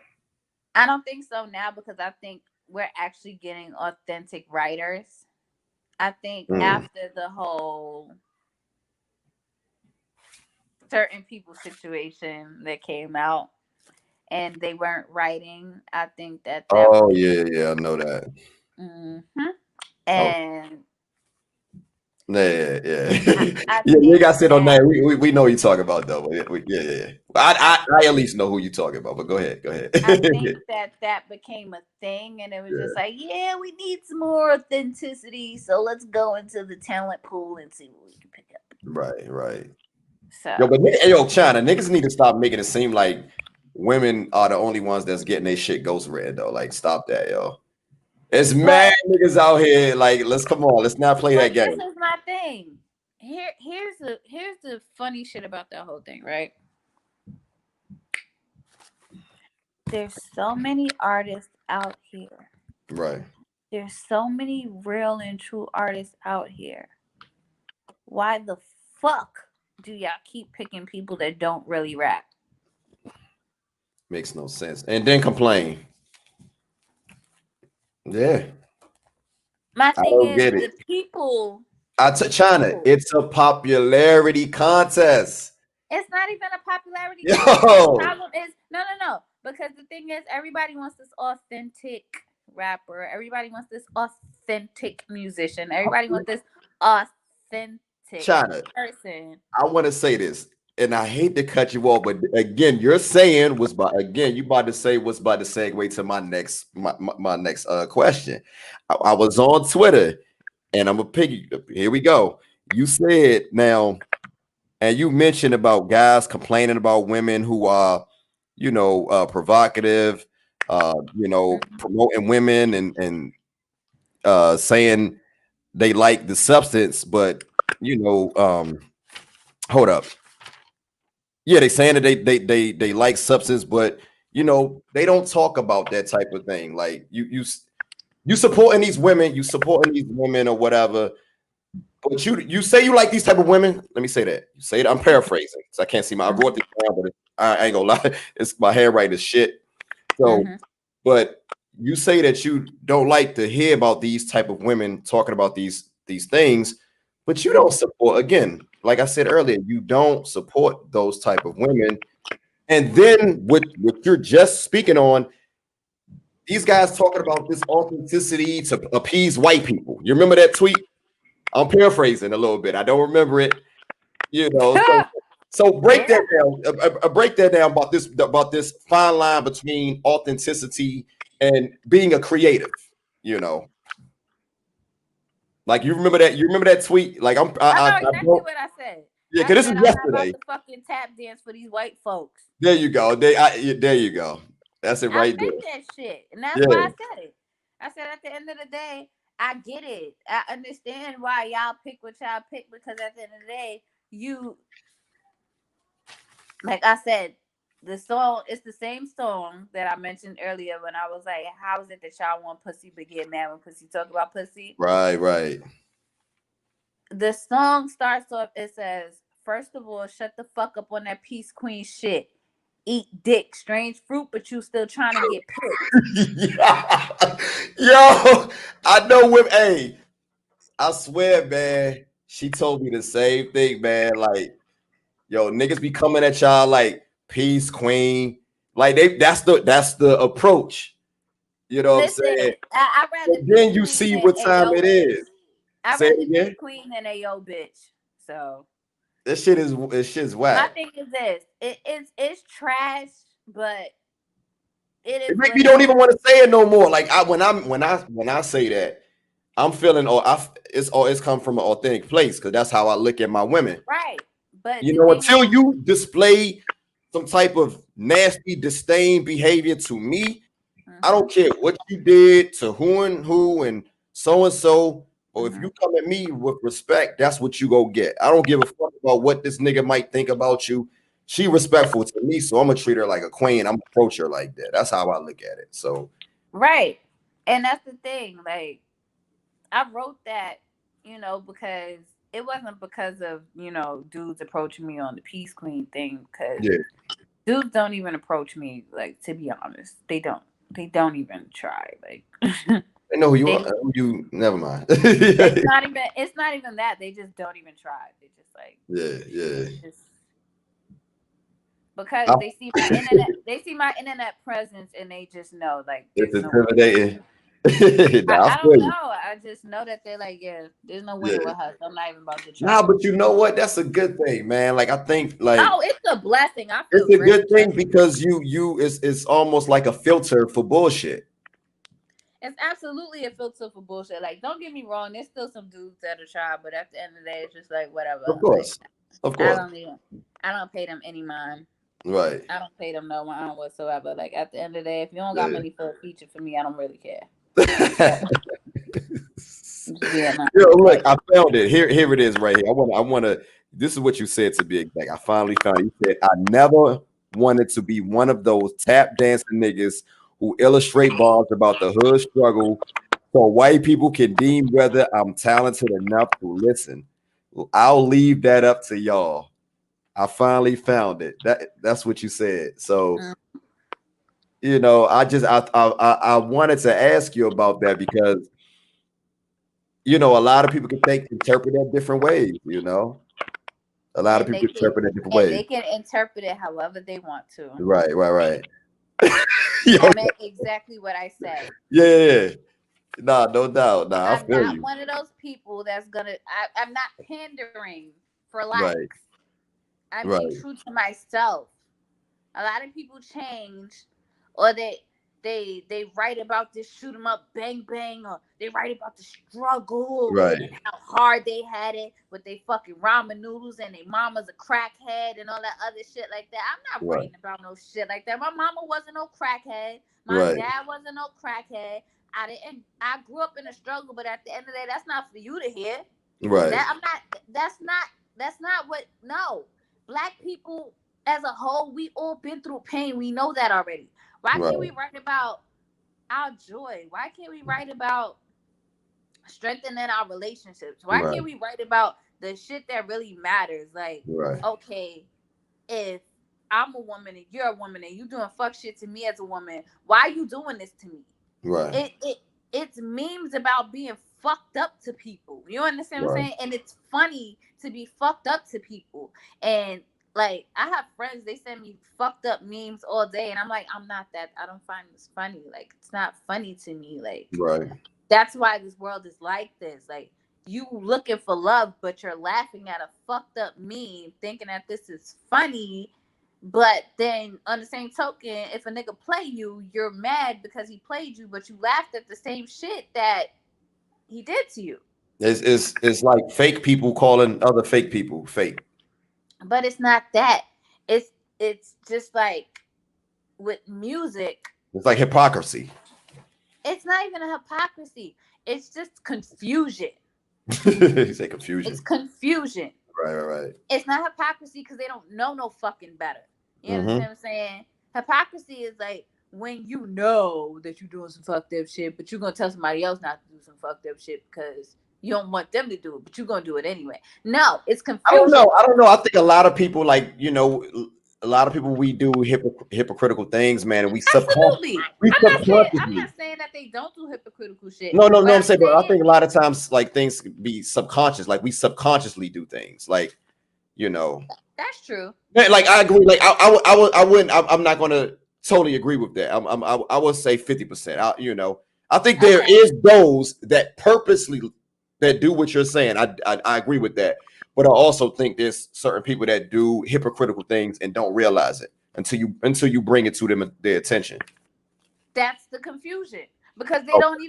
C: I don't think so now because I think we're actually getting authentic writers. I think
A: Mm.
C: after the whole certain people situation that came out and they weren't writing, I think that
A: Oh
C: was.
A: yeah, I know that.
C: Mm-hmm.
A: Oh
C: And
A: yeah.
C: I
A: Yeah, you ain't
C: think
A: got to sit on
C: that
A: that. We know who you talking about though. Yeah.
C: I
A: I at least know who you talking about. But go ahead.
C: I think that became a thing, and it was just
A: Yeah.
C: like, yeah, we need some more authenticity, so let's go into the talent pool and see what we can pick up.
A: Right. Yo,
C: So
A: China niggas need to stop making it seem like women are the only ones that's getting their shit ghost read though. Like, stop that, yo. It's mad
C: but
A: niggas out here. Like, let's not play that
C: this
A: game.
C: is my thing. Here's the funny shit about that whole thing, right? There's so many artists out here.
A: Right.
C: There's so many real and true artists out here. Why the fuck do y'all keep picking people that don't really rap?
A: Makes no sense. And then complain. Yeah.
C: My
A: I
C: thing
A: don't
C: is
A: get it.
C: the people,
A: China, it's a popularity contest.
C: it's not even a popularity contest. The
A: Yo.
C: problem is no. Because the thing is everybody wants this authentic rapper. Everybody wants this authentic musician. Everybody wants this authentic
A: China,
C: person.
A: I want to say this, and I hate to cut you off, but again, you're saying was about again, you about to say what's about to segue to my next question. I was on Twitter and I'm a piggy. Here we go. You said now, and you mentioned about guys complaining about women who are, provocative, promoting women and saying they like the substance, but hold up. Yeah, they saying that they like substance, but they don't talk about that type of thing. Like you supporting these women, or whatever. But you say you like these type of women. Let me say that. You say it. I'm paraphrasing because I can't see I wrote this down, but I ain't gonna lie. It's my handwriting is shit. So,
C: Mm-hmm.
A: but you say that you don't like to hear about these type of women talking about these things, but you don't support. Again, like I said earlier, you don't support those type of women. And then what you're just speaking on, these guys talking about this authenticity to appease white people. You remember that tweet? I'm paraphrasing a little bit. I don't remember it. So break
C: Yeah.
A: that down. Break that down about this fine line between authenticity and being a creative. You know, like you remember that. You remember that tweet? Like
C: I know
A: I
C: exactly
A: don't.
C: what I said.
A: Yeah,
C: I
A: because this
C: said
A: is
C: I'm not about
A: yesterday.
C: to fucking tap dance for these white folks.
A: There you go. There you go. That's it
C: I
A: right
C: meant
A: there.
C: that shit. And that's why I
A: Yeah.
C: said it. I said at the end of the day, I get it. I understand why y'all pick what y'all pick because at the end of the day, you like I said, the song it's the same song that I mentioned earlier when I was like, how is it that y'all want pussy but get mad when pussy talk about pussy?
A: Right.
C: The song starts off, it says, first of all, shut the fuck up on that peace queen shit. Eat dick, strange fruit, but you still trying to get picked.
A: Yo, I know women. Hey, I swear, man, she told me the same thing, man. Like, yo, niggas be coming at y'all like peace queen. Like that's the approach. You know what I'm
C: Listen,
A: saying?
C: I'd rather
A: And
C: be
A: then you
C: queen
A: see
C: than
A: what time
C: Ayo
A: it
C: bitch.
A: is.
C: I'd
A: Say
C: rather
A: it
C: be
A: again.
C: queen than Ayo bitch. So
A: This shit's
C: my
A: whack.
C: thing is this: it's trash, but it
A: It
C: is
A: make
C: what
A: me
C: it
A: don't even
C: is.
A: want to say it no more. Like when I say that, I'm feeling it's come from an authentic place because that's how I look at my women.
C: Right. But
A: You
C: the
A: know,
C: thing
A: until
C: is,
A: you display some type of nasty disdain behavior to me, I don't care what you did to who and so. Or if you come at me with respect, that's what you go get. I don't give a fuck about what this nigga might think about you. She respectful to me, so I'm gonna treat her like a queen. I'm gonna approach her like that. That's how I look at it. So
C: right. And that's the thing. Like, I wrote that, because it wasn't because of, dudes approaching me on the Peace Queen thing, because
A: yeah,
C: dudes don't even approach me, like, to be honest. They don't. They don't even try. Like,
A: I know who you
C: they
A: are. You never mind.
C: it's not even that. They just don't even try. They just like
A: yeah.
C: just because
A: I-
C: they see my internet presence, and they just know, like,
A: it's
C: there's no way.
A: intimidating.
C: I,
A: Nah, I
C: I
A: feel
C: don't
A: you.
C: know. I just know that they're like, yeah, there's no
A: Yeah.
C: winning with her. So I'm not even about to
A: Nah,
C: try.
A: but you know what? That's a good thing, man. Like I think like
C: Oh, it's a blessing. I
A: it's
C: feel
A: a
C: very
A: good thing
C: blessed.
A: because you it's almost like a filter for bullshit.
C: It's absolutely a filter for bullshit. Like, don't get me wrong. There's still some dudes that'll try, but at the end of the day, it's just like whatever.
A: Of
C: Like,
A: course. Of
C: I
A: course.
C: don't even. I don't pay them any mind.
A: Right.
C: I don't pay them no mind whatsoever. Like, at the end of the day, if you don't got
A: Yeah.
C: money for a feature for me, I don't really care.
A: Yo,
C: Just being honest.
A: look,
C: Like,
A: I found it. Here it is right here. I wanna this is what you said to be exact. I finally found it. You said I never wanted to be one of those tap dancing niggas who illustrate bars about the hood struggle so white people can deem whether I'm talented enough to listen. I'll leave that up to y'all. I finally found it. That's what you said. So,
C: mm,
A: I wanted to ask you about that because a lot of people can interpret that different ways. A lot of
C: and they
A: people
C: can
A: interpret it different
C: and
A: ways.
C: they can interpret it however they want to.
A: Right. Yo,
C: I meant exactly what I said.
A: yeah. Nah, no doubt. Nah, I
C: I'm
A: feel
C: not
A: you.
C: one of those people that's gonna. I'm not pandering for
A: Right,
C: likes. I'm being
A: right,
C: true to myself. A lot of people change, or they write about this shoot 'em up bang bang, or they write about the struggle and
A: right,
C: how hard they had it with they fucking ramen noodles and their mama's a crackhead and all that other shit like that. I'm not
A: right,
C: writing about no shit like that. My mama wasn't no crackhead. My
A: right,
C: dad wasn't no crackhead. I grew up in a struggle, but at the end of the day, that's not for you to hear.
A: right,
C: That I'm not. That's not what. No, black people as a whole, we all been through pain. We know that already. Why can't we
A: right,
C: write about our joy? Why can't we write about strengthening our relationships? Why
A: right,
C: can't we write about the shit that really matters? Like,
A: right,
C: okay, if I'm a woman and you're a woman and you doing fuck shit to me as a woman, why are you doing this to me?
A: right,
C: It's memes about being fucked up to people. You understand what I'm
A: right.
C: saying? And it's funny to be fucked up to people. And like, I have friends, they send me fucked up memes all day, and I'm like, I'm not that. I don't find this funny. Like, it's not funny to me. Like,
A: Right.
C: that's why this world is like this. Like, you looking for love, but you're laughing at a fucked up meme, thinking that this is funny. But then, on the same token, if a nigga play you, you're mad because he played you, but you laughed at the same shit that he did to you.
A: It's like fake people calling other fake people fake.
C: But it's not that. It's just like with music.
A: It's like hypocrisy.
C: It's not even a hypocrisy. It's just confusion.
A: You say
C: It's
A: confusion.
C: confusion.
A: Right.
C: It's not hypocrisy because they don't know no fucking better. You understand
A: Mm-hmm.
C: what I'm saying? Hypocrisy is like when you know that you're doing some fucked up shit, but you're gonna tell somebody else not to do some fucked up shit because You don't want them to do it, but you're gonna do it anyway. No, it's
A: I don't
C: confusion.
A: know. I don't know. I think a lot of people, like, a lot of people, we do hypocritical things, man, and
C: Absolutely.
A: we
C: I'm not
A: subconsciously.
C: saying that they don't do hypocritical shit.
A: No, no,
C: What
A: no. I'm
C: I'm
A: saying, but I
C: saying,
A: think a lot of times, like, things be subconscious. Like, we subconsciously do things. Like, you know,
C: that's true.
A: like, I agree. Like, I wouldn't. I'm not going to totally agree with that. I would say 50%. I think there
C: Okay.
A: is those that purposely that do what you're saying. I agree with that. But I also think there's certain people that do hypocritical things and don't realize it until you bring it to them their attention.
C: That's the confusion. Because they
A: Oh,
C: don't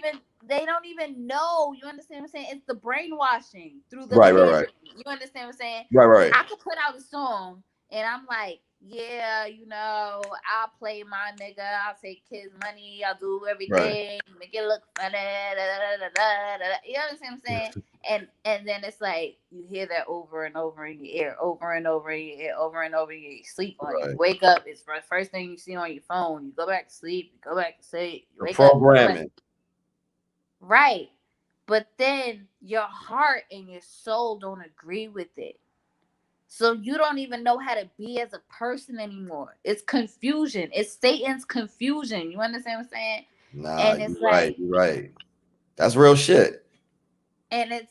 C: even know. You understand what I'm saying? It's the brainwashing through the
A: right, right, right,
C: pandering. You understand what I'm saying?
A: right, right,
C: I could put out a song and I'm like, yeah, I'll play my nigga, I'll take his money, I'll do
A: right.
C: everything, make it look funny, you understand what I'm saying? And then it's like you hear that over and over in your ear, over and over in your ear, over and over in your ear. You sleep on it. You
A: Right.
C: wake up, it's the first thing you see on your phone. You go back to sleep, you go back to sleep, you
A: The
C: wake up, you go back.
A: programming.
C: Right. But then your heart and your soul don't agree with it. So you don't even know how to be as a person anymore. It's confusion. It's Satan's confusion. You understand what I'm saying?
A: Nah,
C: And it's like,
A: you're right. That's real shit.
C: I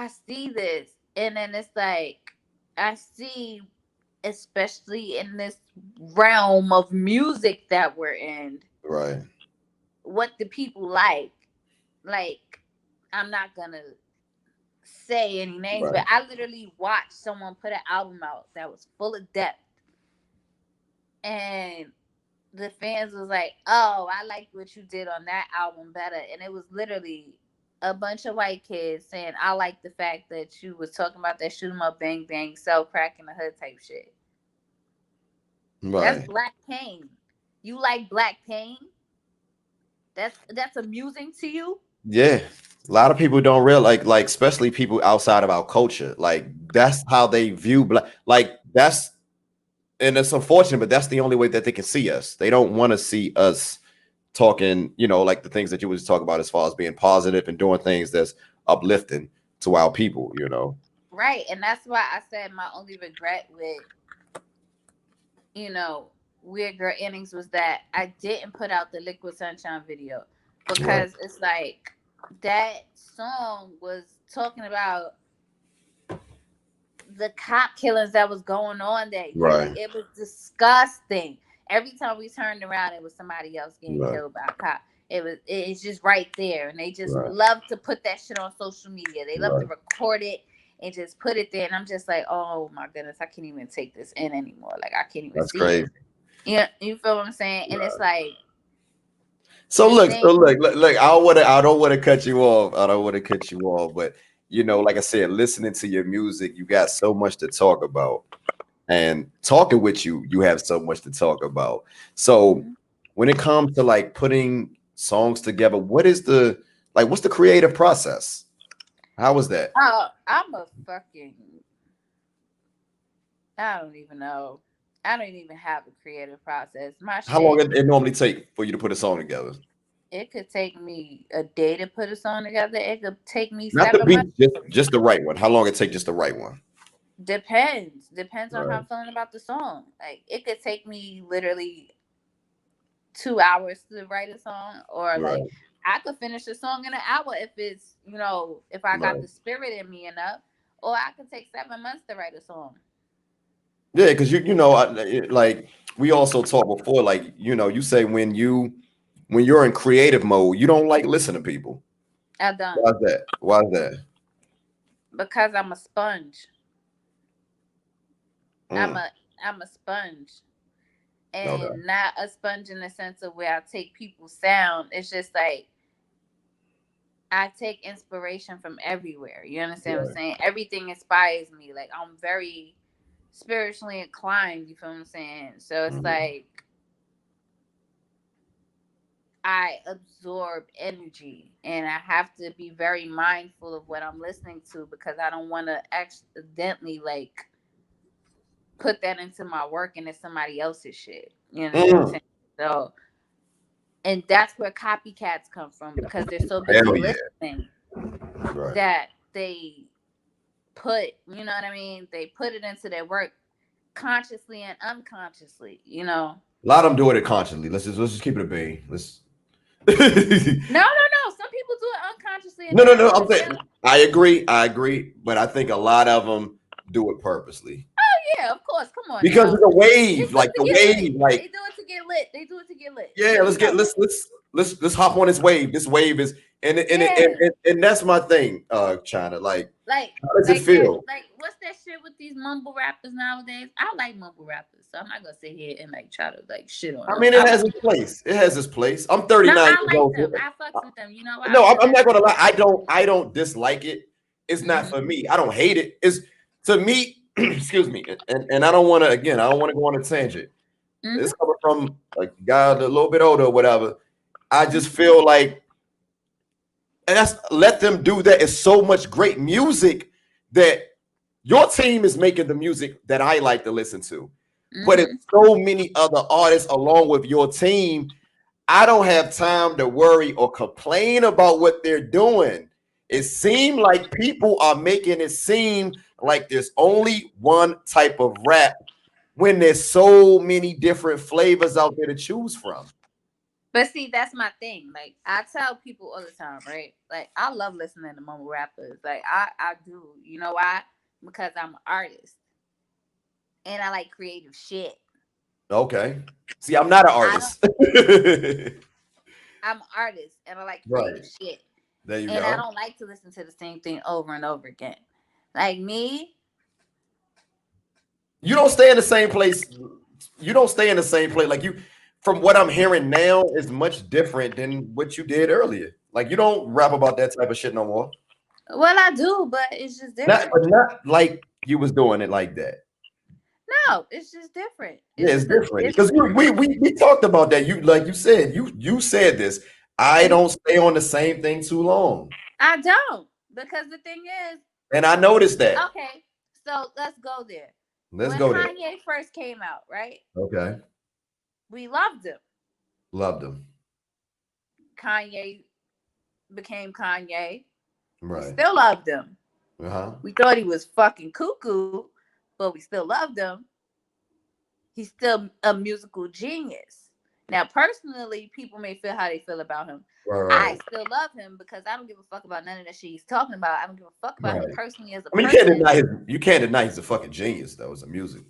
C: see this, and then it's like, I see, especially in this realm of music that we're in,
A: Right.
C: what the people like. Like, I'm not gonna say any names,
A: Right.
C: but I literally watched someone put an album out that was full of depth, and the fans was like, "Oh, I liked what you did on that album better," and it was literally a bunch of white kids saying, "I like the fact that you was talking about that shoot 'em up, bang bang, sell crack in the hood type shit." That's
A: Right.
C: black pain. You like black pain? That's amusing to you?
A: Yeah. A lot of people don't realize, like especially people outside of our culture. Like, that's how they view black. Like, and it's unfortunate, but that's the only way that they can see us. They don't want to see us talking, like the things that you was talking about as far as being positive and doing things that's uplifting to our people.
C: Right, and that's why I said my only regret with Weird Girl Innings was that I didn't put out the Liquid Sunshine video,
A: Right.
C: because it's like that song was talking about the cop killings that was going on that year.
A: Right.
C: Like, it was disgusting. Every time we turned around, it was somebody else getting
A: Right.
C: killed by a cop. It's just right there, and they just
A: Right.
C: love to put that shit on social media. They love to
A: Right.
C: record it and just put it there, and I'm just like, oh my goodness, I can't even take this in anymore. Like, I can't even
A: That's
C: see
A: crazy.
C: it. Yeah, you feel what I'm saying? And it's like,
A: So
C: the
A: look,
C: thing.
A: I don't want to cut you off. I don't want to cut you off, but like I said, listening to your music, you got so much to talk about, and talking with you, you have so much to talk about. So when it comes to like putting songs together, what's the creative process? How was that?
C: Oh, I don't even know. I don't even have a creative process. My
A: How long
C: shit,
A: it normally take for you to put a song together?
C: it could take me a day to put a song together. It could take me
A: Not the
C: 7 months.
A: beat, just the right one. How long it take just the right one?
C: Depends on how
A: Right.
C: I'm feeling about the song. Like, it could take me literally 2 hours to write a song, or
A: Right.
C: like I could finish a song in an hour if it's if I got
A: Right.
C: the spirit in me enough, or I could take 7 months to write a song.
A: Yeah, because like we also talked before, like you say when you're in creative mode, you don't like listening to people.
C: I don't,
A: Why's that? Why's that?
C: because I'm a sponge. I'm
A: Mm,
C: a sponge,
A: okay.
C: and not a sponge in the sense of where I take people's sound. It's just like I take inspiration from everywhere. You understand what I'm
A: Right.
C: saying? Everything inspires me. Like, I'm very spiritually inclined. You feel what I'm saying? So it's
A: Mhm.
C: like I absorb energy, and I have to be very mindful of what I'm listening to, because I don't want to accidentally like put that into my work and it's somebody else's shit. You understand what I'm
A: Mm.
C: saying? So, and that's where copycats come from, because they're so busy
A: Hell yeah.
C: listening.
A: Right.
C: that they put, you know what I mean? They put it into their work consciously and unconsciously, you know.
A: A lot of them doing it consciously. Let's just keep it a bean. Let's.
C: No, no, no. Some people do it unconsciously and
A: No,
C: they
A: no,
C: don't
A: no.
C: even
A: I'm saying
C: feel.
A: I agree, but I think a lot of them do it purposely
C: Yeah, of course. Come on
A: because
C: now.
A: it's a
C: They
A: wave,
C: do it
A: like
C: to
A: the
C: get lit.
A: wave, like
C: They do it to get lit. They do it to get lit.
A: yeah,
C: So you know.
A: let's hop on this wave. This wave is
C: Yeah.
A: and that's my thing, China. Like,
C: Like,
A: how does it
C: like that,
A: feel?
C: like what's that shit with these mumble rappers nowadays? I like mumble rappers, so I'm not gonna sit here and like try to like shit on
A: I
C: them.
A: mean, it has its place. It has its place. I'm
C: No,
A: 39
C: I
A: years
C: like
A: old.
C: them. I fucks with them. You know why?
A: No, I'm,
C: Because
A: I'm
C: at
A: not
C: the
A: gonna
C: end
A: lie.
C: of the day,
A: I don't dislike it. It's not for me. I don't hate it. It's to me. Excuse me. And I don't want to. Again, I don't want to go on a tangent. It's coming from a guy a little bit older or whatever. I just feel like, and that's let them do that. It's so much great music that your team is making the music that I like to listen to, but it's so many other artists along with your team. I don't have time to worry or complain about what they're doing. It seems like people are making it seem like there's only one type of rap when there's so many different flavors out there to choose from.
C: but see, that's my thing. Like I tell people all the time, right? Like I love listening to mumble rappers. Like I do. You know why? Because I'm an artist and I like creative shit.
A: Okay. See, I'm not an
C: I don't.
A: artist.
C: I'm an artist and I like creative
A: Right.
C: shit.
A: There you
C: And I
A: go.
C: don't like to listen to the same thing over and over again. Like me,
A: You don't stay in the same place. You don't stay in the same place. Like you, from what I'm hearing now, is much different than what you did earlier. Like you don't rap about that type of shit no more.
C: well, I do, but it's just
A: Not,
C: different.
A: but not like you was doing it like that.
C: No, it's just different.
A: Yeah,
C: It's
A: it's
C: just a,
A: different
C: it's
A: because we talked about that. You like you said you said this. I don't stay on the same thing too long,
C: I don't, because the thing is,
A: and I noticed that.
C: okay, so let's go there.
A: Let's
C: When
A: go there.
C: Kanye first came out, right?
A: Okay,
C: We loved him.
A: loved him.
C: Kanye became Kanye. We
A: Right.
C: still loved him.
A: Uh huh.
C: We thought he was fucking cuckoo, but we still loved him. He's still a musical genius. Now, personally, people may feel how they feel about him.
A: Right.
C: I still love him because I don't give a fuck about none of that shit he's talking about. I don't give a fuck about him
A: Right.
C: personally as a
A: I mean,
C: person.
A: you can't deny he's a fucking genius though. It's a music.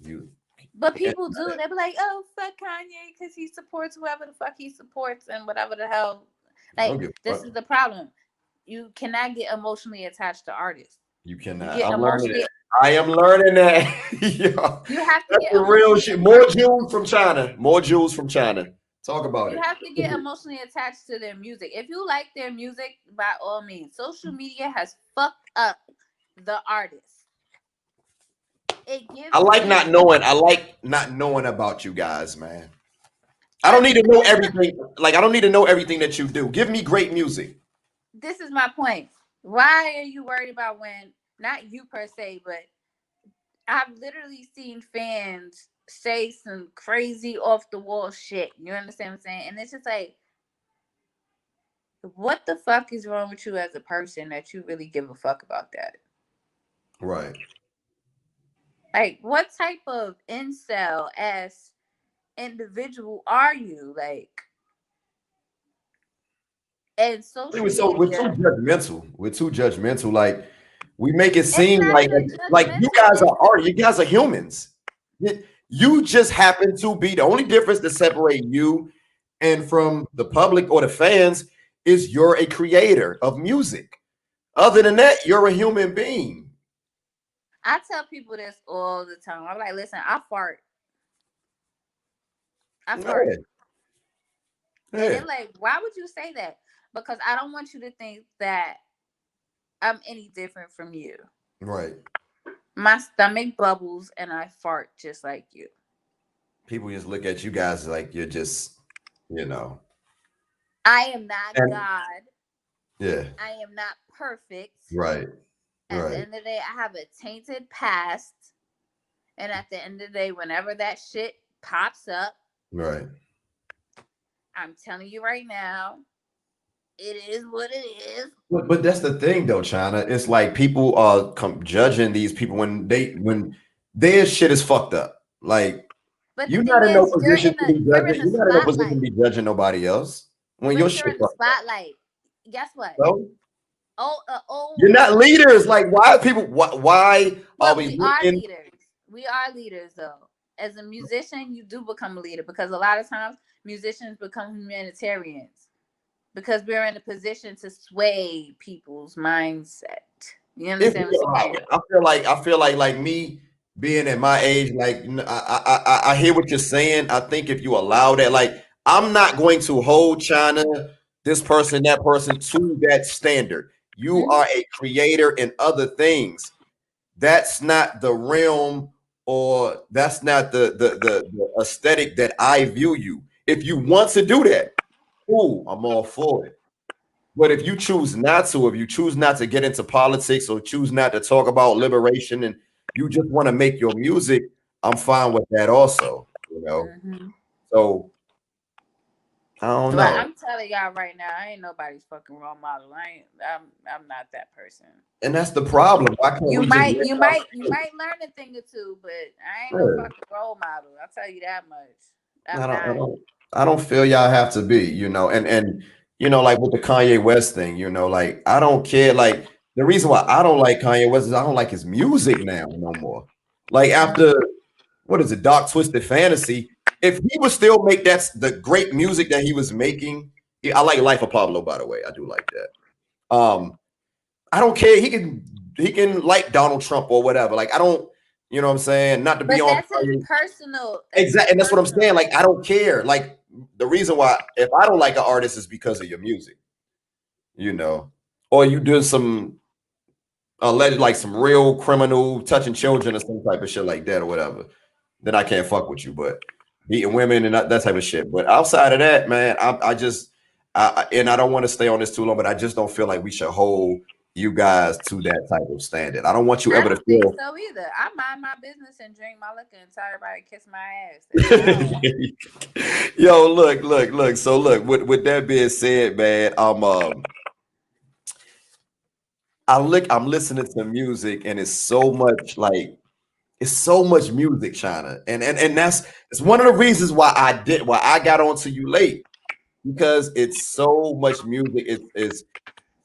C: But people do. They be like, "Oh, fuck Kanye," because he supports whoever the fuck he supports and whatever the hell.
A: I
C: Like,
A: don't give a
C: this
A: fuck.
C: is the problem. You cannot get emotionally attached to artists.
A: You
C: You
A: cannot.
C: get
A: I'm learning
C: emotionally.
A: it. I am learning that. Yo,
C: You have to
A: that's
C: get
A: the real
C: emotionally
A: shit. More
C: attached.
A: Jews from China. More Jews from China. Talk about
C: You
A: it.
C: have to get emotionally attached to their music. If you like their music, by all means, social media has fucked up the artist. It gives
A: I like
C: me.
A: not knowing. I like not knowing about you guys, man. I don't
C: But
A: need to know
C: here's the.
A: everything. Like I don't need to know everything that you do. Give me great music.
C: This is my point. Why are you worried about when? Not you per se, but I've literally seen fans say some crazy off the wall shit. You understand what I'm saying? And it's just like, what the fuck is wrong with you as a person that you really give a fuck about that?
A: Right.
C: Like, what type of incel ass individual are you? Like, and
A: I mean,
C: social
A: we're so
C: media,
A: judgmental. We're too judgmental. Like we make it
C: it's
A: seem
C: not
A: like
C: even
A: you
C: judgmental.
A: guys
C: It's
A: are art. You guys are humans. You just happen to be the only difference that separate you and from the public or the fans is you're a creator of music. Other than that, you're a human being.
C: I tell people this all the time. I'm like, listen, I fart. I fart.
A: Yeah,
C: And
A: yeah,
C: they're like, why would you say that? Because I don't want you to think that I'm any different from you.
A: right.
C: My stomach bubbles and I fart just like you.
A: People just look at you guys like you're just, you know.
C: I am not
A: And
C: God.
A: yeah,
C: I am not perfect.
A: right,
C: At the
A: right,
C: end of the day, I have a tainted past. And at the end of the day, whenever that shit pops up,
A: right.
C: I'm telling you right now, It is what it is.
A: But that's the thing though, China. It's like people are judging these people when their shit is fucked up. Like
C: But the
A: you're
C: thing
A: not in no
C: is,
A: position to be
C: you're in
A: judging.
C: the
A: You're not in no position to
C: spotlight.
A: be judging nobody else when your
C: But you're
A: shit
C: in the
A: fucked up.
C: spotlight. Guess what?
A: So
C: Oh,
A: you're not
C: old
A: leaders.
C: school.
A: Like why are people? Why are
C: But
A: we
C: we are
A: looking?
C: leaders. We are leaders, though. As a musician, you do become a leader because a lot of times musicians become humanitarians because we're in a position to sway people's mindset. You
A: If
C: understand
A: you're
C: what I'm saying?
A: right, I feel like me being at my age, like I hear what you're saying. I think if you allow that, like I'm not going to hold China, this person, that person to that standard. You
C: Mm-hmm.
A: are a creator in other things. That's not the realm, or that's not the aesthetic that I view you. If you want to do that, cool, I'm all for it. But if you choose not to, if you choose not to get into politics or choose not to talk about liberation and you just want to make your music, I'm fine with that also, you know.
C: Mm-hmm.
A: So I don't
C: But
A: know.
C: I'm telling y'all right now, I ain't nobody's fucking role model. I'm not that person.
A: And that's the problem. Why can't
C: You
A: we just
C: might,
A: live
C: you
A: our
C: might, you
A: truth?
C: might learn a thing or two, but I ain't no
A: Yeah.
C: fucking role model. I'll tell you that much.
A: I
C: I'm
A: don't, I
C: not.
A: don't, I don't feel y'all have to be, and like with the Kanye West thing, like I don't care. Like the reason why I don't like Kanye West is I don't like his music now no more. Like after what is it, Dark Twisted Fantasy? If he would still make the great music that he was making, I like Life of Pablo, by the way. I do like that. I don't care. He can like Donald Trump or whatever. Like I don't, you know what I'm saying? Not to be
C: But
A: on
C: that's his
A: Kanye.
C: personal. That's his
A: Exactly, and that's what I'm saying.
C: personal.
A: Like, I don't care. Like, the reason why, if I don't like an artist, is because of your music, or you do some alleged, like some real criminal touching children or some type of shit like that or whatever. Then I can't fuck with you. But beating women and that type of shit. But outside of that, man, I just, and I don't want to stay on this too long, but I just don't feel like we should hold you guys to that type of standard. I don't want you
C: I
A: ever to
C: don't think
A: feel.
C: so either. I mind my business and drink my liquor and tell everybody to kiss my ass. That's all.
A: Yo, look. So look, with that being said, man, I'm listening to music and it's so much music, China. And it's one of the reasons why I got onto you late, because it's so much music. It's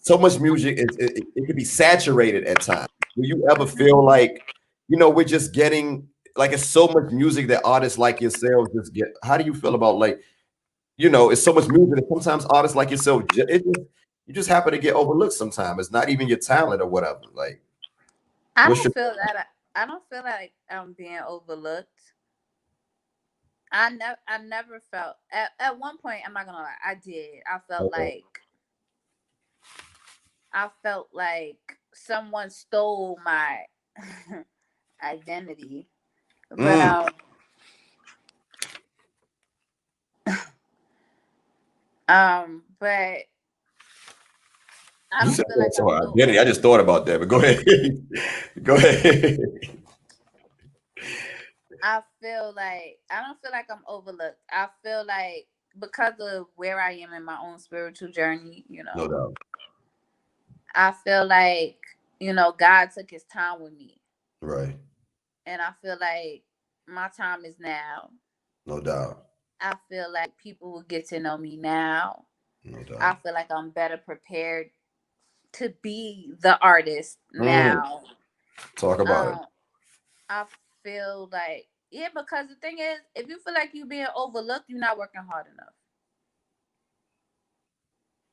A: so much music. It can be saturated at times. Do you ever feel like, we're just getting, like, it's so much music that artists like yourselves just get? How do you feel about, like, it's so much music that sometimes artists like yourself, you just happen to get overlooked sometimes. It's not even your talent or whatever. Like,
C: I
A: what's
C: don't
A: your
C: feel that. I don't feel like I'm being overlooked. I never felt at one point. I'm not gonna lie. I did. I felt like someone stole my identity. But
A: mm,
C: but I
A: you
C: don't
A: said
C: feel like
A: that's
C: I'm
A: our
C: so
A: identity. I just thought about that, but go ahead. Go ahead.
C: I don't feel like I'm overlooked. I feel like because of where I am in my own spiritual journey,
A: No doubt.
C: I feel like, God took his time with me.
A: Right.
C: And I feel like my time is now.
A: No doubt.
C: I feel like people will get to know me now.
A: No
C: I
A: doubt.
C: feel like I'm better prepared to be the artist
A: Mm,
C: now.
A: talk about it.
C: Um, I feel like, yeah, because the thing is, if you feel like you're being overlooked, you're not working hard enough.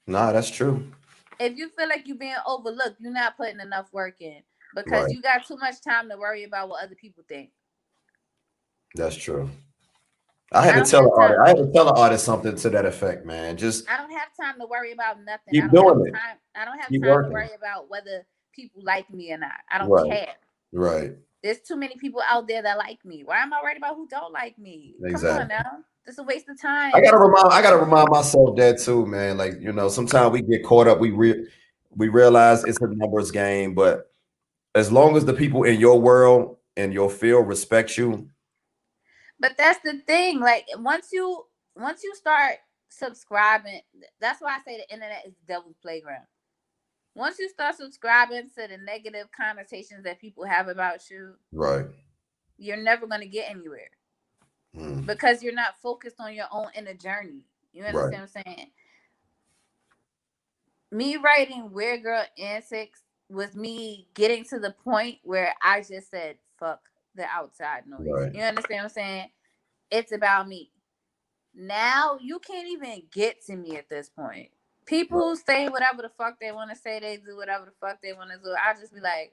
A: Nah, that's true.
C: If you feel like you're being overlooked, you're not putting enough work in because
A: Right.
C: you got too much time to worry about what other people think.
A: That's true. I had
C: I
A: to
C: don't
A: tell the
C: have
A: artist.
C: time.
A: I had to tell the artist something to that effect, man. Just
C: I don't have time to worry about nothing. I
A: keep
C: don't have
A: doing it.
C: time. I don't have
A: Keep
C: time to
A: working.
C: worry about whether people like me or not. I don't
A: Right.
C: care.
A: Right.
C: There's too many people out there that like me. Why am I worried about who don't like me? Come on
A: Exactly.
C: now. This is a waste of time.
A: I gotta remind myself that too, man. Like, sometimes we get caught up. We realize it's a numbers game, but as long as the people in your world and your field respect you,
C: But that's the thing. Like once you start subscribing. That's why I say the internet is the devil's playground. Once you start subscribing to the negative connotations that people have about you,
A: right,
C: you're never going to get anywhere because you're not focused on your own inner journey. You understand what I'm saying? Me writing Weird Girl Antics was me getting to the point where I just said, fuck the outside noise.
A: right.
C: You understand what I'm saying? It's about me. Now you can't even get to me at this point. People say whatever the fuck they want to say. They do whatever the fuck they want to do. I'll just be like,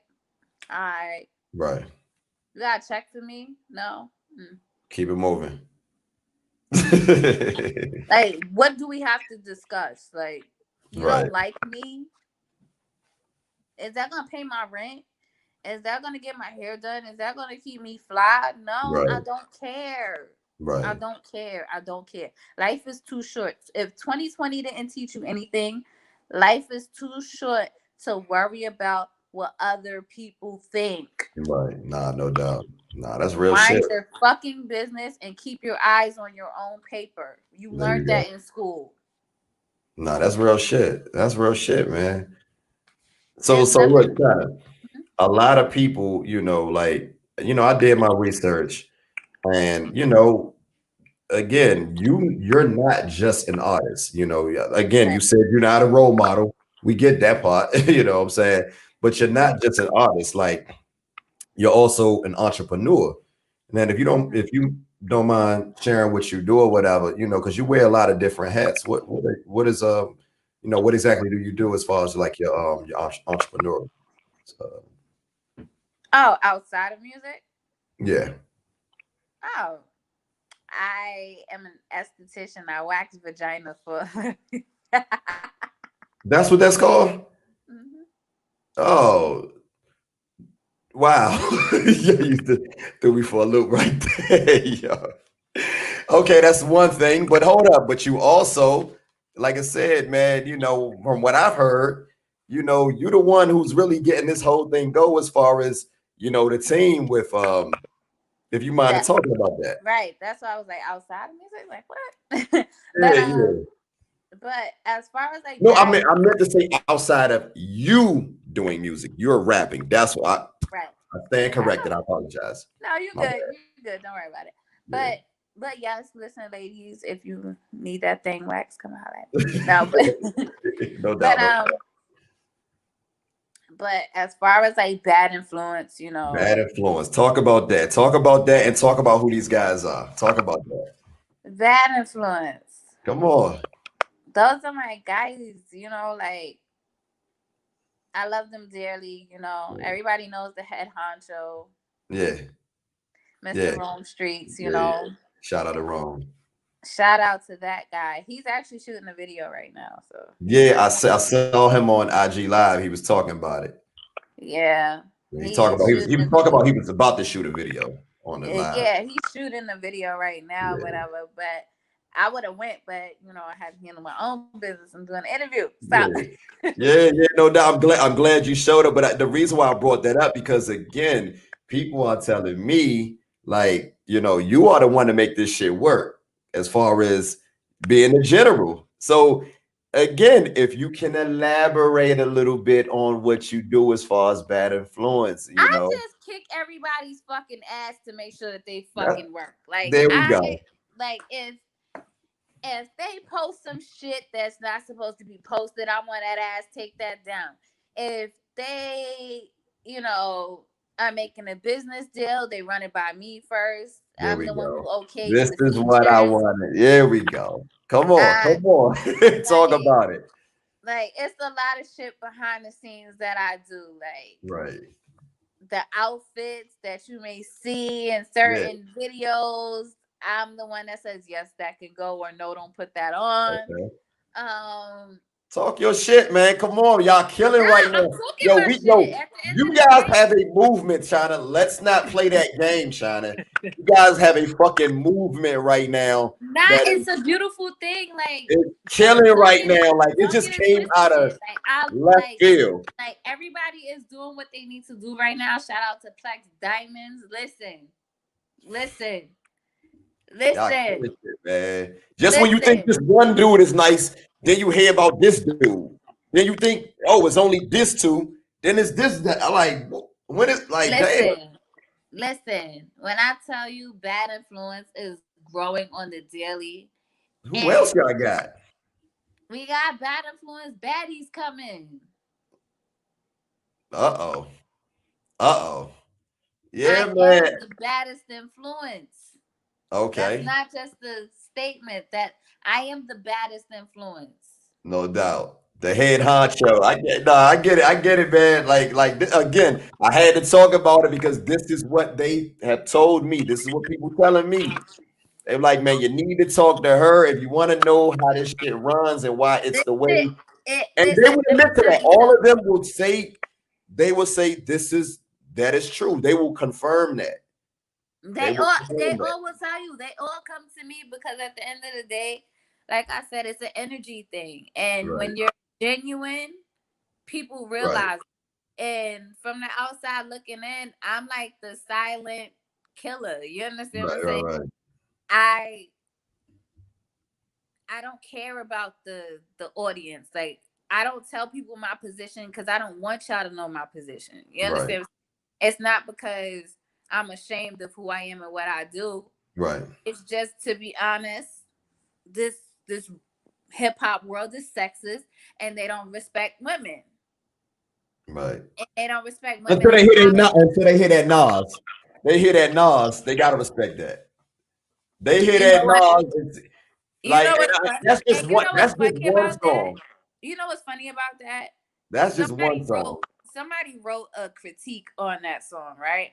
C: all right.
A: Right.
C: You got to check for me? No.
A: Keep it moving.
C: Like, what do we have to discuss? Like, you don't like me? Is that going to pay my rent? Is that going to get my hair done? Is that going to keep me fly? No, I don't care.
A: Right.
C: I don't care. I don't care. Life is too short. If 2020 didn't teach you anything, life is too short to worry about what other people think.
A: Right. Nah, no doubt. Nah, that's real
C: Mind
A: shit.
C: your fucking business and keep your eyes on your own paper. You learned that in school.
A: Nah, that's real shit. That's real shit, man. So look, a lot of people, like, I did my research, and again, you're not just an artist. Again, you said you're not a role model. We get that part, you know what I'm saying? But you're not just an artist, like you're also an entrepreneur. And then if you don't mind sharing what you do or whatever, because you wear a lot of different hats. What is what exactly do you do as far as like your entrepreneur?
C: Oh, outside of music?
A: Yeah.
C: Oh, I am an esthetician. I wax vagina for.
A: That's what that's called? Oh, wow. You threw me for a loop right there. Yo. Okay, that's one thing, but hold up. But you also, like I said, man, from what I've heard, you're the one who's really getting this whole thing go as far as, the team with, if you mind talking about that.
C: Right. That's why I was like, outside of music? Like, what? But as far as like,
A: no, I meant to say outside of you doing music, you're rapping. That's why I stand corrected. I apologize.
C: No, you're good. You're good. Don't worry about it. But yes, listen, ladies, if you need that thing waxed, come out at me. No, but
A: no doubt.
C: But as far as like bad influence,
A: Bad influence. Talk about that. Talk about that, and talk about who these guys are. Talk about that.
C: Bad influence.
A: Come on.
C: Those are my guys, like I love them dearly, Everybody knows the head honcho.
A: Yeah.
C: Mr. Rome Streetz,
A: Shout out to Rome.
C: Shout out to that guy. He's actually shooting a video right now. So
A: yeah, I saw him on IG Live. He was talking about it.
C: Yeah.
A: He was talking about he was about to shoot a video on the live.
C: Yeah, he's shooting the video right now, whatever. But I would have went, but I had to handle my own business and do an interview. So.
A: Yeah, no doubt. I'm glad you showed up. But the reason why I brought that up, because again, people are telling me, like, you are the one to make this shit work as far as being a general. So again, if you can elaborate a little bit on what you do as far as bad influence,
C: I just kick everybody's fucking ass to make sure that they fucking work. Like,
A: there we go.
C: Like, if they post some shit that's not supposed to be posted, I'm on that ass, take that down. If they, are making a business deal, they run it by me first. I'm the one who okay.
A: This is what I wanted. Here we go. Come on. Talk about it.
C: Like, it's a lot of shit behind the scenes that I do. Like,
A: right.
C: The outfits that you may see in certain videos, I'm the one that says yes, that can go, or no, don't put that on. Okay.
A: Talk your shit, man. Come on, y'all killing right now. You guys have a movement, Chyna. Let's not play that game, Chyna. You guys have a fucking movement right now.
C: It's a beautiful thing. Like,
A: it's killing right now. Like, it just came out of left field.
C: Like, everybody is doing what they need to do right now. Shout out to Plex Diamonds. Listen.
A: Shit, man. Just when you think
C: Listen,
A: this one dude is nice, then you hear about this dude. Then you think, oh, it's only this two. Then it's this that. I like when it's like, damn.
C: listen. When I tell you bad influence is growing on the daily,
A: Who
C: and
A: else y'all got?
C: we got bad influence baddies coming.
A: Uh-oh. Uh-oh.
C: I
A: Yeah,
C: am
A: man.
C: the baddest influence. That's
A: Okay.
C: not just a statement that I am the baddest influence.
A: No doubt. The head honcho. I get it. I get it, man. Again, I had to talk about it because this is what they have told me. This is what people telling me. They're like, man, you need to talk to her if you want to know how this shit runs and why it's
C: This
A: the way.
C: shit,
A: And they
C: listen,
A: would
C: let me
A: admit to
C: tell
A: that.
C: you
A: All of them
C: something.
A: will say, they will say, that is true. They will confirm that. They will
C: They
A: confirm that.
C: all will tell you. They all come to me because at the end of the day, like I said, it's an energy thing. And
A: Right,
C: when you're genuine, people
A: right,
C: realize. And from the outside looking in, I'm like the silent killer. You understand what I'm
A: right,
C: saying?
A: right,
C: I I don't care about the audience. Like I don't tell people my position because I don't want y'all to know my position. You
A: right,
C: understand? It's not because I'm ashamed of who I am and what I do.
A: right,
C: It's just to be honest, this this hip hop world is sexist and they don't respect women.
A: right.
C: And they don't respect women
A: Until they hear
C: empowerment.
A: that Nas. They hear that Nas. They gotta respect that. They hear
C: You
A: that
C: know what?
A: Nas.
C: You know what's
A: That's just
C: and you
A: one.
C: know
A: That's
C: what's
A: just
C: funny
A: one
C: about that?
A: song.
C: You know what's funny about that?
A: That's just one
C: Somebody
A: song.
C: wrote somebody wrote a critique on that song, right?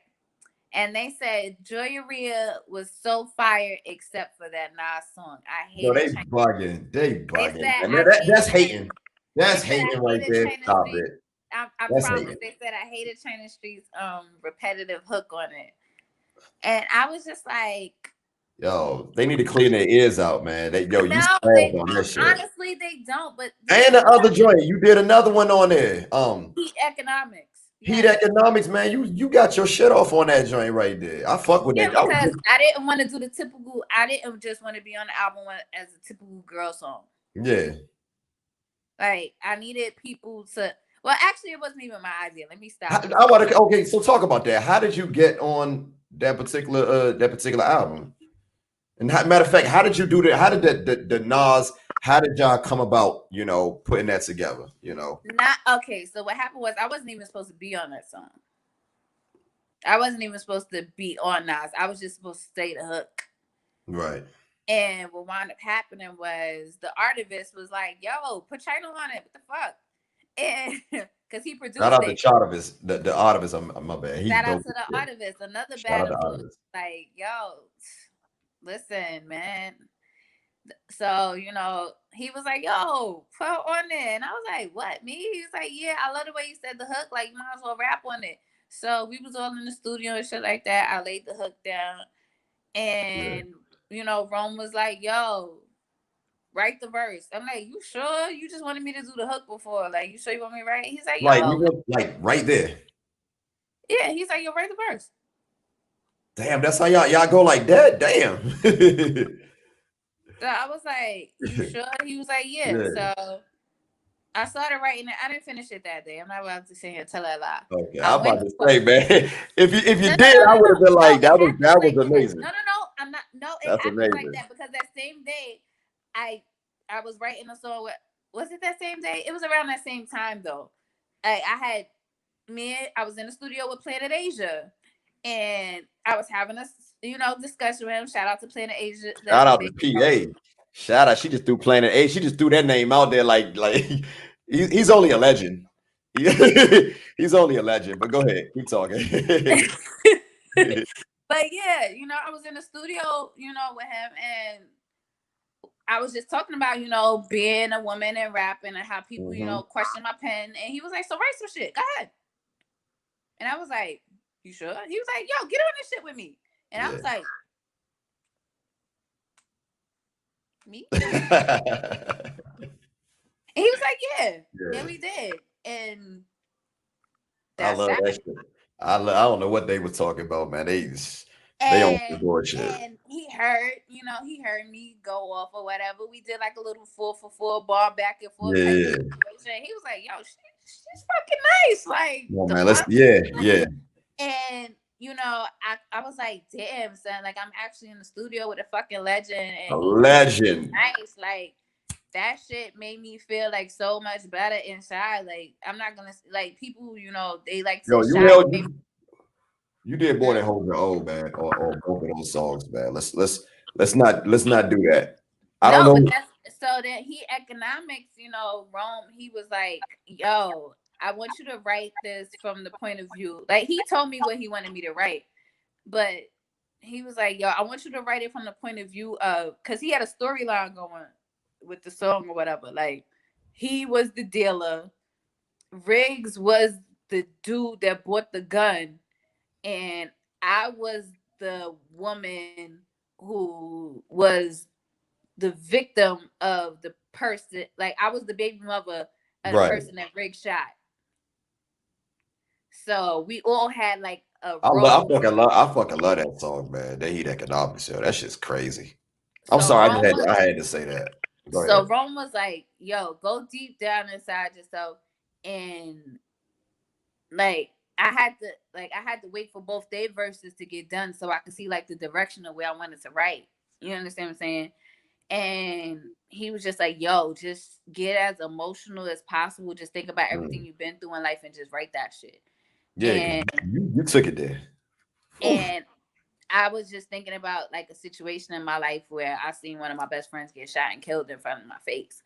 C: And they said Joyeria was so fire except for that Nas song. I
A: No,
C: hated
A: they
C: China.
A: bugging. They
C: They
A: bugging.
C: said
A: And
C: I
A: that's
C: hated China.
A: hating. That's
C: They said
A: hating
C: I
A: right
C: hated
A: there.
C: China
A: Stop
C: Street.
A: it.
C: I
A: That's
C: promise.
A: hating.
C: They said I hated China Street's repetitive hook on it. And I was just like,
A: Yo, they need to clean their ears out, man. You
C: no,
A: spazzed
C: they
A: on that shit.
C: honestly they don't. But this
A: And
C: is
A: the
C: what
A: other joint, you did another one on there.
C: heat economics.
A: Heat
C: Yes.
A: Economics, man. You got your shit off on that joint right there. I fuck with
C: Yeah,
A: that.
C: because I didn't want to do the typical. I didn't just want to be on the album as a typical girl song.
A: Yeah.
C: Like I needed people to. Well, actually, it wasn't even my idea. Let me stop.
A: I want to. Okay, so talk about that. How did you get on that particular album? And matter of fact, how did you do that? How did the Nas? How did y'all come about? Putting that together.
C: Not okay. So what happened was I wasn't even supposed to be on that song. I wasn't even supposed to be on Nas. I was just supposed to say the hook.
A: Right.
C: And what wound up happening was the artivist was like, "Yo, put Chyna on it. What the fuck?" And because he
A: Shout
C: produced
A: out to
C: it.
A: Chartivist, the Artivist. My bad. He's
C: Shout out
A: dope.
C: to the
A: Yeah.
C: artivist, another
A: Shout
C: bad
A: out to
C: influence.
A: Artivist.
C: Like, yo, listen, man. So, he was like, yo, put on it. And I was like, what, me? He was like, yeah, I love the way you said the hook. Like, you might as well rap on it. So we was all in the studio and shit like that. I laid the hook down.
A: Yeah.
C: And, Rome was like, yo, write the verse. I'm like, you sure? You just wanted me to do the hook before. Like, you sure you want me to write? He's like,
A: Like we
C: yo.
A: were like right there.
C: Yeah, he's like, yo, write the verse.
A: Damn, that's how y'all go like that. Damn.
C: So I was like, you sure? He was like, yeah.
A: Yeah.
C: So I started writing it. I didn't finish it that day. I'm not about to sit here and tell that lie.
A: Okay,
C: I
A: I'm
C: went
A: about to
C: for
A: say, man, if you
C: no,
A: did, I would have been
C: no.
A: like,
C: It
A: that
C: happened
A: was
C: like that.
A: amazing.
C: No. I'm not. No, it
A: That's
C: happened like
A: amazing.
C: that because that same day, I was writing a song. Was it that same day? It was around that same time though. I was in the studio with Planet Asia, and I was having a discussion with him. Shout out to Planet Asia.
A: Shout
C: That's a
A: out
C: big
A: to PA. Shout out. She just threw Planet A. She just threw that name out there like he's only a legend. He's only a legend. But go ahead, keep talking.
C: But yeah, I was in the studio, with him, and I was just talking about, being a woman and rapping and how people, question my pen. And he was like, so write some shit. Go ahead. And I was like, you sure? He was like, yo, get on this shit with me. And I was like, me? And he was like, yeah. And we did. And
A: I
C: that's
A: love
C: that.
A: that shit. I don't know what they were talking about, man. They on the
C: And
A: bullshit.
C: he heard me go off or whatever. We did like a little 4-for-4 bar back and forth type of
A: Yeah.
C: situation. He was like, "Yo, she's fucking nice." Like
A: Come on,
C: the
A: man.
C: fuck.
A: Yeah.
C: And I was like, "Damn, son! Like I'm actually in the studio with a fucking legend,
A: A
C: and he's
A: legend.
C: nice." Like that shit made me feel like so much better inside. Like I'm not gonna like people. They like to
A: Yo,
C: shy away.
A: you did more than hold your own, man, or both of those songs, man. Let's not do that. I don't
C: No, but
A: know.
C: that's so that he economics, Rome, he was like, yo, I want you to write this from the point of view. Like he told me what he wanted me to write, but he was like, yo, I want you to write it from the point of view of because he had a storyline going with the song or whatever. Like he was the dealer, Riggs was the dude that bought the gun, and I was the woman who was the victim of the person. Like I was the baby mother of the
A: Right.
C: person that Rick shot. So we all had like a
A: I
C: role.
A: fucking love that song, man. They Heat Economics, yo. That shit's crazy. I'm
C: So
A: sorry,
C: Rome was
A: I had to say that. Go
C: so
A: ahead.
C: Rome was like, yo, go deep down inside yourself. And like I had to wait for both their verses to get done so I could see like the direction of where I wanted to write. You understand what I'm saying? And he was just like, yo, just get as emotional as possible. Just think about everything you've been through in life and just write that shit.
A: Yeah, because
C: And
A: you took it there. Oof.
C: and I was just thinking about like a situation in my life where I seen one of my best friends get shot and killed in front of my face.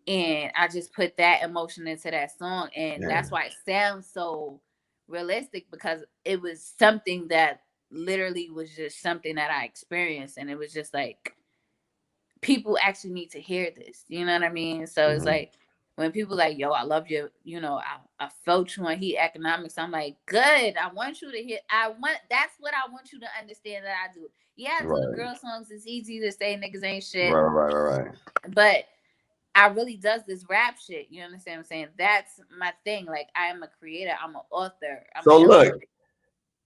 C: And I just put that emotion into that song. And
A: Yeah.
C: that's why it sounds so realistic because it was something that literally was just something that I experienced. And it was just like, people actually need to hear this. You know what I mean? So it's like when people like, yo, I love you, I felt you on Heat Economics. I'm like, good. I want you to hear. That's what I want you to understand that I do. Yeah, I do the
A: Right.
C: girl songs. It's easy to say niggas ain't shit,
A: Right.
C: but I really does this rap shit. You understand what I'm saying? That's my thing. Like I am a creator. I'm an author. I'm
A: So
C: an
A: look,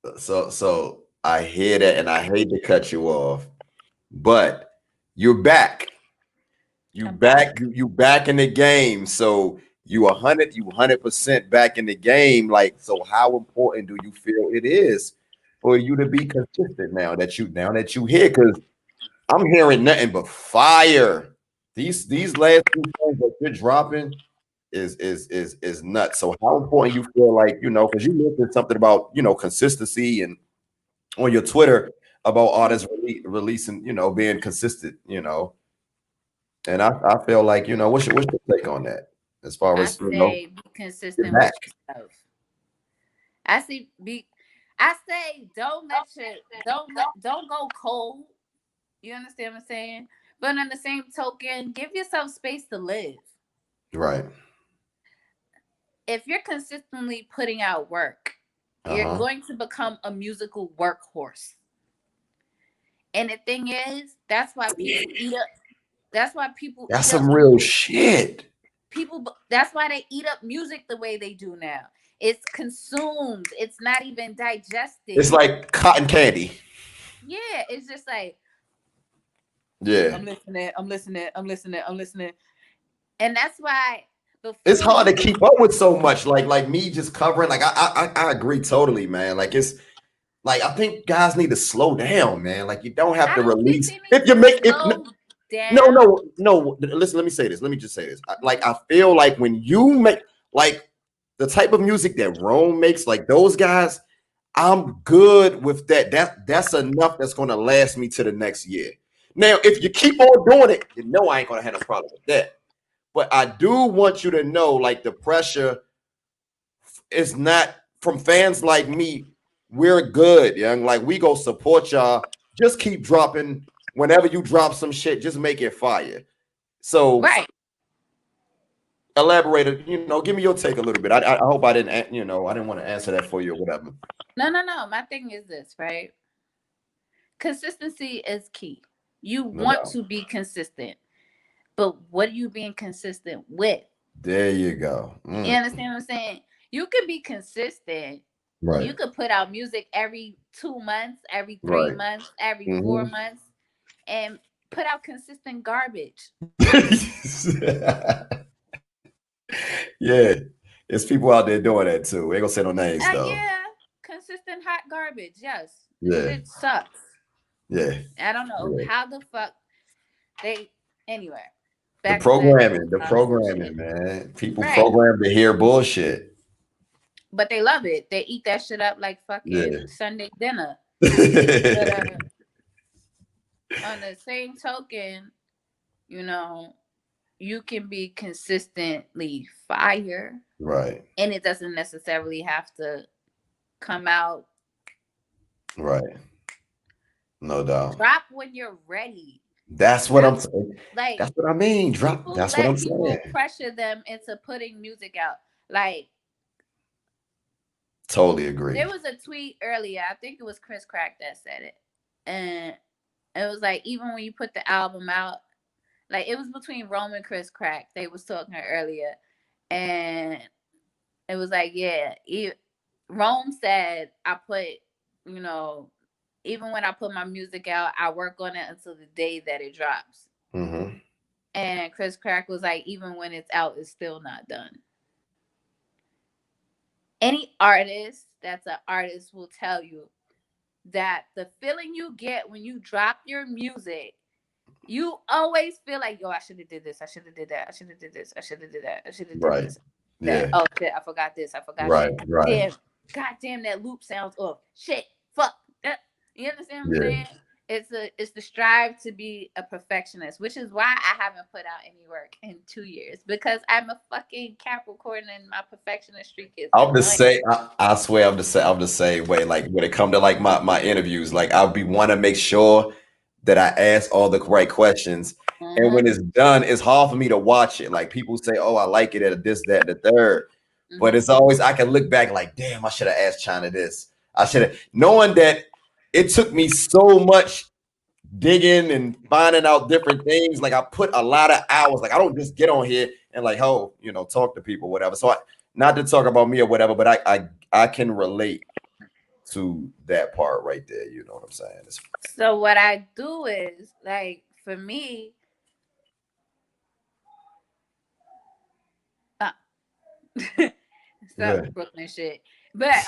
C: illustrator.
A: so I hear that and I hate to cut you off, but you're back. You
C: I'm
A: back,
C: back.
A: you back in the game. So you 100% back in the game. Like, so how important do you feel it is for you to be consistent now that you here? Because I'm hearing nothing but fire. These last two songs that you're dropping is nuts. So how important you feel like, because you mentioned something about, consistency and on your Twitter about artists releasing, being consistent. And I feel like, what's your take on that? As far
C: I
A: as,
C: say be
A: get
C: consistent
A: back.
C: with yourself. I see be I say don't go cold. You understand what I'm saying? But on the same token, give yourself space to live.
A: Right.
C: If you're consistently putting out work, you're
A: Uh-huh.
C: going to become a musical workhorse. And the thing is, that's why people
A: That's
C: eat up
A: some real shit.
C: that's why they eat up music the way they do now. It's consumed. It's not even
A: It's
C: digested.
A: like cotton candy.
C: Yeah, it's just like
A: Yeah.
C: I'm listening, I'm listening, I'm listening, I'm listening. And that's why
A: It's
C: before
A: hard to
C: you
A: keep up with so much. Like me just covering. Like I agree totally, man. Like it's like I think guys need to slow down, man. Like you don't have
C: I
A: to
C: don't think
A: release
C: they need
A: if you
C: to
A: make if
C: slow
A: no,
C: down.
A: no, no. Listen, let me say this. Let me just say this. Like I feel like when you make like the type of music that Rome makes, like those guys, I'm good with that. That's enough that's gonna last me to the next year. Now, if you keep on doing it, I ain't gonna have no problem with that. But I do want you to know, like the pressure is not from fans like me. We're good, young. Like we go support y'all. Just keep dropping. Whenever you drop some shit, just make it fire. So
C: Right.
A: elaborate it. Give me your take a little bit. I hope I didn't. I didn't want to answer that for you or whatever.
C: No. My thing is this, right? Consistency is key. You
A: No
C: want
A: doubt.
C: to be consistent, but what are you being consistent with?
A: There you go.
C: You understand what I'm saying? You can be consistent
A: Right.
C: You could put out music every 2 months, every 3 months, every
A: Right.
C: 4 months, and put out consistent garbage.
A: Yeah. It's people out there doing that too. We ain't gonna say no names though.
C: Yeah, consistent hot garbage. Yes,
A: Yeah.
C: shit sucks.
A: Yeah.
C: I don't know
A: Yeah.
C: how the fuck they. Anyway,
A: The
C: back to that
A: programming, the
C: nonsense shit.
A: programming, man. People
C: Right,
A: programmed to hear bullshit.
C: but they love it. They eat that shit up like fucking
A: Yeah.
C: Sunday dinner. But on the same token, you know, you can be consistently fire,
A: Right.
C: and it doesn't necessarily have to come out.
A: Right. No doubt.
C: Drop when you're ready.
A: That's what
C: Drop,
A: I'm saying.
C: like,
A: That's what I mean. Drop.
C: people
A: That's what I'm
C: let people
A: saying.
C: pressure them into putting music out. Like,
A: Totally agree.
C: there was a tweet earlier, I think it was Chris Crack that said it, and it was like, even when you put the album out, like, it was between Rome and Chris Crack, they was talking earlier, and it was like, yeah, Rome said, I put, you know, even when I put my music out, I work on it until the day that it drops.
A: Mm-hmm.
C: And Chris Crack was like, even when it's out, it's still not done. Any artist that's an artist will tell you that the feeling you get when you drop your music, you always feel like, yo, I should have did this, I should have did that, I should have did this, I should have did that, I should have did
A: Right.
C: this.
A: Yeah.
C: That, oh shit, I forgot this, I forgot
A: Right.
C: that.
A: Right.
C: Damn, goddamn, that loop sounds off. Shit, fuck. You understand what I'm saying? It's the strive to be a perfectionist, which is why I haven't put out any work in 2 years, because I'm a fucking Capricorn and my perfectionist streak is
A: I'm the
C: annoying.
A: same. I swear, I'm the same way. Like when it come to like my interviews, like I'll be want to make sure that I ask all the right questions. And when it's done, it's hard for me to watch it. Like people say, "Oh, I like it at this, that, and the third," but it's always I can look back like, "Damn, I should have asked Chyna this. I should have," knowing that it took me so much digging and finding out different things. Like I put a lot of hours. Like I don't just get on here and like, oh, talk to people, whatever. So not to talk about me or whatever, but I can relate to that part right there. You know what I'm saying?
C: So what I do is, like, for me, Brooklyn shit. But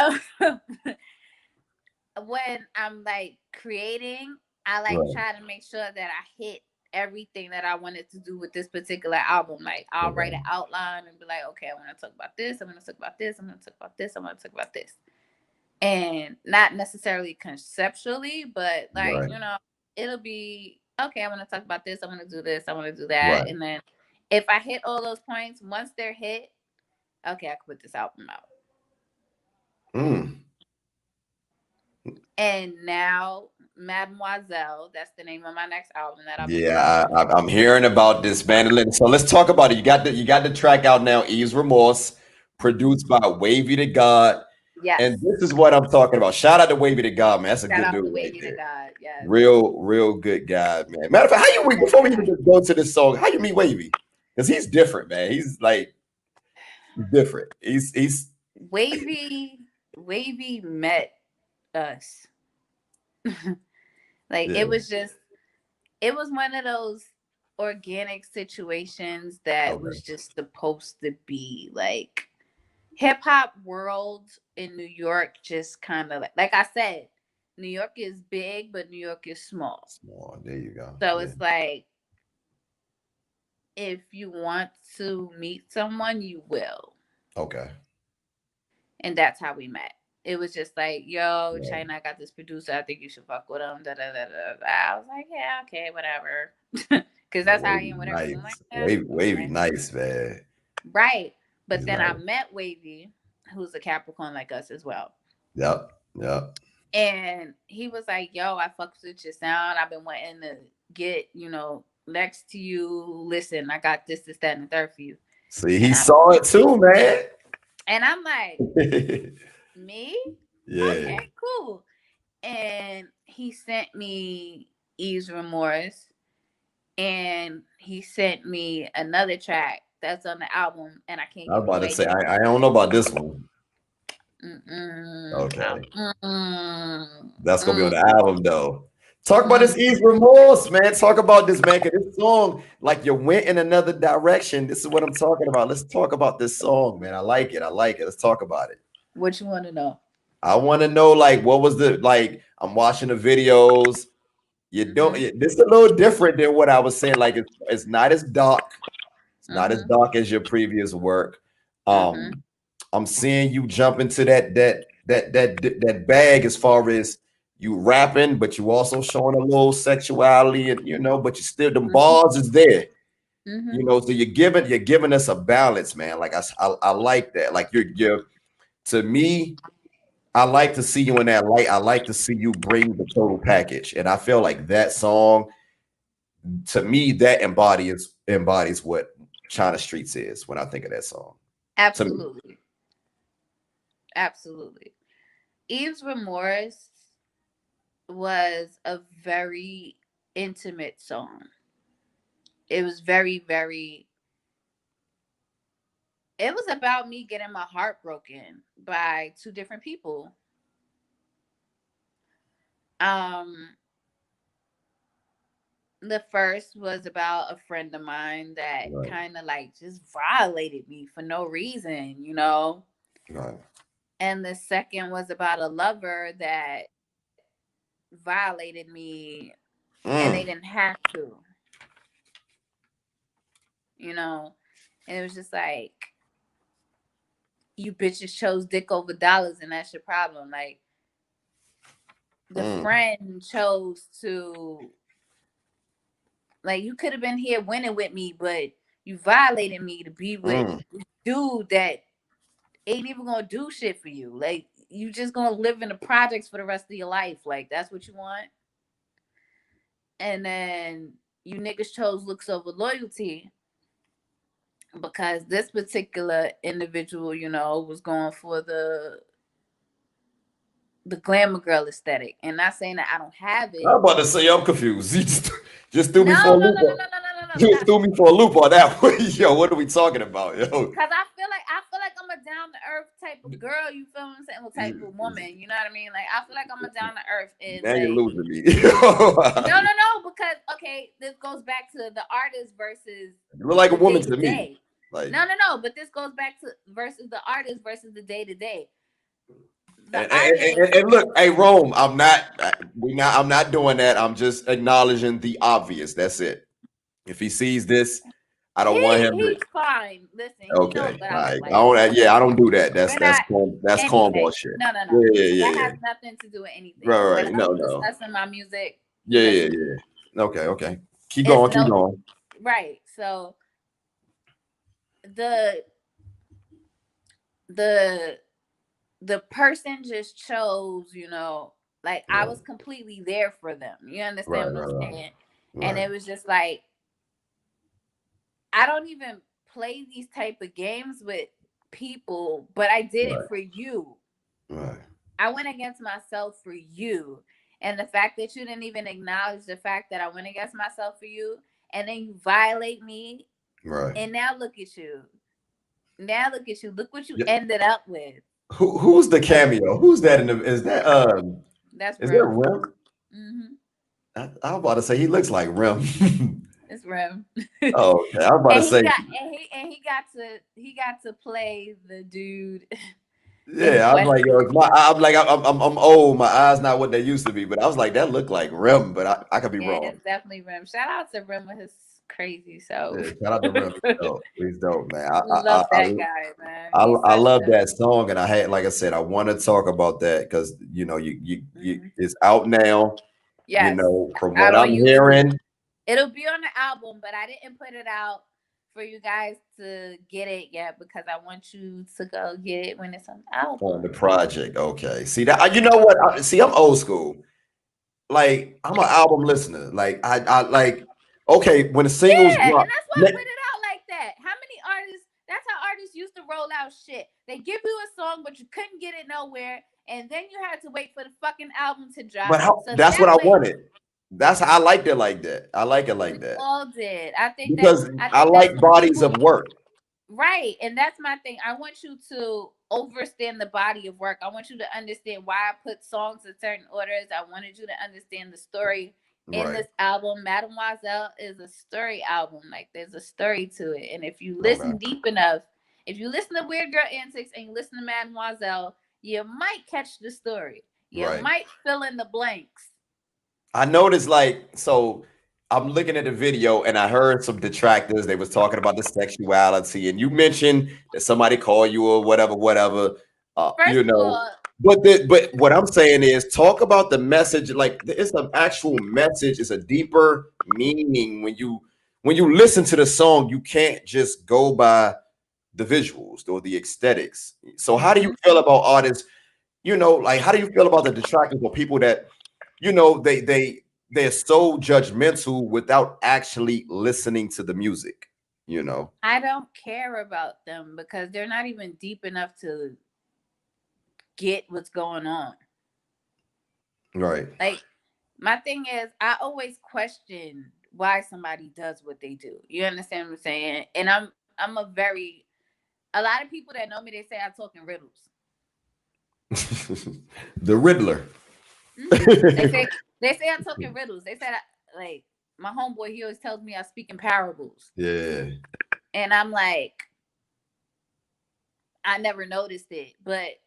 C: when I'm like creating, I like try to make sure that I hit everything that I wanted to do with this particular album. Like I'll write an outline and be like, okay, I want to talk about this, I'm going to talk about this, I'm going to talk about this, I'm going to talk about this. And not necessarily conceptually, but like, it'll be, okay, I want to talk about this, I want to do this, I want to do that. And then if I hit all those points, once they're hit, okay, I can put this album out. And now Mademoiselle, that's the name of my next album that
A: I'm hearing about this, man. So let's talk about it. You got the track out now, Eve's Remorse, produced by Wavy the God.
C: Yes.
A: And this is what I'm talking about. Shout out to Wavy the God, man. That's a good dude right there.
C: God, yes.
A: Real good guy, man. Matter of fact, before we even go to this song, how you meet Wavy? Because he's different, man. He's like different. He's
C: Wavy met us. Like it was one of those organic situations that was just supposed to be. Like hip hop world in New York just kind of like I said, New York is big, but New York is small.
A: There you go.
C: So it's like, if you want to meet someone, you will.
A: Okay.
C: And that's how we met. It was just like, yo, Chyna, I got this producer. I think you should fuck with him. Da, da, da, da. I was like, yeah, okay, whatever. Because that's how I am. Whatever.
A: Nice.
C: Like,
A: Wavy, nice, man.
C: Right. But then I met Wavy, who's a Capricorn like us as well.
A: Yep.
C: And he was like, yo, I fucks with your sound. I've been wanting to get, next to you. Listen, I got this, that, and the third for you.
A: See, he saw it too, man.
C: And I'm like, me?
A: Yeah.
C: Okay, cool. And he sent me Eve's Remorse. And he sent me another track that's on the album. And I can't.
A: I was about to say, I don't know about this one. Okay,
C: Mm-mm.
A: that's gonna be on the
C: Mm-mm.
A: album though. Talk about this East Remorse, man. Talk about this, man. Cause this song, like you went in another direction. This is what I'm talking about. Let's talk about this song, man. I like it. I like it. Let's talk about it.
C: What you want to know?
A: I want to know, like, what was the like? I'm watching the videos. You don't.
C: Mm-hmm.
A: This is a little different than what I was saying. Like, it's not as dark. It's not as
C: Mm-hmm.
A: dark as your previous work.
C: Mm-hmm.
A: I'm seeing you jump into that bag as far as you rapping, but you also showing a little sexuality, and but you still the
C: Mm-hmm.
A: bars is there.
C: Mm-hmm.
A: So you're giving us a balance, man. Like I like that. Like you're to me. I like to see you in that light. I like to see you bring the total package, and I feel like that song to me that embodies what Chyna Streetz is when I think of that song. To me,
C: Absolutely. Absolutely. Eve's Remorse was a very intimate song. It was very, very, it was about me getting my heart broken by two different people. Um, the first was about a friend of mine that
A: right,
C: kind of like just violated me for no reason.
A: right.
C: And the second was about a lover that violated me and they
A: Mm,
C: didn't have to, you know. And it was just like, you bitches chose dick over dollars and that's your problem. Like, the
A: mm,
C: friend chose to, like, you could have been here winning with me, but you violated me to be with
A: mm.
C: this dude that ain't even gonna do shit for you. Like, you just gonna live in the projects for the rest of your life. Like, that's what you want. And then you niggas chose looks over loyalty because this particular individual, was going for the glamour girl aesthetic. And not saying that I don't have
A: I'm
C: it.
A: about to say I'm confused. You just threw me for
C: No,
A: a
C: no,
A: loop.
C: no, no, no, no, no, no, no.
A: You just threw me for a loop on that one. Yo, what are we talking about, yo?
C: Cause I feel like I'm a down to earth type of girl. You feel what I'm saying? Well, type of woman. You know what I mean? Like, I feel like I'm a down to earth and
A: Now you're
C: like,
A: losing me.
C: no, no, no. Because okay, this goes back to the artist versus
A: You look like a
C: the
A: woman
C: day
A: to
C: to
A: me.
C: day.
A: Like,
C: No, no, no. But this goes back to versus the artist versus the day to day. The
A: and,
C: artist,
A: and look, hey Rome, I'm not doing that. I'm just acknowledging the obvious. That's it. If he sees this, I don't want him to.
C: he's fine. Listen, he knows
A: Okay,
C: what
A: all
C: I look
A: right.
C: like. So
A: Yeah, I don't do that.
C: we're not
A: That's
C: anything.
A: cornball shit.
C: No, no, no.
A: Yeah, yeah, yeah,
C: That
A: yeah.
C: has nothing to do with anything.
A: Right,
C: When
A: right.
C: I'm
A: No, no.
C: discussing my music,
A: Yeah, yeah,
C: listen,
A: yeah. Okay, okay. Keep
C: it's
A: going, keep
C: no
A: going.
C: right. So the the the person just chose, like, I
A: Right,
C: was completely there for them. You
A: right,
C: understand what
A: right,
C: I'm
A: right.
C: saying? And
A: Right,
C: it was just like, I don't even play these type of games with people, but I did it
A: right,
C: for you.
A: right,
C: I went against myself for you. And the fact that you didn't even acknowledge the fact that I went against myself for you, and then you violate me,
A: right.
C: and now look at you. Now look at you. Look what you
A: Yeah.
C: ended up with.
A: Who's the cameo? Who's that in the
C: That's
A: is that
C: Rim.
A: Rim?
C: Mm-hmm.
A: I was about to say he looks like Rim.
C: It's Rim.
A: Oh, okay. I was about to
C: And he
A: say,
C: got and he got to play the dude in
A: yeah, I was like, yo,
C: question.
A: I'm old. My eyes not what they used to be, but I was like, that looked like Rim, but I could be
C: Yeah,
A: wrong.
C: it's definitely Rim. Shout out to Rim with his crazy self.
A: Yeah, shout out to Rim. He's dope, man.
C: Love that guy, man. He's
A: I
C: such
A: love
C: a
A: that song, and like I said, I want to talk about that because you
C: mhm.
A: it's out now.
C: Yes,
A: From
C: out
A: what
C: on
A: I'm
C: YouTube.
A: hearing,
C: It'll be on the album, but I didn't put it out for you guys to get it yet because I want you to go get it when it's on the
A: on the
C: album.
A: project. Okay, see that you know what? See, I'm old school. Like I'm an album listener. Like I like okay when the singles
C: Yeah, and
A: drop.
C: that's why I put it out like that. How many artists? That's how artists used to roll out shit. They give you a song, but you couldn't get it nowhere, and then you had to wait for the fucking album to drop.
A: But how,
C: So
A: that's what
C: that
A: I
C: way,
A: wanted. That's I liked it like that. I like it
C: we
A: like that
C: all did. I think that
A: because
C: I
A: I
C: think that's
A: like
C: when
A: bodies
C: people
A: of work.
C: Right. And that's my thing. I want you to understand the body of work. I want you to understand why I put songs in certain orders. I wanted you to understand the story in
A: Right.
C: this album. Mademoiselle is a story album. Like there's a story to it. And if you
A: Okay.
C: listen deep enough, if you listen to Weird Girl Antics and you listen to Mademoiselle, you might catch the story. You
A: Right.
C: might fill in the blanks.
A: I noticed, like, so I'm looking at the video and I heard some detractors. They was talking about the sexuality, and you mentioned that somebody called you or whatever, whatever.
C: First
A: You
C: of
A: know,
C: all,
A: but what I'm saying is, talk about the message. Like, it's an actual message. It's a deeper meaning when you listen to the song. You can't just go by the visuals or the aesthetics. So, how do you feel about artists? You know, like, how do you feel about the detractors or people that, you know, they're so judgmental without actually listening to the music, you know?
C: I don't care about them because they're not even deep enough to get what's going on.
A: Right.
C: Like my thing is, I always question why somebody does what they do. You understand what I'm saying? And I'm a lot of people that know me, they say I talk in riddles.
A: The Riddler.
C: They say I talk in riddles. They said like my homeboy, he always tells me I speak in parables.
A: Yeah.
C: And I'm like, I never noticed it. But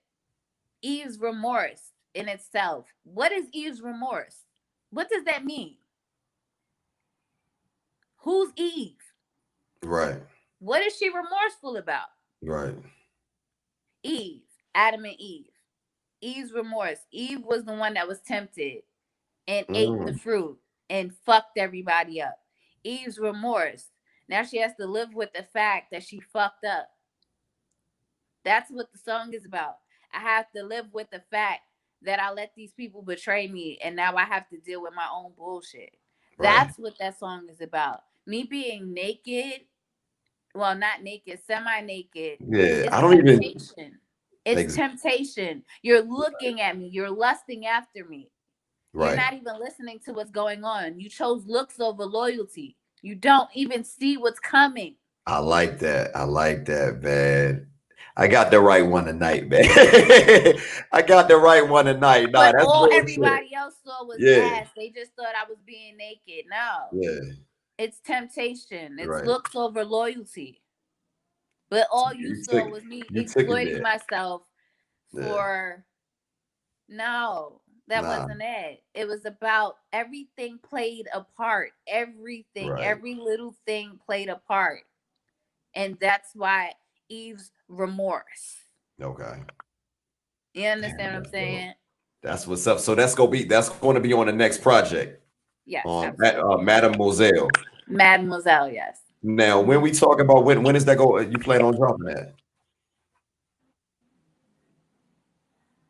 C: Eve's remorse in itself. What is Eve's remorse? What does that mean? Who's Eve?
A: Right.
C: What is she remorseful about?
A: Right.
C: Eve, Adam and Eve. Eve's remorse. Eve was the one that was tempted and ate the fruit and fucked everybody up. Eve's remorse. Now she has to live with the fact that she fucked up. That's what the song is about. I have to live with the fact that I let these people betray me and now I have to deal with my own bullshit.
A: Right.
C: That's what that song is about. Me being naked, well, not naked, semi-naked.
A: Yeah.
C: It's
A: I don't even.
C: temptation. It's temptation. You're looking at me. You're lusting after me. You're
A: Right.
C: not even listening to what's going on. You chose looks over loyalty. You don't even see what's coming.
A: I like that. I like that, man. I got the right one tonight, man. I got the right one tonight. Nah,
C: But
A: that's
C: all
A: real shit.
C: everybody else saw was
A: Yeah.
C: ass. They just thought I was being naked. No.
A: Yeah.
C: It's temptation. It's
A: Right.
C: looks over loyalty. But all you saw was me exploiting myself for no, that wasn't it. It was about everything played a part. Everything, every little thing played a part. And that's why Eve's remorse.
A: Okay.
C: You understand what I'm saying?
A: That's what's up. So that's going to be on the next project.
C: Yes.
A: Mademoiselle.
C: Mademoiselle, yes.
A: Now, when we talk about when is that you plan on dropping that?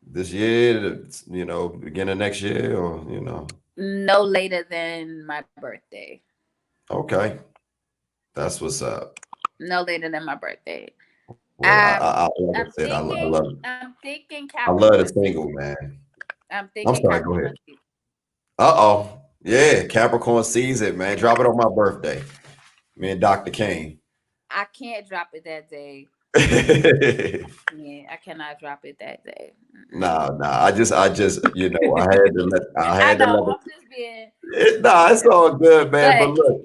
A: This year, you know, beginning of next year, or you know?
C: No later than my birthday.
A: Okay. That's what's up.
C: No later than my birthday.
A: Well, like I said, I love it.
C: I'm thinking
A: I love the single, man.
C: I'm thinking
A: sorry, go ahead. Yeah, Capricorn season, man. Drop it on my birthday. Me and Dr. Kane.
C: I can't drop it that day. Yeah, I cannot drop it that day.
A: Nah. I just, you know, I had to let.
C: I'm just being.
A: It's all good, man. But look,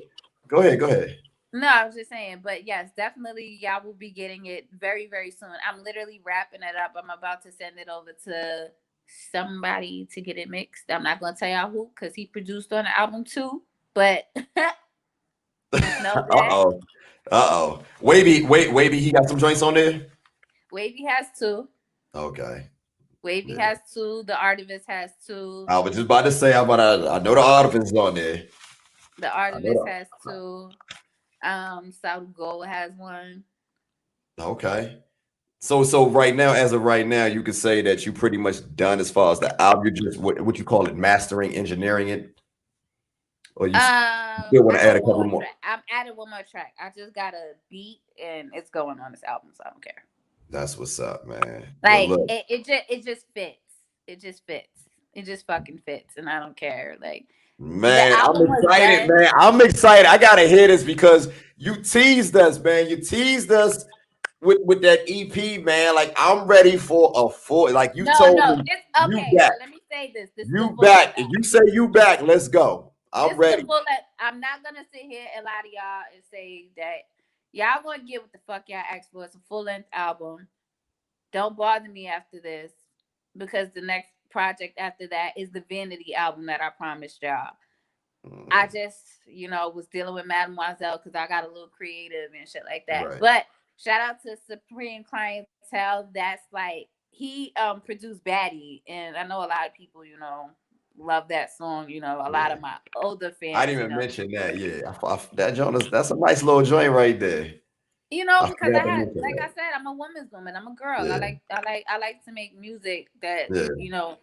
A: go ahead.
C: No, I was just saying, but yes, definitely, y'all will be getting it very, very soon. I'm literally wrapping it up. I'm about to send it over to somebody to get it mixed. I'm not gonna tell y'all who, because he produced on the album too. But
A: Wavy, he got some joints on there.
C: Wavy has 2.
A: Okay.
C: Wavy has 2. The Artivist has 2.
A: I was just about to say, I know the Artivist is on there.
C: The Artivist has 2. South Gold has 1.
A: Okay. So right now, as of right now, you could say that you pretty much done as far as the album. You just what you call it, mastering, engineering it, or you still want to add a couple more?
C: I'm adding one more track. I just got a beat and it's going on this album, so I don't care.
A: That's what's up, man.
C: Like it just fits. It just fits. It just fucking fits, and I don't care. Like,
A: man, I'm excited, man. I'm excited. I gotta hear this because you teased us, man. You teased us with that EP, man. Like I'm ready for a full. Like you told
C: No.
A: me,
C: This
A: you
C: okay.
A: back,
C: So let me say this. This is the
A: you
C: fullest.
A: back. If you say you back, let's go. I'm
C: This is the
A: ready.
C: fullest. I'm not gonna sit here and lie to y'all and say that y'all gonna get what the fuck y'all asked for. It's a full length album. Don't bother me after this because the next project after that is the Vanity album that I promised y'all. I just, was dealing with Mademoiselle because I got a little creative and shit like that.
A: Right.
C: But shout out to Supreme Clientele. That's like he produced Baddie, and I know a lot of people, love that song. A lot of my older
A: I
C: fans,
A: didn't even mention that. Yeah, that joint that's a nice little joint right there. I
C: because
A: forgot to mention
C: like I
A: that.
C: said, I'm a woman's woman. I'm a girl.
A: Yeah,
C: I like to make music that,
A: yeah.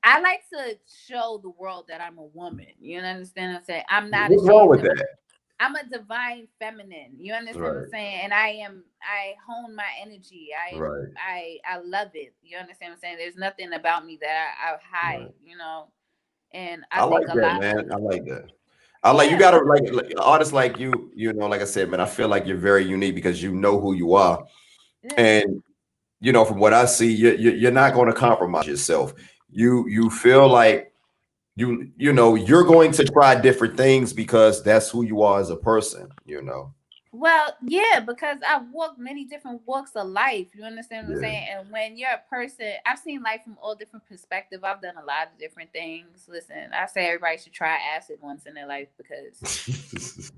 C: I like to show the world that I'm a woman. You understand what I'm saying? I'm not
A: What's wrong
C: ashamed
A: with
C: of.
A: that?
C: I'm a divine feminine. You understand what I'm
A: Right,
C: saying? And I hone my energy.
A: right,
C: I love it. You understand what I'm saying? There's nothing about me that I hide,
A: right.
C: And I
A: I
C: think
A: like
C: a
A: that,
C: lot of,
A: man. I like that. I like you
C: yeah,
A: gotta like artists like you, like I said, man, I feel like you're very unique because you know who you are.
C: yeah.
A: And from what I see, you're not going to compromise yourself. You feel like you're going to try different things because that's who you are as a person.
C: Well, yeah, because I've walked many different walks of life. You understand what I'm
A: Yeah.
C: saying? And when you're a person, I've seen life from all different perspectives. I've done a lot of different things. Listen, I say everybody should try acid once in their life because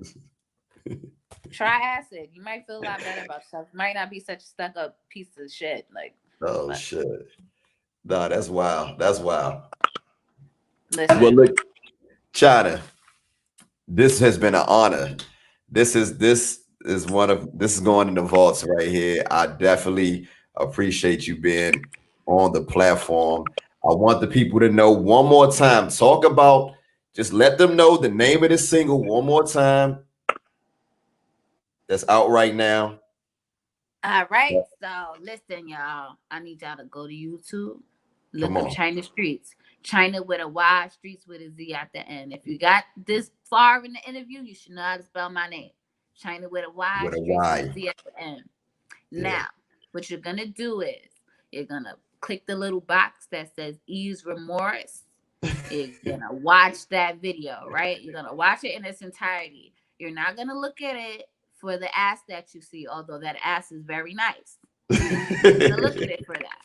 C: try acid. You might feel a lot better about yourself. You might not be such a stuck up piece of shit. Like,
A: Oh
C: but
A: shit. Nah, that's wild. That's wild. Well,
C: listen,
A: look, Chyna, this has been an honor. This is going in the vaults right here. I definitely appreciate you being on the platform. I want the people to know one more time. Just let them know the name of this single one more time. That's out right now.
C: all right.
A: Yeah,
C: So listen, y'all. I need y'all to go to YouTube,
A: come
C: look up
A: on.
C: Chyna Streetz. Chyna with a Y, Streets with a Z at the end. If you got this far in the interview, you should know how to spell my name. Chyna with a Y,
A: With a
C: Streets with a
A: Y.
C: Z at the end.
A: Yeah.
C: Now, what you're gonna do is you're gonna click the little box that says Ease Remorse. You're gonna watch that video, right? You're gonna watch it in its entirety. You're not gonna look at it for the ass that you see, although that ass is very nice. You're not gonna look at it for that.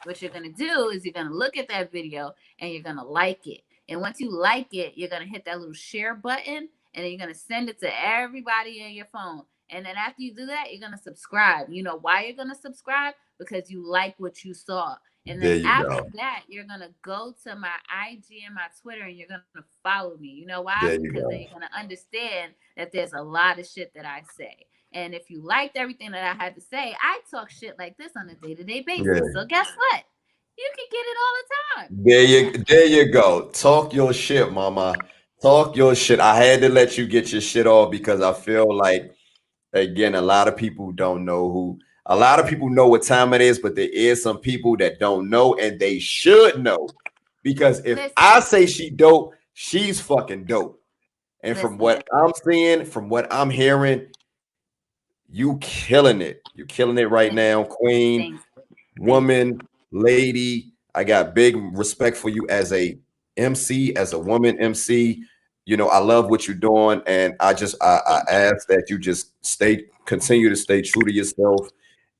C: What you're gonna do is you're gonna look at that video and you're gonna like it. And once you like it, you're gonna hit that little share button and then you're gonna send it to everybody in your phone. And then after you do that, you're gonna subscribe. You know why you're gonna subscribe? Because you like what you saw. And then
A: There you
C: after
A: go.
C: that, you're gonna go to my IG and my Twitter and you're gonna follow me. You know why?
A: There you
C: Because then
A: go.
C: you're gonna understand that there's a lot of shit that I say. And if you liked everything that I had to say, I talk shit like this on a day-to-day basis.
A: Yeah.
C: So guess what? You can get it all the time.
A: There you go. Talk your shit, mama. Talk your shit. I had to let you get your shit off because I feel like again, a lot of people know what time it is, but there is some people that don't know and they should know. Because if I
C: Listen,
A: say she dope, she's fucking dope. And from
C: listen.
A: what I'm seeing, from what I'm hearing, you killing it. You're killing it right
C: Thanks,
A: now, queen,
C: thanks, thanks.
A: woman, lady. I got big respect for you as a MC, as a woman MC. I love what you're doing, and I ask that you just continue to stay true to yourself,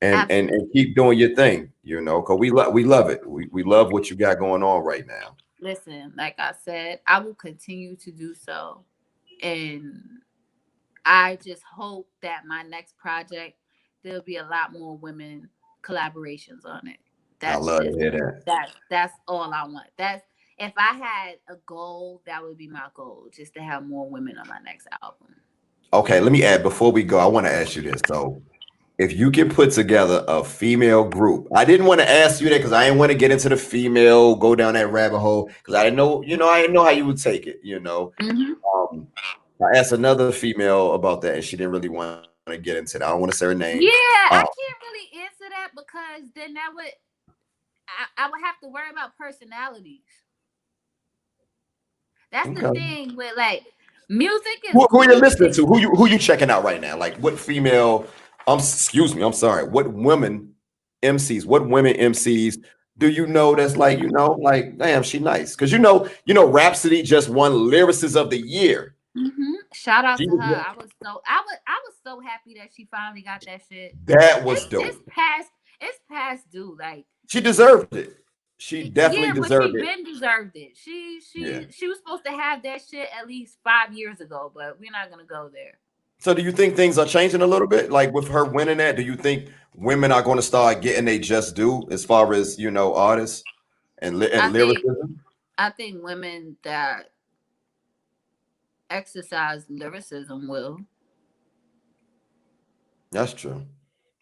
A: and
C: Absolutely.
A: keep doing your thing. Because we love it. We love what you got going on right now.
C: Listen, like I said, I will continue to do so. And I just hope that my next project, there'll be a lot more women collaborations on it.
A: I
C: That's
A: love to
C: just
A: hear that.
C: that's all I want. That's if I had a goal, that would be my goal, just to have more women on my next album.
A: Okay, let me add before we go. I want to ask you this. So, if you can put together a female group, I didn't want to ask you that because I didn't want to get into the female, go down that rabbit hole because I didn't know, I didn't know how you would take it.
C: Mm-hmm.
A: Um, I asked another female about that, and she didn't really want to get into that. I don't want to say her name.
C: Yeah, I can't really answer that because then I would have to worry about personalities. That's the
A: Okay.
C: thing with like music is
A: Who are you listening
C: music.
A: to? Who you checking out right now? Like what female? Excuse me, I'm sorry. What women MCs? What women MCs do you know that's like, like, damn, she nice? Because Rhapsody just won Lyricist of the Year.
C: Shout out
A: She
C: to her.
A: was,
C: I was so happy that she finally got that shit.
A: that was dope.
C: It's past due. Like,
A: She deserved it. She definitely
C: yeah, but she
A: deserved it.
C: been deserved it. She was supposed to have that shit at least 5 years ago, but we're not gonna go there.
A: So do you think things are changing a little bit? Like with her winning that, do you think women are going to start getting they just due as far as, artists and
C: I think
A: lyricism?
C: I think women that exercise lyricism will.
A: That's true.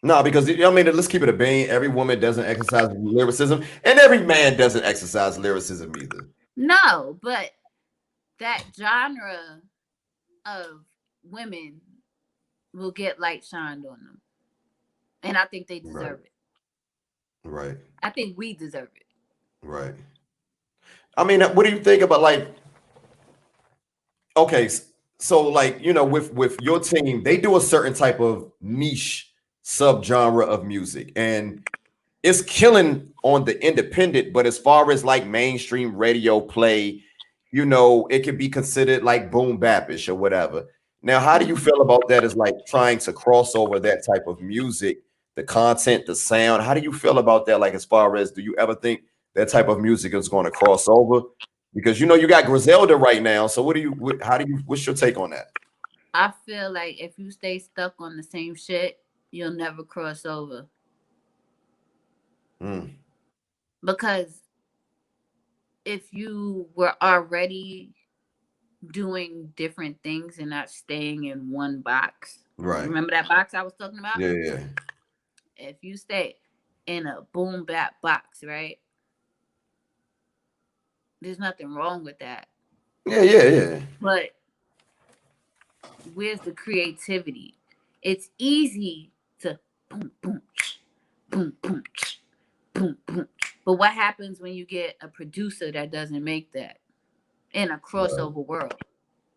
A: No, because let's keep it a bean. Every woman doesn't exercise lyricism, and every man doesn't exercise lyricism either.
C: No, but that genre of women will get light shined on them. And I think they deserve it.
A: Right.
C: I think we deserve it.
A: Right. I mean, what do you think about, like, okay, so like, with your team, they do a certain type of niche subgenre of music, and it's killing on the independent, but as far as like mainstream radio play, it could be considered like boom bapish or whatever. Now, how do you feel about that as like trying to cross over that type of music, the content, the sound? How do you feel about that? Like, as far as, do you ever think that type of music is going to cross over? Because you got Griselda right now. So what's your take on that?
C: I feel like if you stay stuck on the same shit, you'll never cross over. Because if you were already doing different things and not staying in one box,
A: right?
C: Remember that box I was talking about?
A: Yeah.
C: If you stay in a boom bap box, right? There's nothing wrong with that.
A: Yeah.
C: But where's the creativity? It's easy to boom, boom, boom, boom, boom, boom. But what happens when you get a producer that doesn't make that in a crossover world?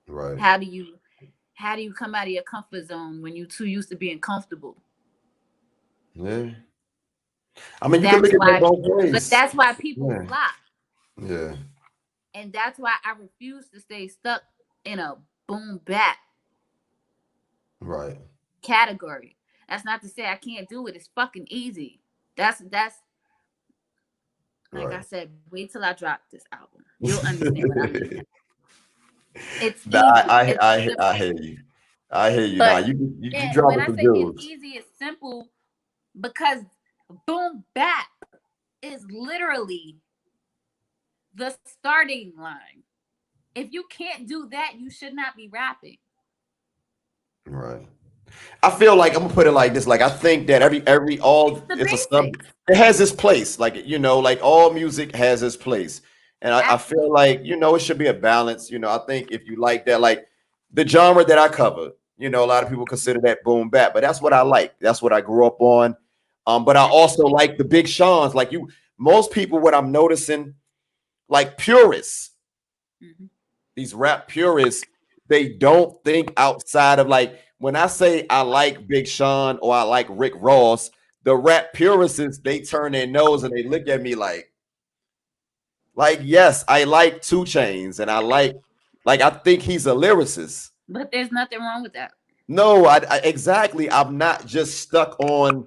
A: Right.
C: How do you come out of your comfort zone when you're too used to being comfortable?
A: Yeah. I mean, you can look at that both ways.
C: But that's why people flop.
A: Yeah.
C: And that's why I refuse to stay stuck in a boom bap category. That's not to say I can't do it. It's fucking easy. That's like I said, wait till I drop this album. You'll understand what I mean. It's easy.
A: I hear you. I hear you. Now you drop it. When I say
C: it's easy, it's simple, because boom bap is literally the starting line. If you can't do that, you should not be rapping.
A: Right. I feel like I'm gonna put it like this. Like, I think that it has its place. Like, like all music has its place. And I feel like, it should be a balance. I think if you like that, like the genre that I cover, a lot of people consider that boom bap, but that's what I like. That's what I grew up on. But I also like the Big Sean's. Like most people, what I'm noticing, like purists, these rap purists, they don't think outside of, like, when I say I like Big Sean or I like Rick Ross, the rap purists, they turn their nose and they look at me like, yes, I like 2 Chainz and I think he's a lyricist.
C: But there's nothing wrong with that.
A: No, exactly. I'm not just stuck on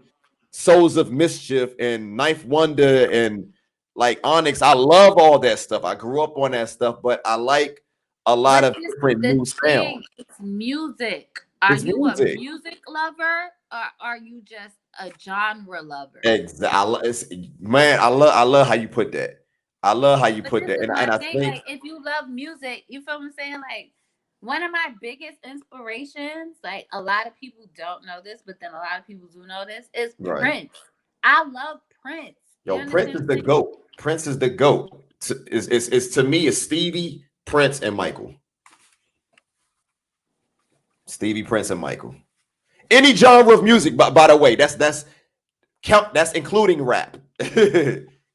A: Souls of Mischief and Ninth Wonder and like Onyx. I love all that stuff. I grew up on that stuff, but I like a lot of different new sounds.
C: It's music. Are you a music lover or are you just a genre lover?
A: Exactly. Man, I love how you put that. I love how you put that. And I think,
C: like, if you love music, you feel what I'm saying? Like, one of my biggest inspirations, like a lot of people don't know this, but then a lot of people do know this, is Prince. I love Prince.
A: Yo, Prince is the GOAT. Prince is the GOAT. It's to me, it's Stevie, Prince, and Michael. Stevie, Prince, and Michael. Any genre of music, by the way, that's including rap.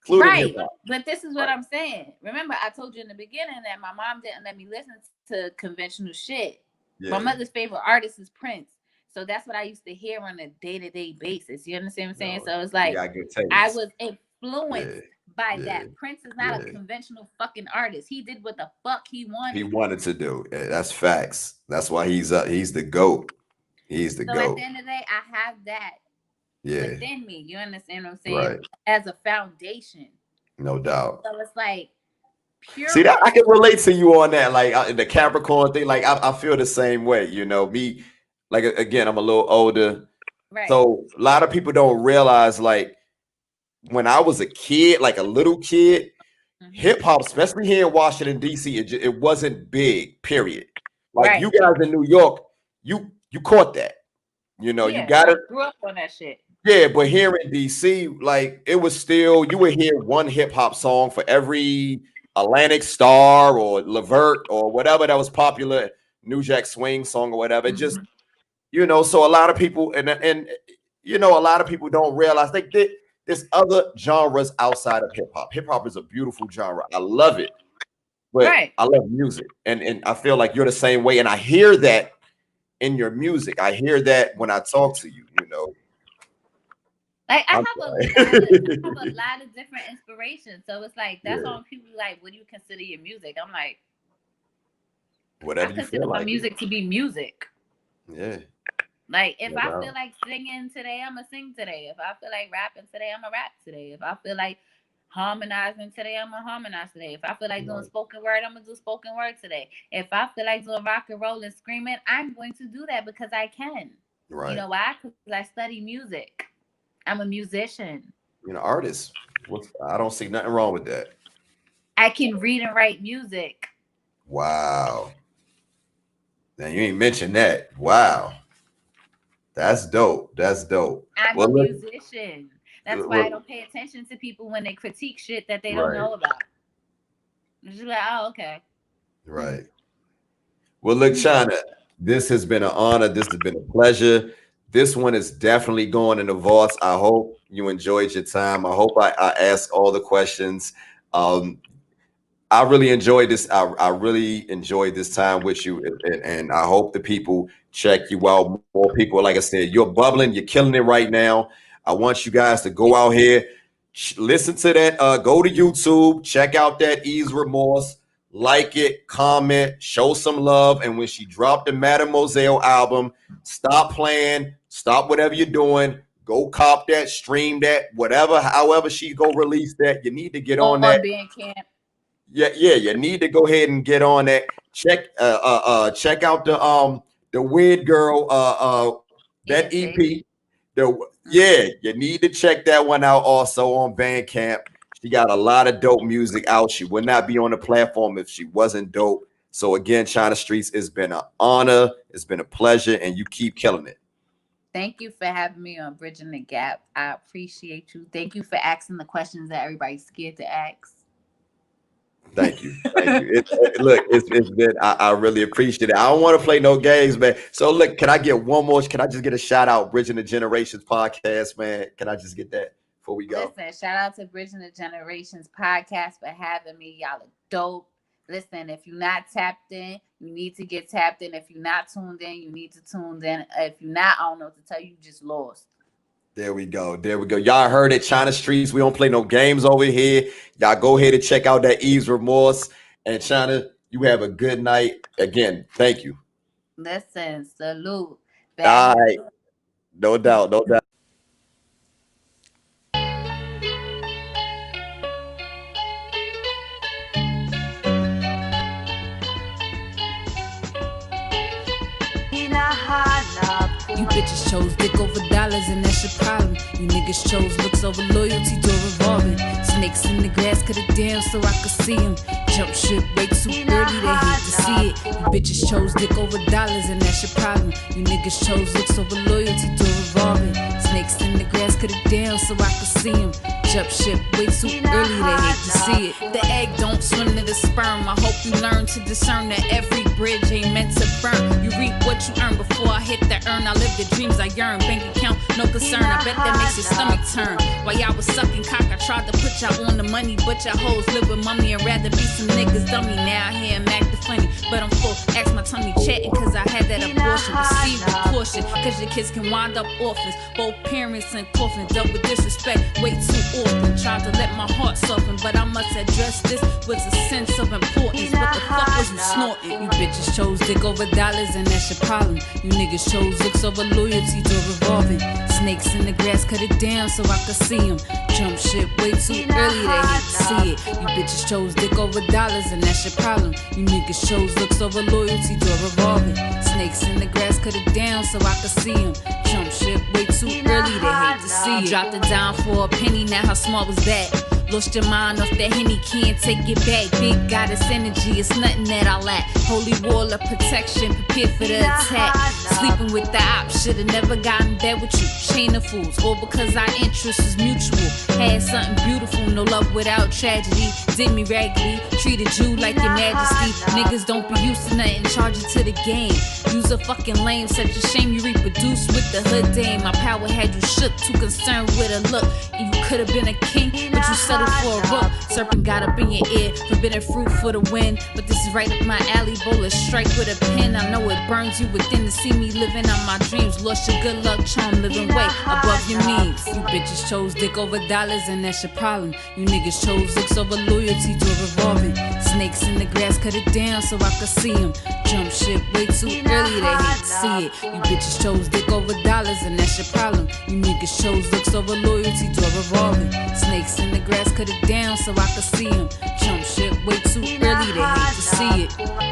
C: Right. But this is what I'm saying. Remember, I told you in the beginning that my mom didn't let me listen to conventional shit. Yeah. My mother's favorite artist is Prince. So that's what I used to hear on a day-to-day basis. You understand what I'm saying? So it's like I was influenced by that. Prince is not a conventional fucking artist. He did what the fuck he wanted.
A: He wanted to do. That's facts. That's why he's the GOAT. He's the GOAT.
C: So at the end of the day, I have that within me. You understand what I'm saying?
A: Right.
C: As a foundation.
A: No doubt.
C: So it's like pure.
A: See, that I can relate to you on that. Like the Capricorn thing. Like I feel the same way. You know, me. Like again, I'm a little older.
C: Right.
A: So a lot of people don't realize, like, when I was a kid, like a little kid, hip hop, especially here in Washington D.C., it wasn't big. Period. Like you guys in New York, you caught that. You know, you got it.
C: Grew up on that shit.
A: Yeah, but here in D.C., like it was still, you would hear one hip hop song for every Atlantic Star or Levert or whatever that was popular, New Jack Swing song or whatever. It just, you know, so a lot of people and you know, a lot of people don't realize like there's other genres outside of hip hop. Hip hop is a beautiful genre. I love it. But I love music. And I feel like you're the same way. And I hear that in your music. I hear that when I talk to you, you know.
C: Like I have a lot of different inspirations. So it's like that's why people like, what do you consider your music? I'm like,
A: whatever
C: I
A: you
C: consider
A: feel
C: my
A: like.
C: music to be music.
A: Yeah.
C: Like if I feel like singing today, I'ma sing today. If I feel like rapping today, I'ma rap today. If I feel like harmonizing today, I'ma harmonize today. If I feel like doing spoken word, I'ma do spoken word today. If I feel like doing rock and roll and screaming, I'm going to do that because I can.
A: Right.
C: You know why? Because I study music. I'm a musician.
A: You're an artist. I don't see nothing wrong with that.
C: I can read and write music.
A: Wow. Now you ain't mentioned that. Wow. That's dope. That's dope.
C: I'm a musician. That's why I don't pay attention to people when they critique shit that they don't know about. It's just like, oh, okay.
A: Right. Well, look, Chyna, this has been an honor. This has been a pleasure. This one is definitely going in the vaults. I hope you enjoyed your time. I hope I asked all the questions. I really enjoyed this. I really enjoyed this time with you, and I hope the people check you out. More people, like I said, you're bubbling. You're killing it right now. I want you guys to go out here, listen to that. Go to YouTube, check out that Remorse, like it, comment, show some love. And when she dropped the Mademoiselle album, stop playing, stop whatever you're doing. Go cop that, stream that, whatever, however she go release that. You need to get on that.
C: Bandcamp.
A: Yeah, you need to go ahead and get on that. Check out the Weird Girl that EP. You need to check that one out also on Bandcamp. She got a lot of dope music out. She would not be on the platform if she wasn't dope. So again, Chyna Streetz, it's been an honor. It's been a pleasure, and you keep killing it.
C: Thank you for having me on Bridging the Gap. I appreciate you. Thank you for asking the questions that everybody's scared to ask.
A: Thank you. Thank you. It's been, I really appreciate it. I don't want to play no games, man. So look, can I get one more? Can I just get a shout out, Bridging the Generations Podcast, man? Can I just get that before we go?
C: Listen, shout out to Bridging the Generations Podcast for having me. Y'all are dope. Listen, if you're not tapped in, you need to get tapped in. If you're not tuned in, you need to tune in. If you're not, I don't know what to tell you, you just lost.
A: There we go. Y'all heard it. Chyna Streetz. We don't play no games over here. Y'all go ahead and check out that Remorse. And Chyna, you have a good night. Again, thank you.
C: Listen, salute.
A: All right. No doubt.
D: You bitches chose dick over dollars and that's your problem. You niggas chose looks over loyalty, door revolving. Snakes in the grass, cut it down so I could see them. Jump ship, wake too early, they hate to see it. You bitches chose dick over dollars and that's your problem. You niggas chose looks over loyalty, door revolving. Snakes in the grass, cut it down so I could see them. Jump ship, way too early, they hate to see it. The egg don't swim to the sperm. I hope you learn to discern that every bridge ain't meant to burn. You reap what you earn before I hit the urn. I live the dreams I yearn. Bank account, no concern. I bet that makes your stomach turn. While y'all was sucking cock, I tried to put y'all on the money, but y'all hoes live with mommy and rather be some niggas dummy. Now I hear Mac the funny, but I'm full. Ask my tummy chatting cause I had that abortion. Receive with caution, cause your kids can wind up orphans. Both parents in coffins, dealt with disrespect way too often. Tried to let my heart soften, but I must address this with a sense of importance. What the fuck was you snorting? You bitches chose dick over dollars and that's your problem. You niggas chose looks over loyalty to revolving. Snakes in the grass, cut it down so I could see them. Jump ship way too early, they hate to see it. You bitches chose dick over dollars and that's your problem. You niggas chose looks over loyalty to revolving. Snakes in the grass, cut it down so I could see them. Jump ship way too early, they hate to see it. Dropped it down for a penny, now how smart was that? Lost your mind off that Henny, can't take it back. Big goddess energy, it's nothing that I lack. Holy wall of protection, prepare for the attack. Sleeping with the op, should've never got in bed with you. Chain of fools, all because our interest is mutual. Had something beautiful, no love without tragedy. Did me raggedy, treated you like your majesty. Niggas don't be used to nothing, charge it to the game. You's a fucking lame, such a shame you reproduce with the hood dame. My power had you shook, too concerned with a look. And you could've been a king, but you settled for a rook. Serpent got up in your ear, forbidden fruit for the wind. But this is right up my alley, bowl of strike with a pen. I know it burns you within to see me living out my dreams. Lost your good luck charm, living way above your means. You bitches chose dick over dollars and that's your problem. You niggas chose looks over loyalty to revolving. Snakes in the grass, cut it down so I could see them. Jump ship way too early, they hate to see it. You bitches chose dick over dollars and that's your problem. You niggas chose looks over loyalty to revolving. Snakes in the grass, cut it down so I could see them. Jump ship way too early, they hate to see it.